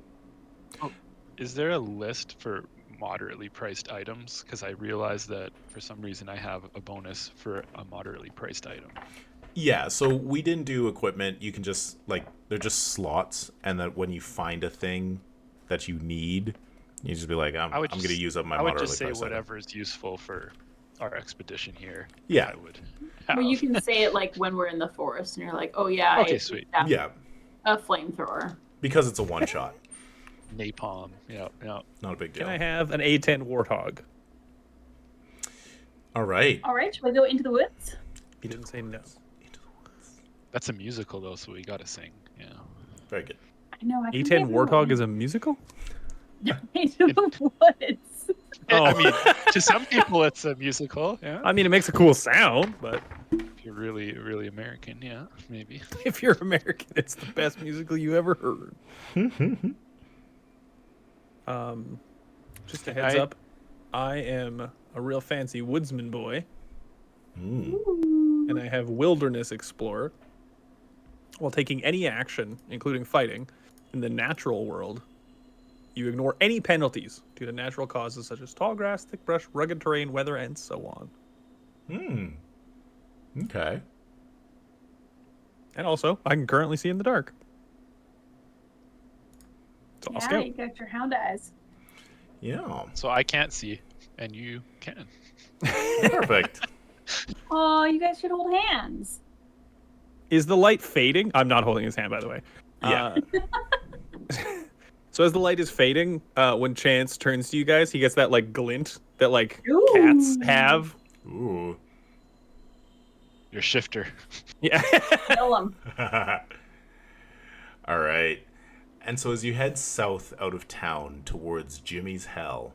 Is there a list for moderately priced items? Because I realized that for some reason I have a bonus for a moderately priced item. Yeah, so we didn't do equipment. You can just, they're just slots, and that when you find a thing that you need, you just be like, I'm going to use up my I would moderately just say priced item. whatever is useful for our expedition here. Yeah. I would have. Well, you can say it when we're in the forest and you're like, "Oh yeah, Okay, I sweet. have Yeah, a flamethrower." because it's a one-shot. Napalm. Yeah. Not a big deal. Can I have an A10 warthog? All right. All right, should we go into the woods? He didn't say no. That's a musical though, so we gotta sing. Yeah. Very good. I know. I can A10 get warthog one. is a musical? Into the woods. Oh. I mean, to some people it's a musical. Yeah. I mean, it makes a cool sound, but If you're really, really American, yeah, maybe. if you're American, it's the best musical you ever heard. Just a heads up, I am a real fancy woodsman boy, and I have wilderness explorer. While taking any action, including fighting, in the natural world, you ignore any penalties due to natural causes such as tall grass, thick brush, rugged terrain, weather, and so on. Okay. And also, I can currently see in the dark. So I'll Yeah, scout. you got your hound eyes. Yeah. So I can't see, and you can. Perfect. Oh, you guys should hold hands. Is the light fading? I'm not holding his hand, by the way. Yeah. So as the light is fading, when Chance turns to you guys, he gets that glint that Ooh. cats have. Ooh. Your shifter. Yeah. Kill 'em. All right. And so as you head south out of town towards Jimmy's Hell,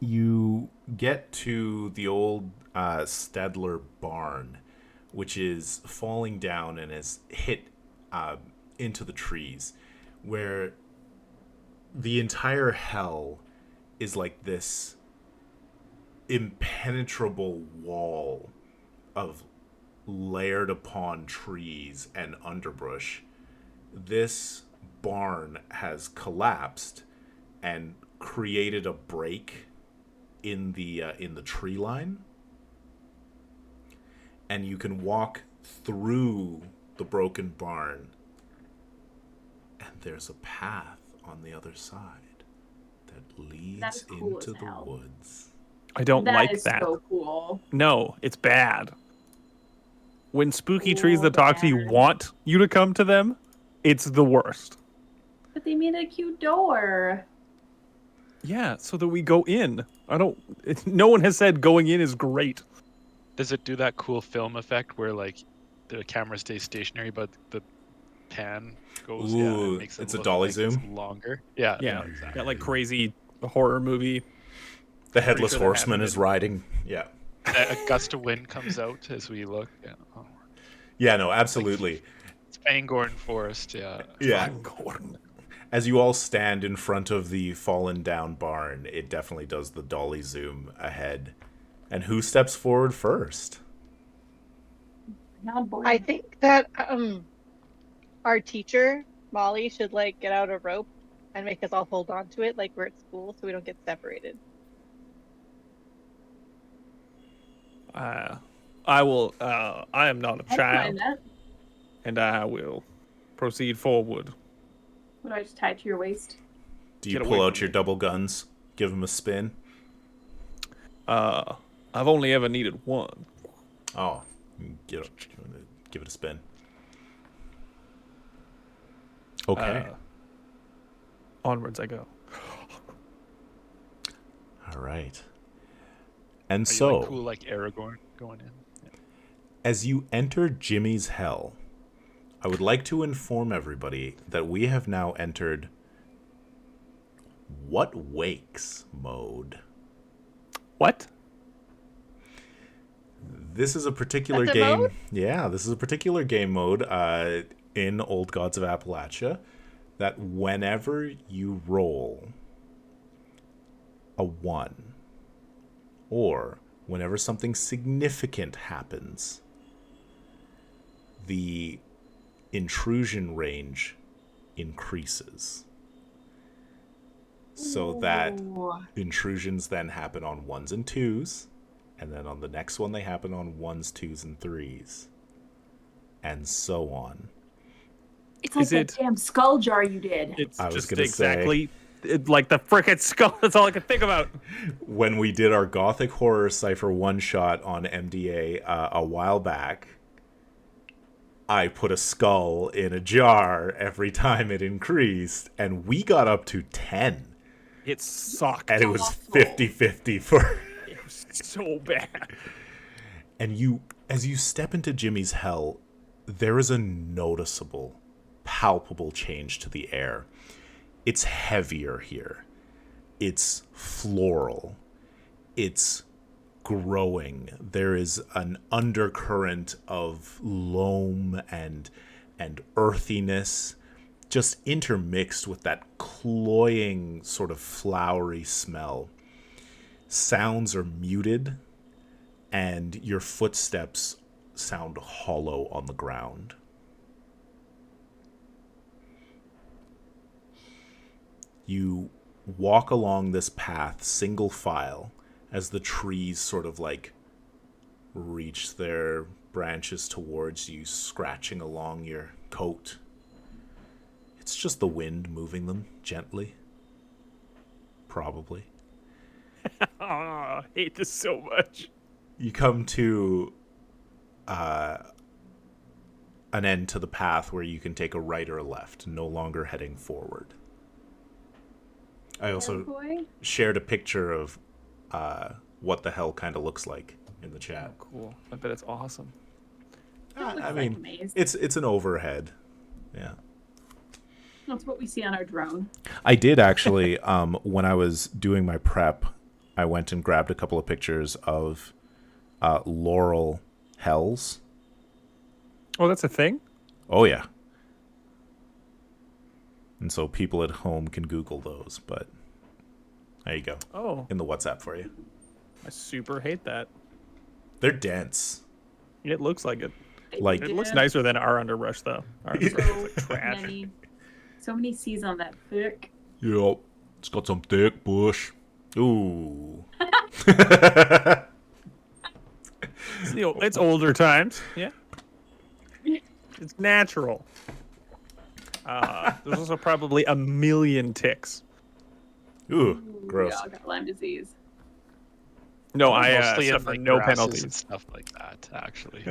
you get to the old Stedler barn, which is falling down and is hit into the trees, where the entire hell is like this impenetrable wall of layered upon trees and underbrush. This barn has collapsed and created a break in the tree line, and you can walk through the broken barn, and there's a path on the other side that leads That is cool into as the hell. woods. I don't That like is that. so cool. No, it's bad. When spooky trees that talk to you bad. want you to come to them, it's the worst. But they made a cute door. Yeah, so that we go in. No one has said going in is great. Does it do that cool film effect where like the camera stays stationary but the pan goes? Yeah, Ooh, it makes it it's a look dolly like it's zoom? longer. Yeah, Yeah, exactly. that like crazy horror movie. The Headless sure that Horseman happened is in- riding. Yeah. A gust of wind comes out as we look. Yeah, oh, Yeah, no, absolutely. it's Fangorn Forest. Yeah. Yeah. As you all stand in front of the fallen down barn, it definitely does the dolly zoom ahead. And who steps forward first? Not bored. I think that our teacher Molly should like get out a rope and make us all hold on to it like we're at school so we don't get separated. I will. I am not a I don't child, mind that. and I will proceed forward. Would I just tie it to your waist? Do you Get pull away out from your me. double guns? Give them a spin? I've only ever needed one. Oh, give it a spin. Okay. Onwards I go. All right. And Are so, you like cool like Aragorn going in? Yeah. as you enter Jimmy's Hell, I would like to inform everybody that we have now entered What Wakes mode. What? This is a particular That's a game. mode? Yeah, this is a particular game mode in Old Gods of Appalachia that whenever you roll a 1 or whenever something significant happens, the intrusion range increases. So that Ooh. intrusions then happen on 1s and 2s, and then on the next one they happen on 1s, 2s, and 3s, and so on. It's like Is that it- damn skull jar you did. It's I was just gonna say- exactly like the frickin' skull. That's all I could think about. When we did our Gothic Horror Cypher one-shot on MDA a while back, I put a skull in a jar every time it increased, and we got up to 10. It sucked. And it was Awful. 50-50 for... It was so bad. And you, as you step into Jimmy's Hell, there is a noticeable, palpable change to the air. It's heavier here. It's floral. It's growing. There is an undercurrent of loam and earthiness just intermixed with that cloying sort of flowery smell. Sounds are muted, and your footsteps sound hollow on the ground. You walk along this path single file as the trees sort of like reach their branches towards you, scratching along your coat. It's just the wind moving them gently. Probably. Oh, I hate this so much. You come to an end to the path where you can take a right or a left, no longer heading forward. I also Boy. shared a picture of what the hell kind of looks like in the chat. Cool. I bet it's awesome. That looks I like mean, a maze. it's an overhead. Yeah. That's what we see on our drone. I did actually, when I was doing my prep, I went and grabbed a couple of pictures of Laurel Hells. Oh, that's a thing? Oh, yeah. And so people at home can Google those, but there you go. Oh, In the WhatsApp for you. I super hate that. They're dense. It looks like it. Like, It looks nicer than our underbrush, though. Our underbrush So looks like trash. so many C's on that thick. yep, it's got some thick bush. Ooh. It's older times. Yeah. It's natural. There's also probably a million ticks. Ooh, gross. We all got Lyme disease. No, I Mostly in suffer like no grasses penalties. and stuff like that. Actually,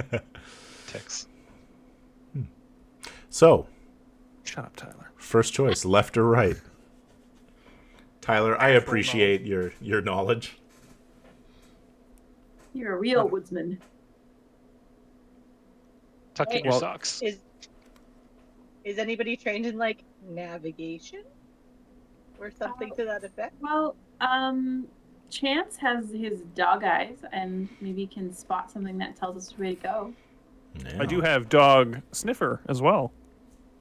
ticks. So, Shut up, Tyler. first choice, left or right? Tyler, I appreciate your knowledge. You're a real woodsman. Tuck in Hey, your well- socks. Is anybody trained in like navigation or something to that effect? Well, Chance has his dog eyes and maybe can spot something that tells us where to go. I do have dog sniffer as well.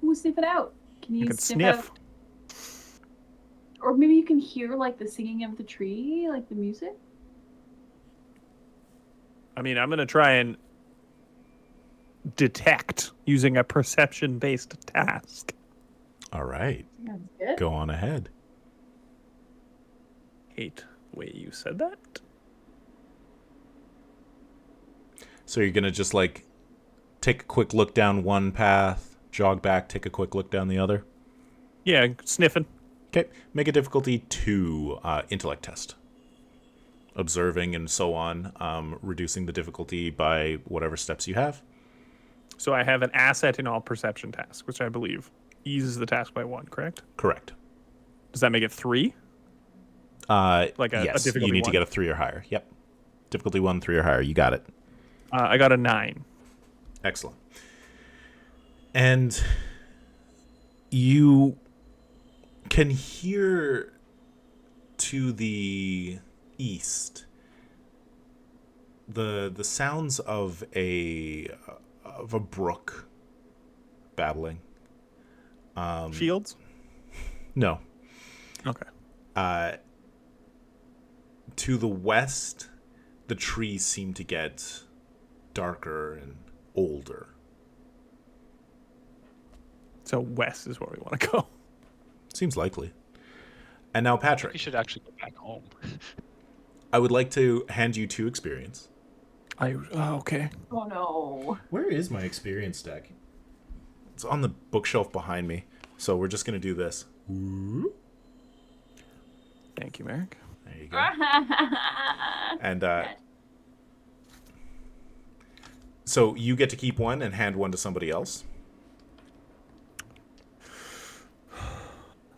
Ooh, sniff it out. Can you You can sniff sniff. out? Or maybe you can hear like the singing of the tree, like the music. I mean, I'm gonna try and detect using a perception-based task. All right. Sounds good. Go on ahead. Hate the way you said that. So you're going to just like take a quick look down one path, jog back, take a quick look down the other? Yeah, sniffing. Okay. Make a difficulty 2 intellect test. Observing and so on, reducing the difficulty by whatever steps you have. So I have an asset in all perception tasks, which I believe eases the task by 1, correct? Correct. Does that make it 3? Like a yes, difficulty you need to 1? get a 3 or higher. Yep. Difficulty 1, 3 or higher. You got it. I got a 9. Excellent. And you can hear to the east the sounds of a brook babbling. Shields? No. Okay. To the west, the trees seem to get darker and older. So west is where we want to go. Seems likely. And now, You Patrick, should actually go back home. I would like to hand you 2 experience. Okay. Oh no. Where is my experience deck? It's on the bookshelf behind me. So we're just going to do this. Thank you, Merrick. There you go. And so you get to keep 1 and hand 1 to somebody else.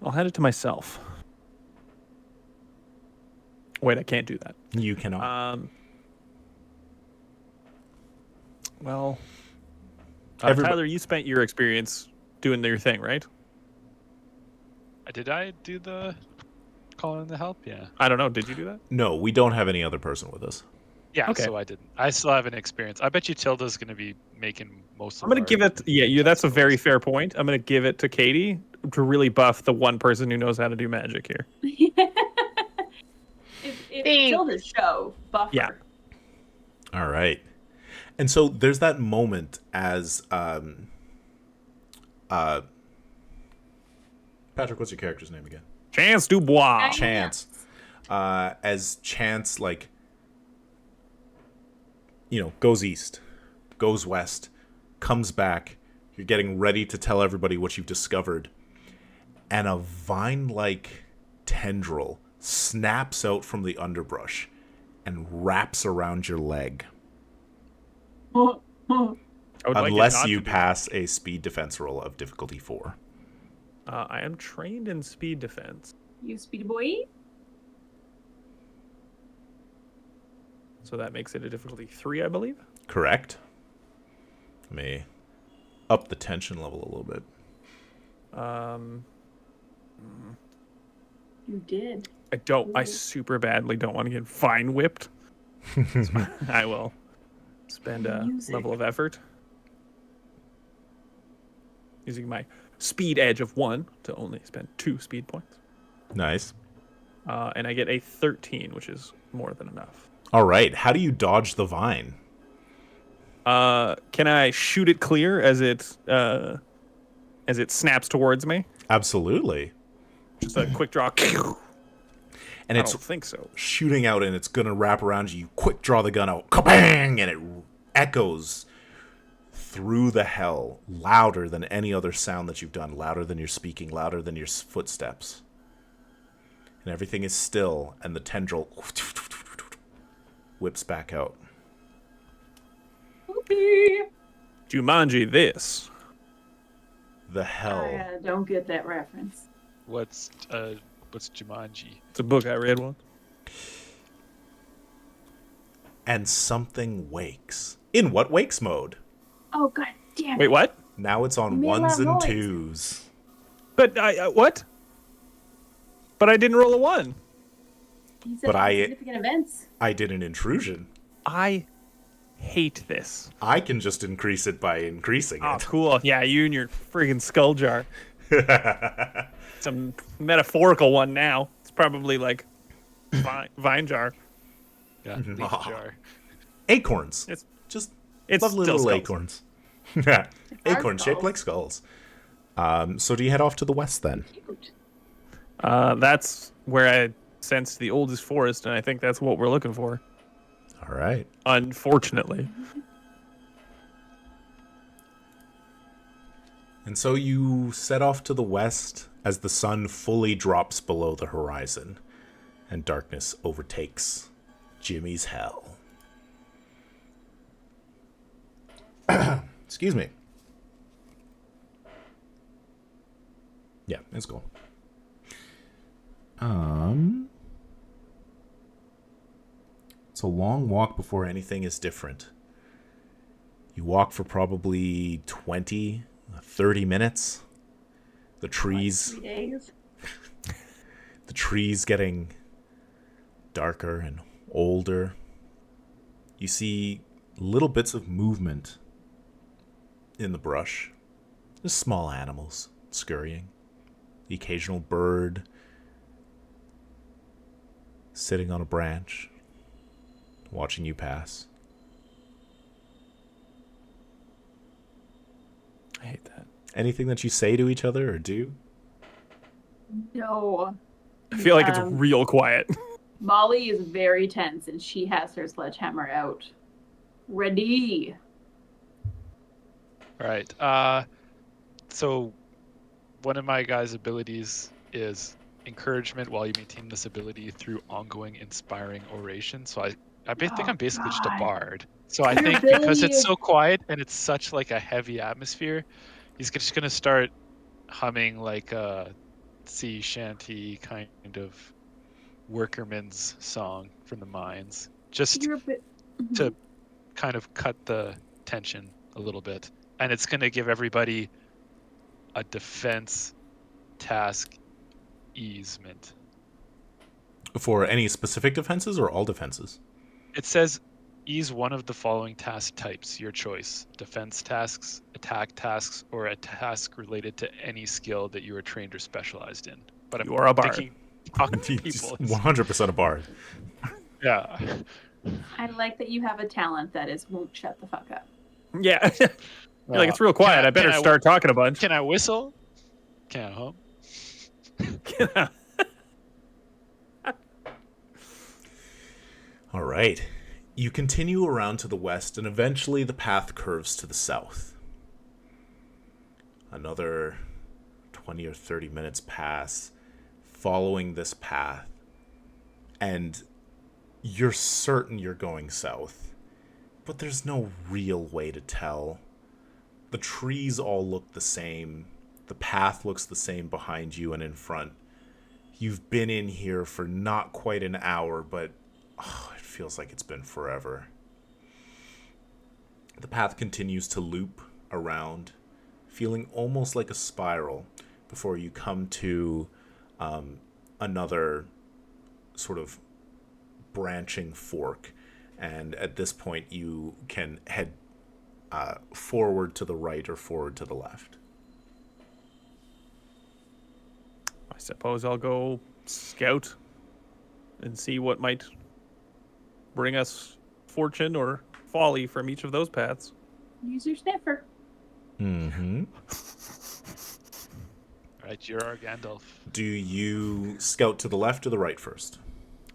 I'll hand it to myself. Wait, I can't do that. You cannot. Well, Everybo- Tyler, you spent your experience doing your thing, right? Did I do the call in the help? Yeah. I don't know. Did you do that? No, we don't have any other person with us. Yeah, Okay. so I didn't. I still have an experience. I bet you Tilda's going to be making most of I'm going to give it. Yeah, that's a very fair point. I'm going to give it to Katie to really buff the one person who knows how to do magic here. It's Tilda's show, buffer. Yeah. All right. And so there's that moment as Patrick, what's your character's name again? Chance Dubois. Chance. As Chance, like, goes east, goes west, comes back. You're getting ready to tell everybody what you've discovered. And a vine-like tendril snaps out from the underbrush and wraps around your leg. I would like it Unless not you to be. pass a speed defense roll of difficulty 4. I am trained in speed defense, You speedy boy. so that makes it a difficulty 3, I believe. Correct. Let me up the tension level a little bit. You did. I super badly don't want to get fine whipped. So I will spend a Music. level of effort using my speed edge of 1 to only spend 2 speed points. Nice. And I get a 13, which is more than enough. All right. How do you dodge the vine? Can I shoot it clear as it snaps towards me? Absolutely. Just a quick draw. And I it's don't think so. shooting out and it's going to wrap around you. You quick draw the gun out. Kabang! And it echoes through the hell louder than any other sound that you've done. Louder than your speaking. Louder than your footsteps. And everything is still. And the tendril whips back out. Whoopee. Jumanji this. The hell. I don't get that reference. What's What's Jumanji? It's a book I read once. And something wakes. In what wakes mode? Oh god damn Wait, it. what? Now it's You on made a ones loud and noise. twos. But I what? But I didn't roll a 1. He said But significant events. I did an intrusion. I hate this. I can just increase it by increasing Oh, it. cool. Yeah, you and your friggin' skull jar. Some metaphorical one now. It's probably like vine jar. Yeah, leaf jar. Acorns. It's Just it's lovely still little skulls. acorns. Yeah, acorns shaped skulls. like skulls. So do you head off to the west then? Cute. That's where I sensed the oldest forest, and I think that's what we're looking for. All right. Unfortunately. And so you set off to the west as the sun fully drops below the horizon and darkness overtakes Jimmy's hell. Excuse me. Yeah, it's cool. It's a long walk before anything is different. You walk for probably 20, 30 minutes. The trees, 3 days. the trees getting darker and older. You see little bits of movement in the brush. Just small animals scurrying. The occasional bird sitting on a branch, watching you pass. I hate that. Anything that you say to each other or do? No. I feel like it's Um, real quiet. Molly is very tense and she has her sledgehammer out. Ready. All right. So one of my guys' abilities is encouragement while you maintain this ability through ongoing inspiring oration. So I think I'm basically just a God. bard. So I Your think because ability it's is- so quiet and it's such like a heavy atmosphere, he's just gonna start humming like a sea shanty kind of workerman's song from the mines, just You're a bit. to kind of cut the tension a little bit. And it's going to give everybody a defense task easement. For any specific defenses or all defenses? It says ease one of the following task types, your choice: defense tasks, attack tasks, or a task related to any skill that you are trained or specialized in. But You are a bard. thinking talking to He's people. 100% a bard. Yeah. I like that you have a talent that is won't shut the fuck up. Yeah. You're like, it's real quiet. Can I better can start talking a bunch. Can I whistle? Can I hum? All right. You continue around to the west, and eventually the path curves to the south. Another 20 or 30 minutes pass following this path, and you're certain you're going south, but there's no real way to tell. The trees all look the same. The path looks the same behind you and in front. You've been in here for not quite an hour, but it feels like it's been forever. The path continues to loop around, feeling almost like a spiral, before you come to another sort of branching fork. And at this point, you can head forward to the right or forward to the left. I suppose I'll go scout and see what might bring us fortune or folly from each of those paths. Use your sniffer. Mm-hmm. All right, you're our Gandalf. Do you scout to the left or the right first?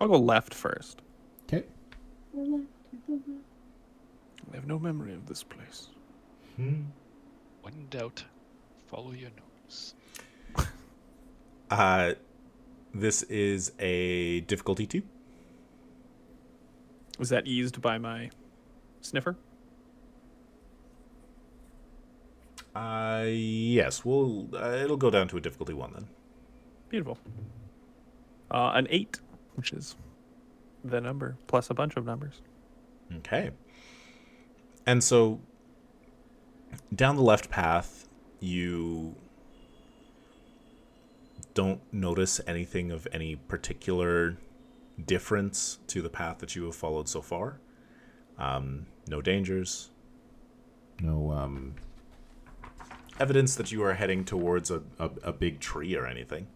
I'll go left first. Okay. I have no memory of this place. When in doubt, follow your nose. This is a difficulty 2. Was that eased by my sniffer? Yes. Well, it'll go down to a difficulty 1 then. Beautiful. An 8, which is the number plus a bunch of numbers. Okay. And so down the left path, you don't notice anything of any particular difference to the path that you have followed so far. No dangers. No evidence that you are heading towards a big tree or anything.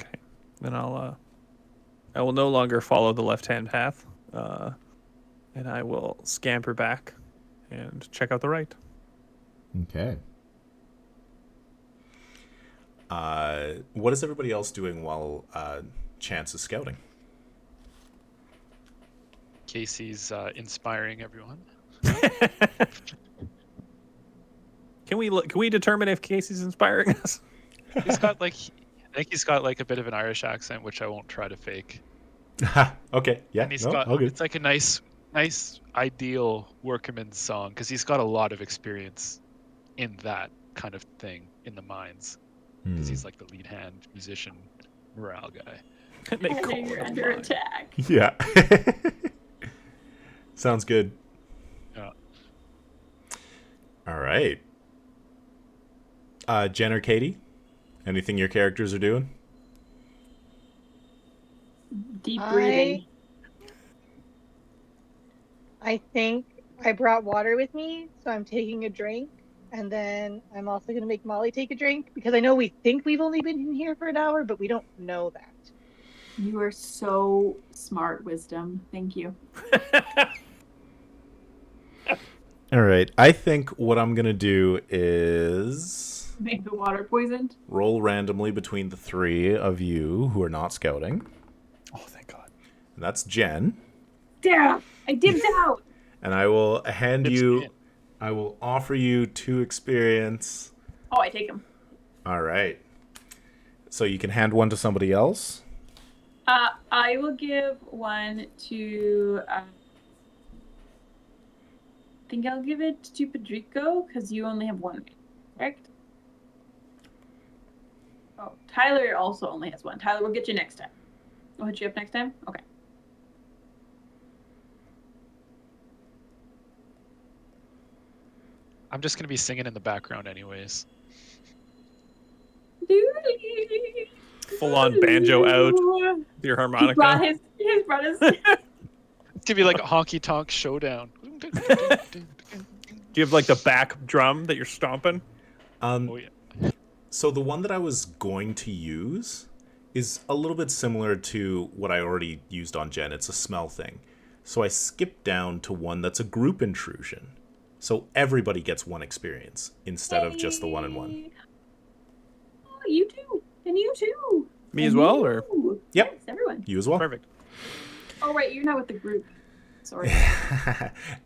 Okay. Then I will no longer follow the left-hand path, and I will scamper back and check out the right. Okay. What is everybody else doing while Chance is scouting? Casey's inspiring everyone. Can we determine if Casey's inspiring us? He's got like, I think he's got like a bit of an Irish accent, which I won't try to fake. Okay, yeah, And he's no, got, all good. it's like a nice ideal workman's song because he's got a lot of experience in that kind of thing in the mines. Because he's like the lead hand musician morale guy. They I call know you're him under mine. attack. Yeah. Sounds good. Yeah. All right. Jen or Katie? Anything your characters are doing? Deep breathing. I think I brought water with me, so I'm taking a drink. And then I'm also going to make Molly take a drink because I know we think we've only been in here for an hour, but we don't know that. You are so smart, Wisdom. Thank you. All right. I think what I'm going to do is Make the water poisoned. roll randomly between the three of you who are not scouting. Oh, thank God. And that's Jen. Damn! I dipped out! And I will hand Dips you, in. I will offer you 2 experience. Oh, I take him. All right. So you can hand one to somebody else. I will give one to. I think I'll give it to Pedrico because you only have one, correct? Oh, Tyler also only has one. Tyler, we'll get you next time. We'll hit you up next time. Okay. I'm just gonna be singing in the background anyways. Full on banjo out, your He harmonica. brought his. It's gonna be like a honky tonk showdown. Do you have like the back drum that you're stomping? Oh yeah. So the one that I was going to use is a little bit similar to what I already used on Jen. It's a smell thing. So I skipped down to one that's a group intrusion. So everybody gets 1 experience instead of just the 1-on-1. Oh, you too. And you too. Me And as well, or you. Yep. Yes, everyone. You as well. perfect? Oh, right. You're not with the group. Sorry.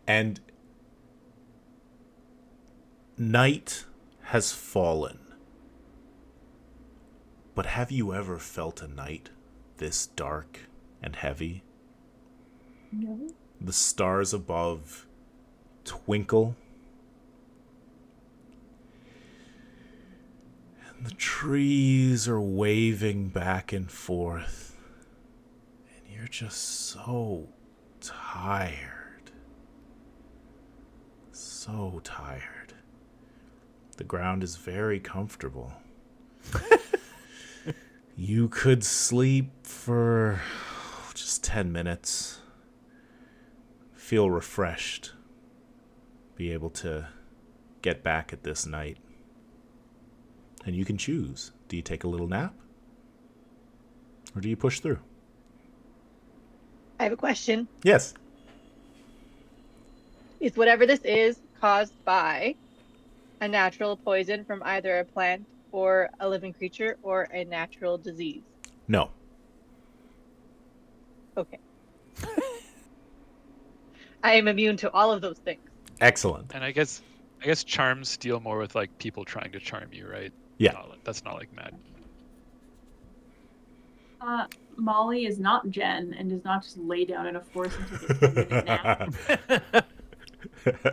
And night has fallen. But have you ever felt a night this dark and heavy? No. The stars above twinkle. And the trees are waving back and forth. And you're just so tired. So tired. The ground is very comfortable. You could sleep for just 10 minutes. Feel refreshed. Be able to get back at this night. And you can choose. Do you take a little nap? Or do you push through? I have a question. Yes. Is whatever this is caused by a natural poison from either a plant or a living creature or a natural disease? No. Okay. I am immune to all of those things. Excellent. And I guess charms deal more with like people trying to charm you, right? Yeah. That's not like magic. Molly is not Jen and does not just lay down in a forest and take a 10-minute nap.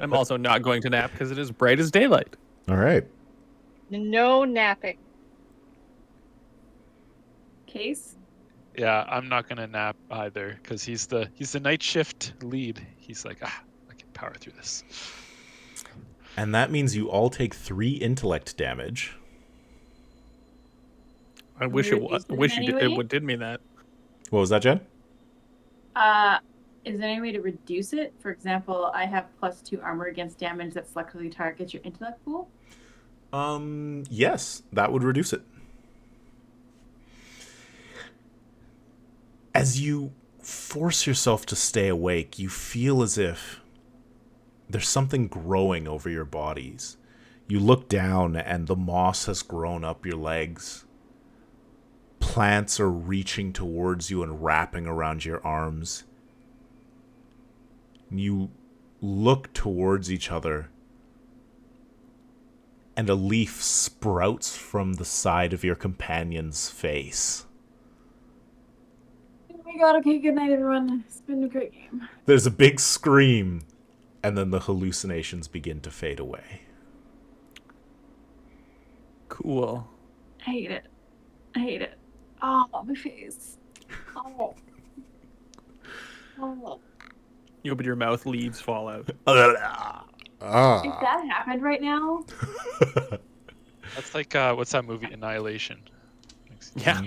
I'm also not going to nap because it is bright as daylight. All right. No napping. Case? Yeah, I'm not gonna nap either because he's the night shift lead. He's like, I can power through this. And that means you all take 3 intellect damage. I wish it was. Reduce it in Wish any way? it did mean that. What was that, Jen? Is there any way to reduce it? For example, I have +2 armor against damage that selectively targets your intellect pool. Yes, that would reduce it. As you force yourself to stay awake, you feel as if there's something growing over your bodies. You look down and the moss has grown up your legs. Plants are reaching towards you and wrapping around your arms. You look towards each other, and a leaf sprouts from the side of your companion's face. Oh my god, okay, good night, everyone. It's been a great game. There's a big scream, and then the hallucinations begin to fade away. Cool. I hate it. I hate it. Oh, my face. Oh. Oh. You open your mouth, leaves fall out. If that happened right now, That's like what's that movie, Annihilation? Yeah.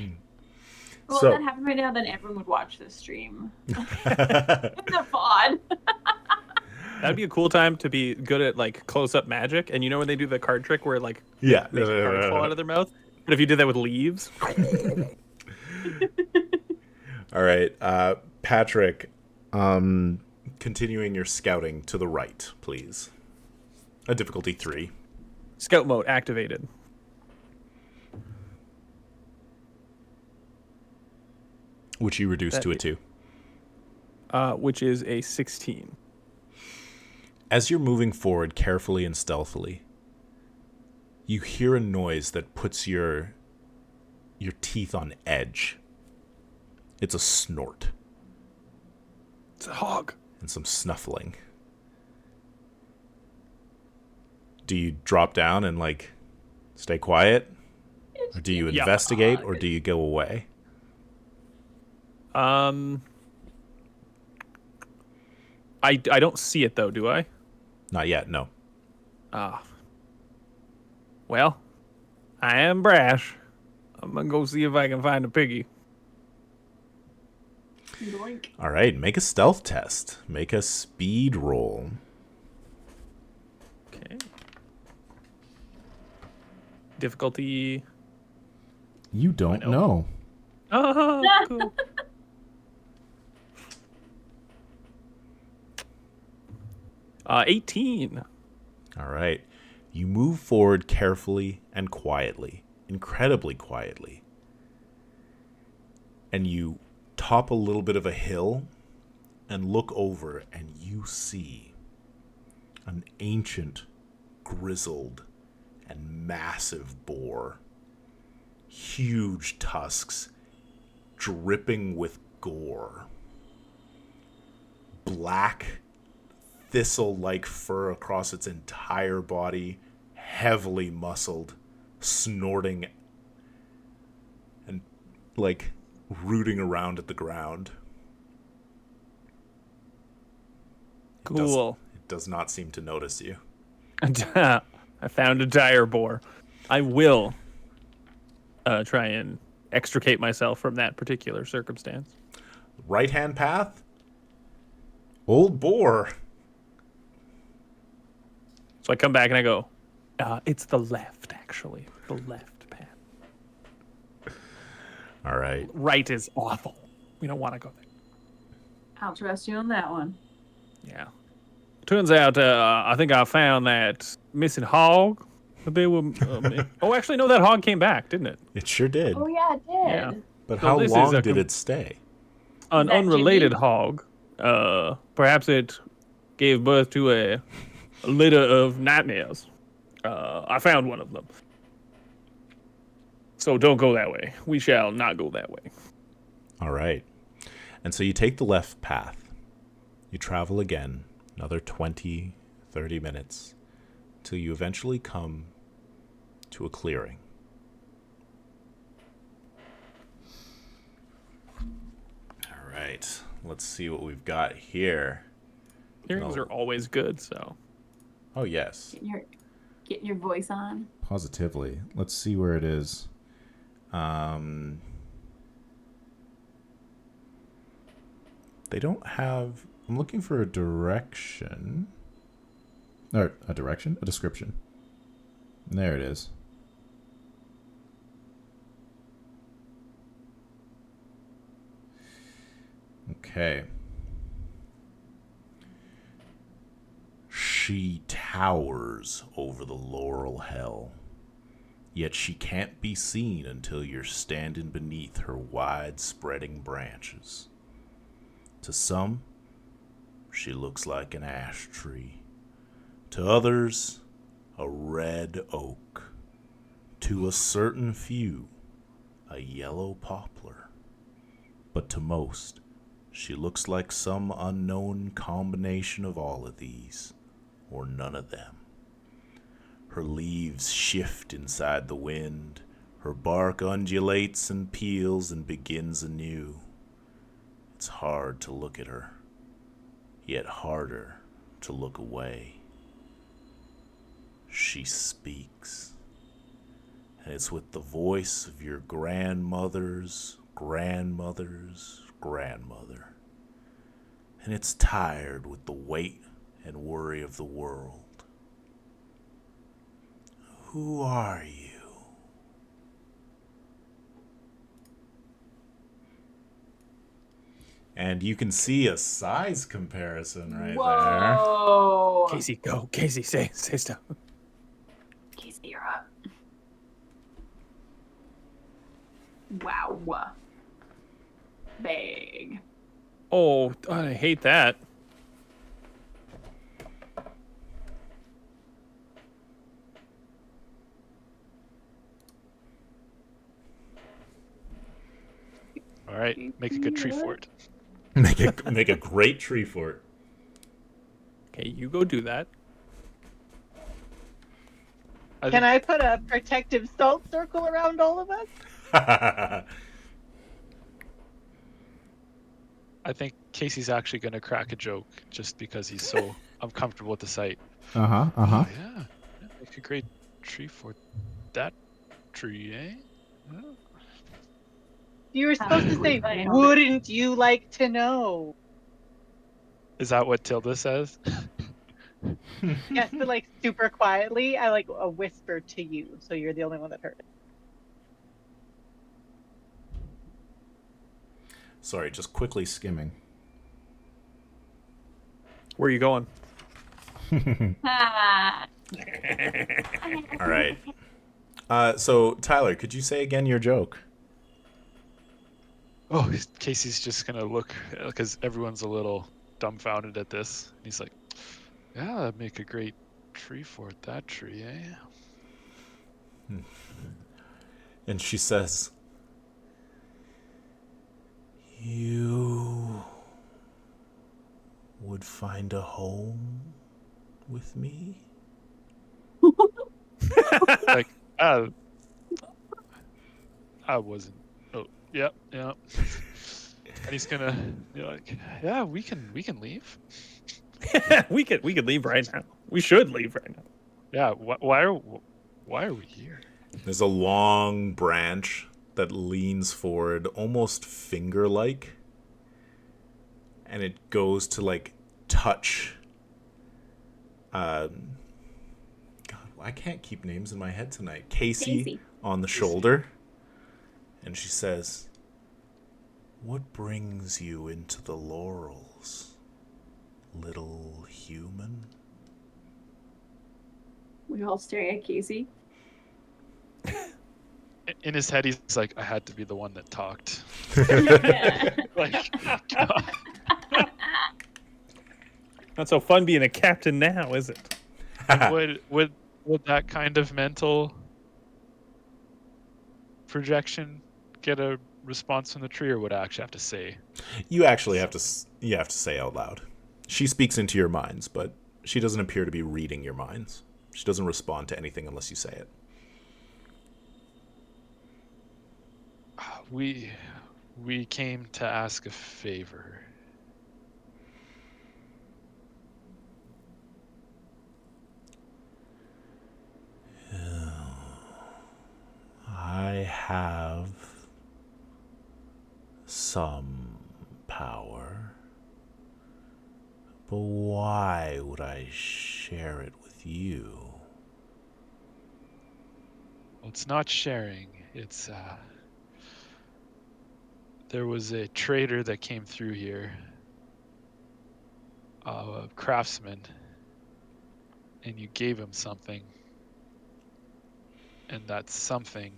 well, So- if that happened right now, then everyone would watch this stream. The pod. That'd be a cool time to be good at like close-up magic. And you know when they do the card trick where like Yeah. make cards fall out of their mouth? But if you did that with leaves, All right, Patrick, continuing your scouting to the right, please. A difficulty 3. scout mode activated. Which you reduce That to a is- 2. Which is a 16. As you're moving forward carefully and stealthily, you hear a noise that puts your teeth on edge. It's a snort It's a hog. and some snuffling. Do you drop down and like stay quiet? Or do you Yeah. investigate or do you go away? I don't see it though, do I? Not yet, no. Well, I am brash. I'm gonna go see if I can find a piggy. Yoink. All right, make a stealth test. Make a speed roll. Okay. Difficulty. You don't know. Oh, cool. Uh, 18. All right. You move forward carefully and quietly, incredibly quietly. And you top a little bit of a hill and look over, and you see an ancient, grizzled, and massive boar. Huge tusks, dripping with gore. Black, thistle-like fur across its entire body, heavily muscled, snorting, and, like, rooting around at the ground. Cool. It does not seem to notice you. I found a dire boar. I will try and extricate myself from that particular circumstance. Right-hand path? Old boar. So I come back and I go, it's the left, actually. The left path. All right. Right is awful. We don't want to go there. I'll trust you on that one. Yeah. Turns out, I think I found that missing hog that they were. Oh, actually, no, that hog came back, didn't it? It sure did. Oh yeah, it did. Yeah. But So how this is long a did it stay? An Is that unrelated Jimmy? hog. Perhaps it gave birth to a litter of nightmares. I found one of them. So don't go that way. We shall not go that way. All right. And so you take the left path. You travel again, another 20, 30 minutes, till you eventually come to a clearing. right. Let's see what we've got here. Hearings No. are always good, so. Oh, yes. Getting your voice on. Positively. Let's see where it is. They don't have... I'm looking for a direction. Or a direction? A description. There it is. Okay. She towers over the laurel hell. Yet she can't be seen until you're standing beneath her wide-spreading branches. To some, she looks like an ash tree. To others, a red oak. To a certain few, a yellow poplar. But to most, she looks like some unknown combination of all of these, or none of them. Her leaves shift inside the wind, her bark undulates and peels and begins anew. It's hard to look at her, yet harder to look away. She speaks, and it's with the voice of your grandmother's grandmother's grandmother. And it's tired with the weight and worry of the world. Who are you? And you can see a size comparison right Whoa. Casey, go. Casey, say stuff. Casey, you're up. Wow. Big. Oh, I hate that. All right, make a good tree fort. there. Make a great tree fort. Okay, you go do that. Can I put a protective salt circle around all of us? I think Casey's actually going to crack a joke just because he's so uncomfortable with the sight. Uh-huh. Oh, yeah. Make a great tree fort. That tree, eh? Oh. You were supposed to say, Right. wouldn't you like to know? Is that what Tilda says? Yes, but like super quietly. I like a whisper to you, so you're the only one that heard it. Sorry, just quickly skimming. Where are you going? Ah. All right. So, Tyler, could you say again your joke? Oh, Casey's just going to look, because everyone's a little dumbfounded at this. He's like, yeah, that'd make a great tree fort, that tree, eh? And she says, you would find a home with me? Like, I wasn't. Oh, yep. And he's gonna be like, yeah, we can leave. we could leave right now. We should leave right now. Yeah. Why are we here? There's a long branch that leans forward, almost finger-like, and it goes to like touch. God, I can't keep names in my head tonight. Casey on the shoulder, and she says, "What brings you into the laurels, little human?" We all staring at Casey. In his head, he's like, I had to be the one that talked. Yeah. Like, Not so fun being a captain now, is it? would that kind of mental projection get a response from the tree, or would I actually have to say? You actually have to say out loud. She speaks into your minds, but she doesn't appear to be reading your minds. She doesn't respond to anything unless you say it. We We came to ask a favor. I have some power, but why would I share it with you? Well, it's not sharing. It's there was a trader that came through here, a craftsman, and you gave him something, and that something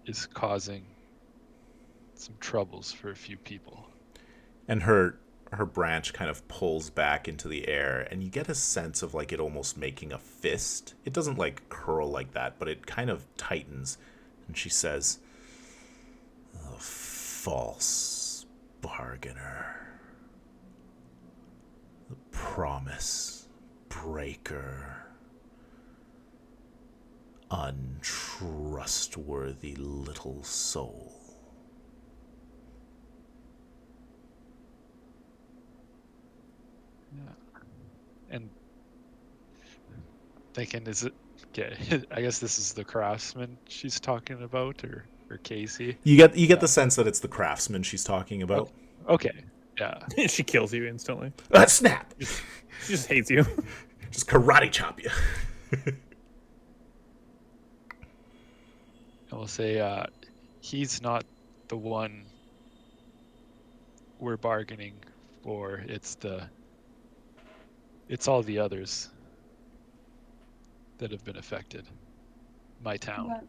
is causing some troubles for a few people. And her branch kind of pulls back into the air, and you get a sense of like it almost making a fist. It doesn't like curl like that, but it kind of tightens. And she says, "A false bargainer, the promise breaker, untrustworthy little soul." Yeah. And thinking, is it okay? I guess this is the craftsman she's talking about, or Casey. You get Yeah. the sense that it's the craftsman she's talking about. Okay. Yeah. She kills you instantly. Snap! She just hates you. Just karate chop you. And we'll say he's not the one we're bargaining for. It's all the others that have been affected. My town.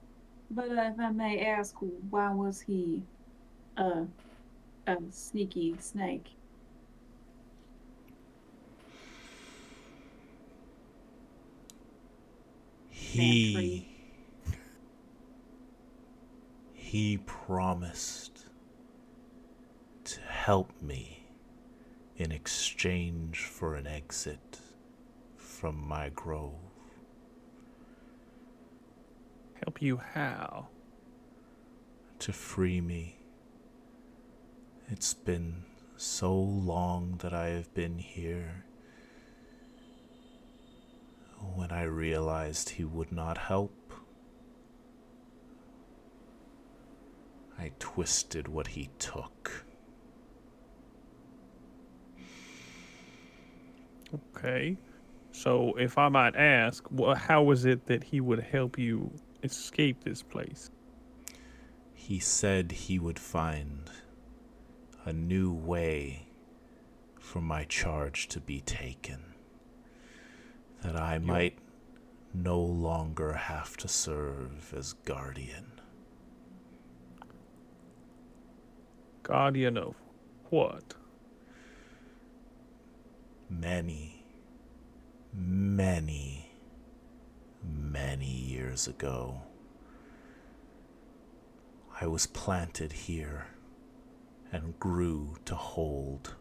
But if I may ask, why was he a sneaky snake? He promised to help me in exchange for an exit from my grove. Help you how? To free me. It's been so long that I have been here. When I realized he would not help, I twisted what he took. Okay. So, if I might ask, how was it that he would help you escape this place? He said he would find a new way for my charge to be taken, that I might no longer have to serve as guardian. Guardian of what? Many years ago, I was planted here and grew to hold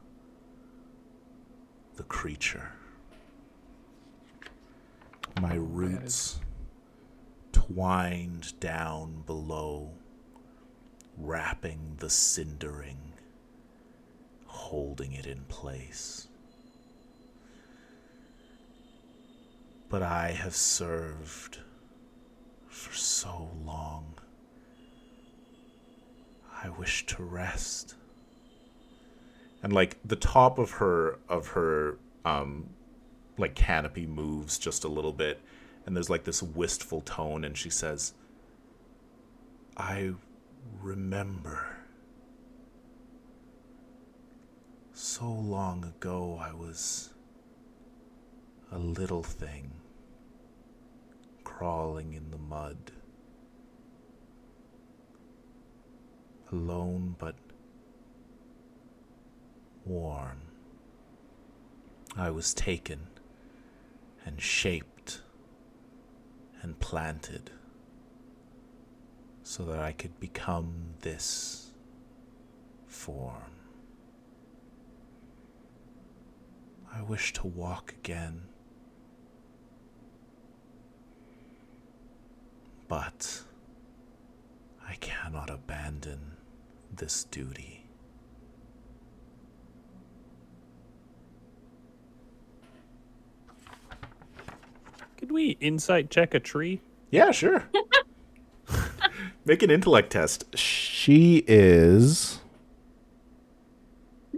the creature. My roots twined down below, wrapping the cindering, holding it in place. But I have served for so long. I wish to rest. And like the top of her like canopy moves just a little bit, and there's like this wistful tone, and she says, I remember. So long ago I was a little thing, crawling in the mud, alone but warm. I was taken and shaped and planted so that I could become this form. I wish to walk again, but I cannot abandon this duty. Could we insight check a tree? Yeah, sure. Make an intellect test. She is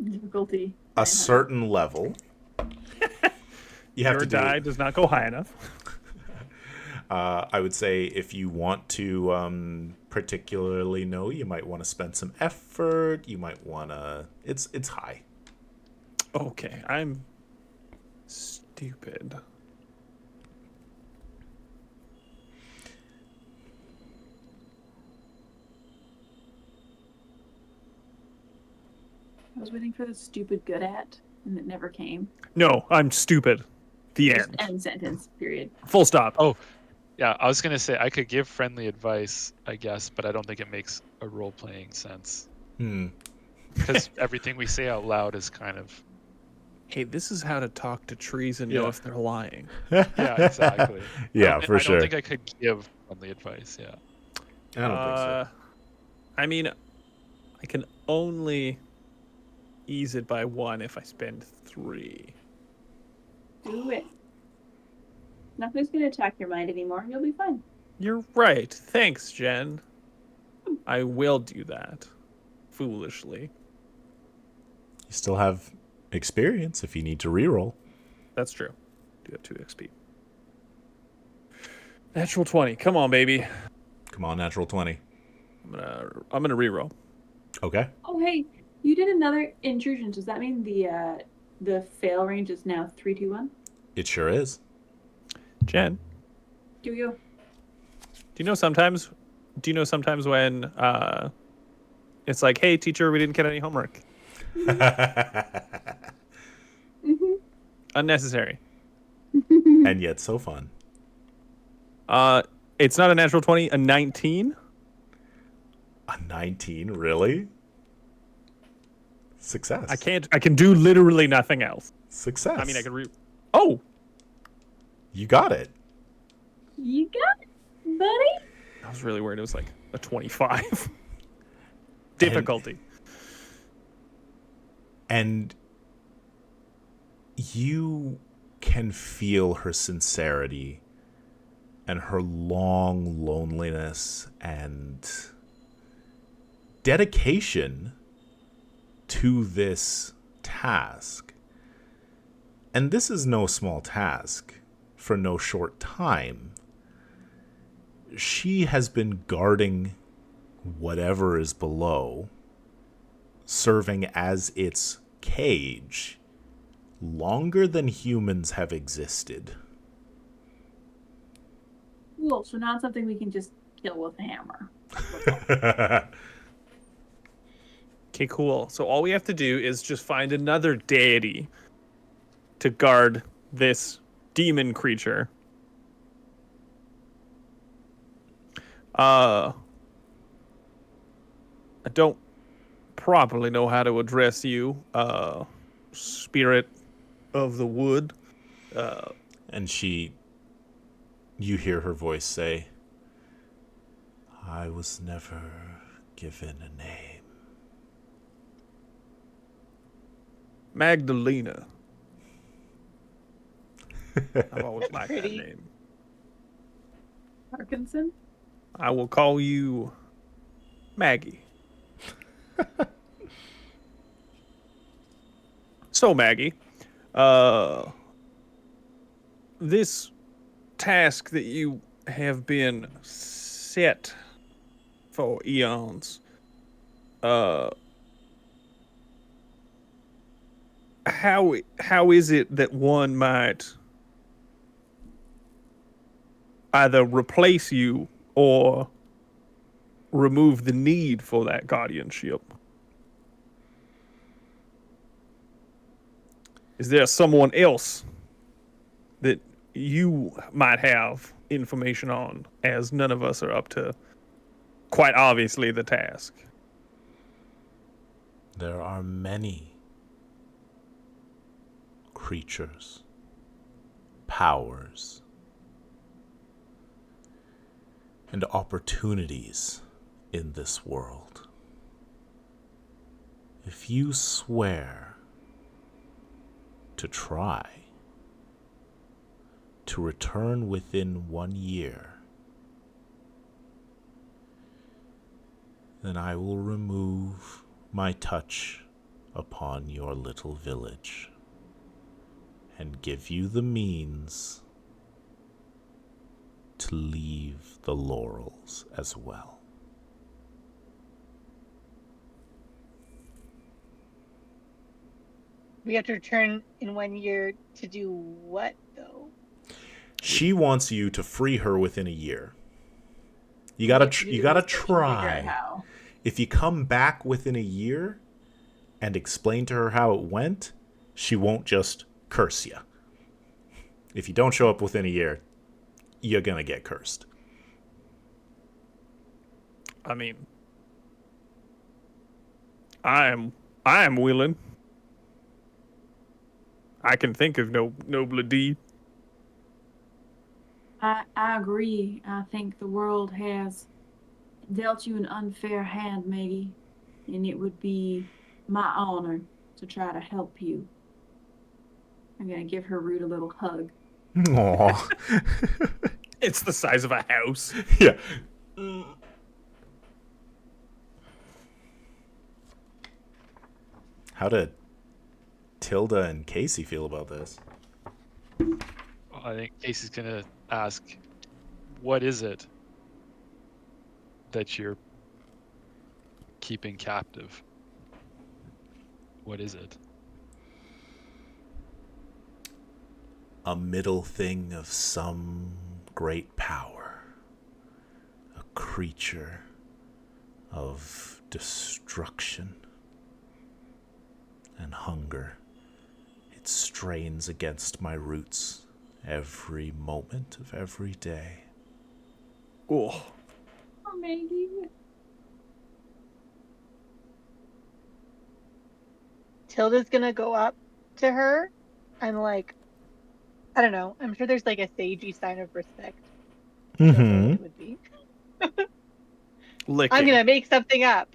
Difficulty. a certain level. You have Your to do. die does not go high enough. I would say if you want to particularly know, you might want to spend some effort. You might want to. It's high. Okay, I'm stupid. I was waiting for the stupid good at, and it never came. No, I'm stupid. The Just end. end sentence, period. Full stop. Oh, yeah. I was gonna say I could give friendly advice, I guess, but I don't think it makes a role-playing sense because everything we say out loud is kind of. Hey, this is how to talk to trees and know Yeah. if they're lying. Yeah, exactly. Yeah, for sure. I don't think I could give friendly advice. Yeah. I don't think so. I mean, I can only ease it by 1 if I spend 3. Do it. Nothing's gonna attack your mind anymore. You'll be fine. You're right. Thanks, Jen. I will do that. Foolishly. You still have experience if you need to reroll. That's true. Do have 2 XP. Natural 20. Come on, baby. Come on, natural 20. I'm gonna reroll. Okay. Oh, hey, you did another intrusion. Does that mean the fail range is now 3, 2, 1? It sure is. Jen, Do you? do you know sometimes when it's like, hey teacher, we didn't get any homework. Mm-hmm. Unnecessary. And yet so fun. It's not a natural 20, a 19. A 19, really? Success. I can do literally nothing else. Success. I mean, I could Oh, You got it. You got it, buddy. I was really worried it was like a 25. Difficulty. And you can feel her sincerity and her long loneliness and dedication to this task. And this is no small task for no short time. She has been guarding whatever is below, serving as its cage, longer than humans have existed. Cool. So not something we can just kill with a hammer. Okay, cool. So all we have to do is just find another deity to guard this demon creature. I don't properly know how to address you, spirit of the wood. And you hear her voice say, I was never given a name. Magdalena. I've always liked that Pretty. name. Parkinson? I will call you Maggie. So, Maggie, this task that you have been set for eons, how is it that one might either replace you or remove the need for that guardianship? Is there someone else that you might have information on, as none of us are up to, quite obviously, the task? There are many creatures, powers, and opportunities in this world. if you swear to try to return within 1 year, then I will remove my touch upon your little village and give you the means to leave the laurels as well. We have to return in 1 year to do what, though? She wants you to free her within a year. You gotta Figure out try. how. If you come back within a year and explain to her how it went, she won't just curse you. If you don't show up within a year, you're gonna get cursed. I mean, I am willing. I can think of no nobler deed. I agree. I think the world has dealt you an unfair hand, Maggie, and it would be my honor to try to help you. I'm gonna give her Root a little hug. Aw. It's the size of a house. Yeah. How did Tilda and Casey feel about this? Well, I think Casey's gonna ask, what is it that you're keeping captive? What is it? A middle thing of some great power. A creature of destruction and hunger. It strains against my roots every moment of every day. Oh, Oh, Maggie. Tilda's gonna go up to her and like, I don't know. I'm sure there's like a sagey sign of respect. I don't know what it would be. licking. I'm gonna make something up.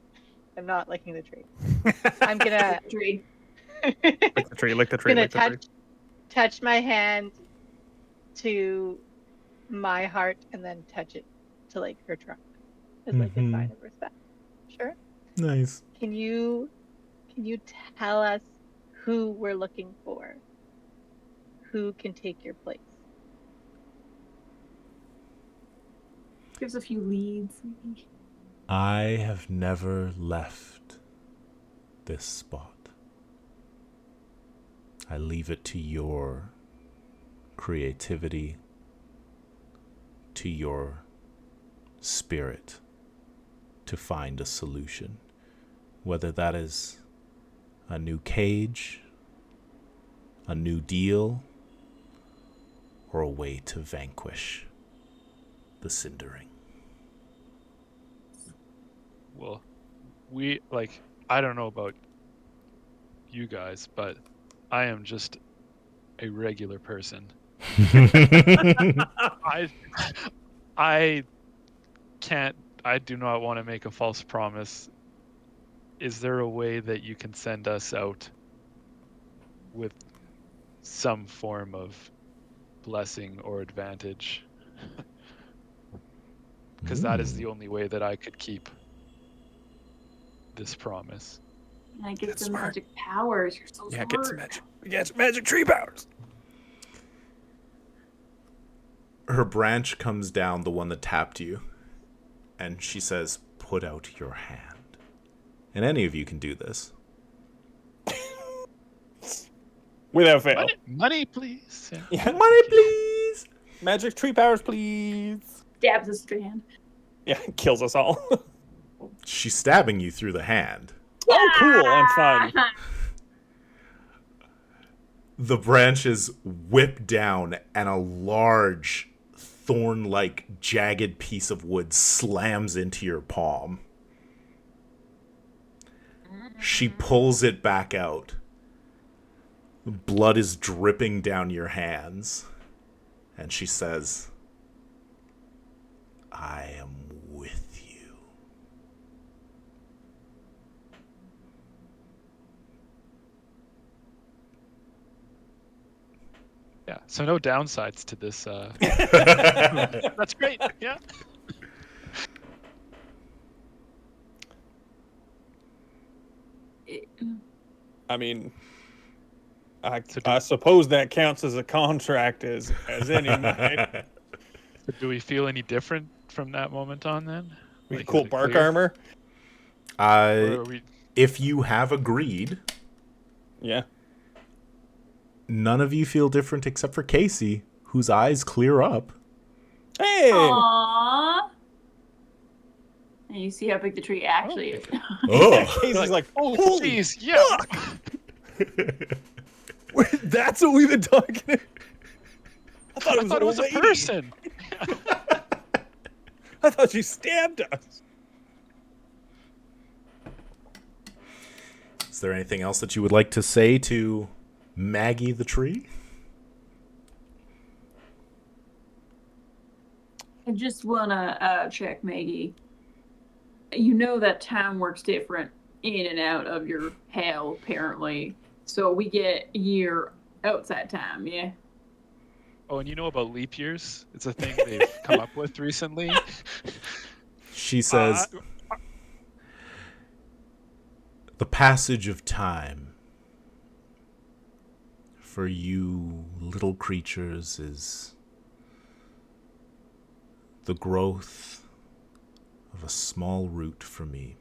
I'm not licking the tree. I'm gonna Tree. Lick the tree, lick the tree, gonna lick the tree. touch my hand to my heart and then touch it to like her trunk as like a sign of respect. Sure. Nice. Can you tell us who we're looking for? Who can take your place? Gives a few leads. I have never left this spot. I leave it to your creativity, to your spirit to find a solution. Whether that is a new cage, a new deal, or a way to vanquish the Cindering. Well, I don't know about you guys, but I am just a regular person. I do not want to make a false promise. Is there a way that you can send us out with some form of blessing or advantage? Because that is the only way that I could keep this promise. And I get That's some smart. magic powers. You're so Yeah, smart. get some magic. Get some magic tree powers. Her branch comes down, the one that tapped you, and she says, "Put out your hand." And any of you can do this. Without fail. Money, please. Yeah. Yeah. Money, please! Magic tree powers, please. Stabs a strand. Yeah, kills us all. She's stabbing you through the hand. Oh, cool. I'm fine. The branches whip down, and a large, thorn-like, jagged piece of wood slams into your palm. She pulls it back out. Blood is dripping down your hands. And she says, "I am with you." Yeah. So no downsides to this. That's great. Yeah. I mean, I So suppose that counts as a contract as any might. So do we feel any different from that moment on then? We Like, is cool it bark clear? armor. Or are we... If you have agreed, Yeah. none of you feel different except for Casey, whose eyes clear up. Hey. Aww. And you see how big the tree actually is. Oh, Casey's like, oh, holy jeez, yeah. That's what we've been talking about. I thought I thought it was a lady. person. I thought she stabbed us. Is there anything else that you would like to say to Maggie the tree? I just wanna check, Maggie. You know that time works different in and out of your hell, apparently. So we get a year outside time, yeah? Oh, and you know about leap years? It's a thing they've come up with recently. She says, the passage of time for you little creatures is the growth of a small root for me.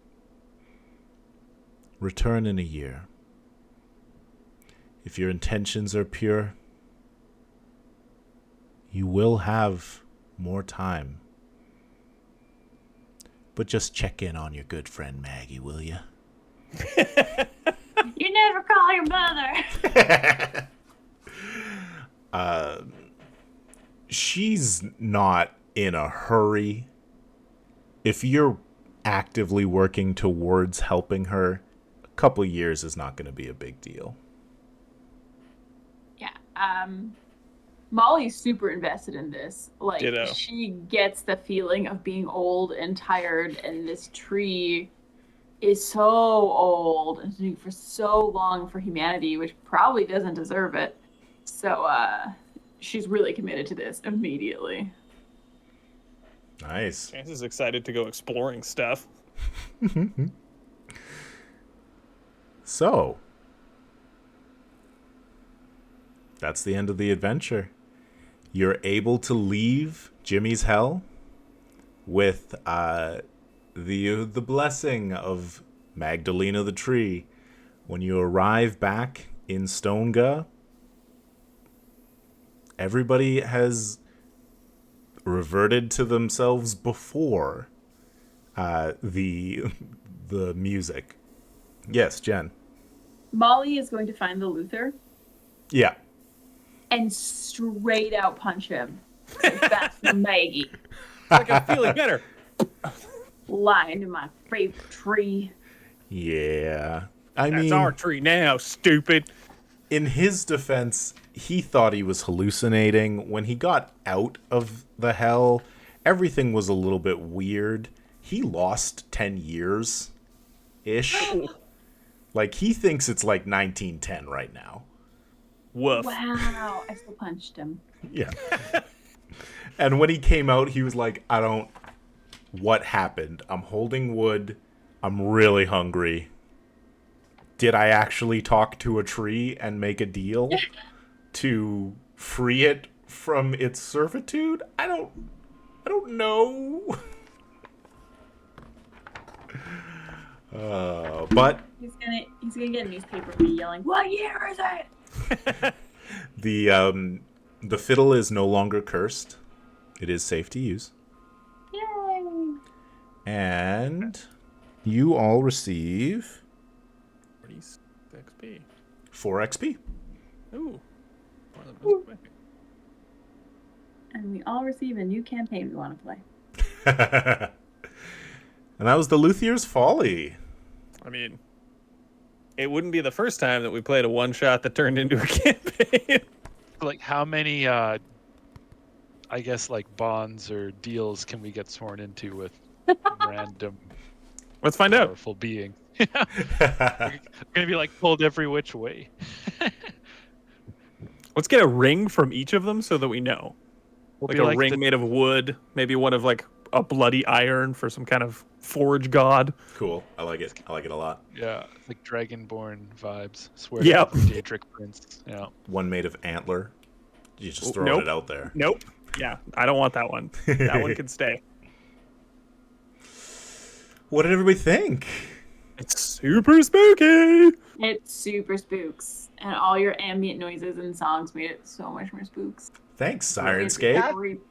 Return in a year. If your intentions are pure, you will have more time. But just check in on your good friend Maggie, will you? You never call your mother. She's not in a hurry. If you're actively working towards helping her, a couple years is not going to be a big deal. Yeah, Molly's super invested in this. Like, Ditto. she gets the feeling of being old and tired, and this tree is so old and doing for so long for humanity, which probably doesn't deserve it. So, she's really committed to this immediately. Nice. Chance is excited to go exploring stuff. So, that's the end of the adventure. You're able to leave Jimmy's hell with the blessing of Magdalena the tree. When you arrive back in Stonega, everybody has reverted to themselves before the music. Yes, Jen. Molly is going to find the Luthier Yeah. and straight out punch him. That's Maggie. Like, I'm feeling better. Lying to my favorite tree. Yeah. That's our tree now, stupid. In his defense, he thought he was hallucinating. When he got out of the hell, everything was a little bit weird. He lost 10 years-ish. Like, he thinks it's like 1910 right now. Woof. Wow, I still punched him. Yeah. And when he came out, he was like, what happened? I'm holding wood. I'm really hungry. Did I actually talk to a tree and make a deal to free it from its servitude? I don't know. But He's gonna get a newspaper of me yelling, "What year is it?" the fiddle is no longer cursed. It is safe to use. Yay! And you all receive 46 XP. 4 XP. Ooh. More than most of And we all receive a new campaign we want to play. And that was the Luthier's Folly. I mean, it wouldn't be the first time that we played a one-shot that turned into a campaign. Like, how many, I guess, like, bonds or deals can we get sworn into with random Let's find out. powerful being? We're gonna be, like, pulled every which way. Let's get a ring from each of them so that we know. Like be a like ring the- made of wood, maybe one of like a bloody iron for some kind of forge god. Cool. I like it. I like it a lot. Yeah, like Dragonborn vibes. Swear Yep. to every Daedric prince. Yeah. One made of antler. You just Oh, throwing nope. it out there. Nope. Yeah, I don't want that one. That one can stay. What did everybody think? It's super spooky. It super spooks, and all your ambient noises and songs made it so much more spooks. Thanks, It's Syrinscape. creepy.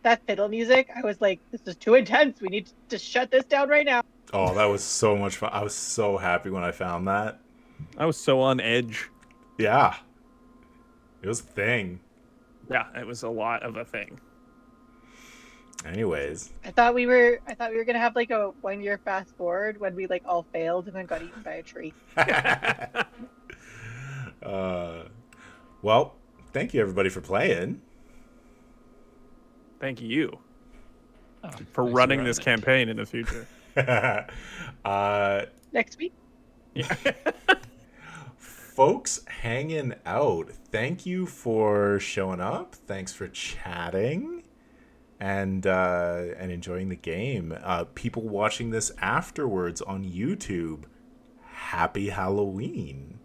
That fiddle music, I was like, this is too intense. We need to shut this down right now. Oh, that was so much fun. I was so happy when I found that. I was so on edge. Yeah. It was a thing. Yeah, it was a lot of a thing. Anyways. I thought we were gonna have like a 1 year fast forward when we like all failed and then got eaten by a tree. Well, thank you everybody for playing. Thank you Oh, for thanks running this it. campaign in the future. Next week. Folks hanging out, thank you for showing up. Thanks for chatting and enjoying the game. People watching this afterwards on YouTube, happy Halloween.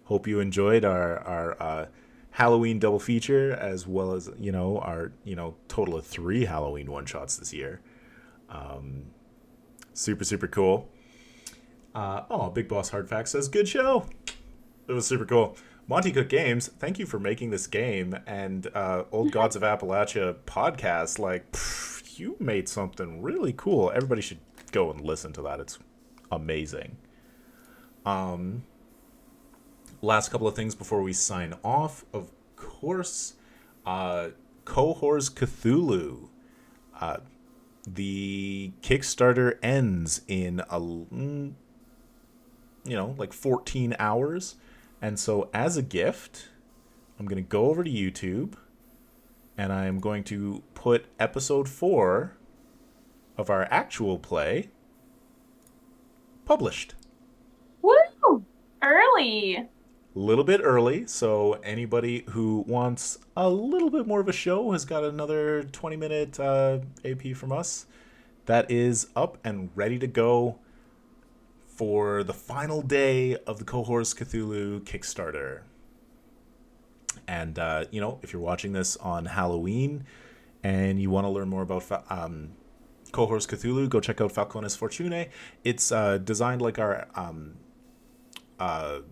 Hope you enjoyed our Halloween double feature, as well as our total of 3 Halloween one shots this year. Super cool. Big Boss Hard Fact says good show. It was super cool. Monte Cook Games, thank you for making this game, and Old Gods of Appalachia podcast. You made something really cool. Everybody should go and listen to that. It's amazing. Last couple of things before we sign off. Of course, Cohors Cthulhu. The Kickstarter ends in 14 hours. And so as a gift, I'm going to go over to YouTube and I'm going to put episode 4 of our actual play published. Woo! Early. A little bit early, so anybody who wants a little bit more of a show has got another 20-minute AP from us. That is up and ready to go for the final day of the Cohors Cthulhu Kickstarter. And, if you're watching this on Halloween and you want to learn more about Cohors Cthulhu, go check out Falcones Fortunae. It's designed like our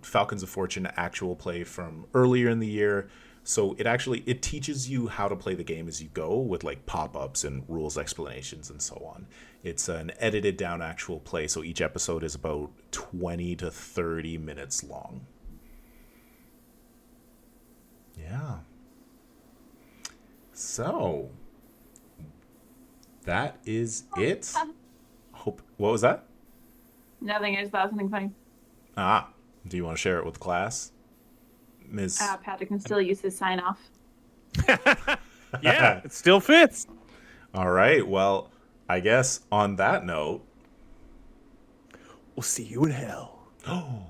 Falcons of Fortune actual play from earlier in the year. So it teaches you how to play the game as you go with like pop-ups and rules explanations and so on. It's an edited down actual play, so each episode is about 20 to 30 minutes long. Yeah. So that is it. What was that? Nothing. I just thought of something funny. Do you want to share it with the class? Ms. Patrick can still use his sign off. Yeah, it still fits. All right. Well, I guess on that note, We'll see you in hell. oh.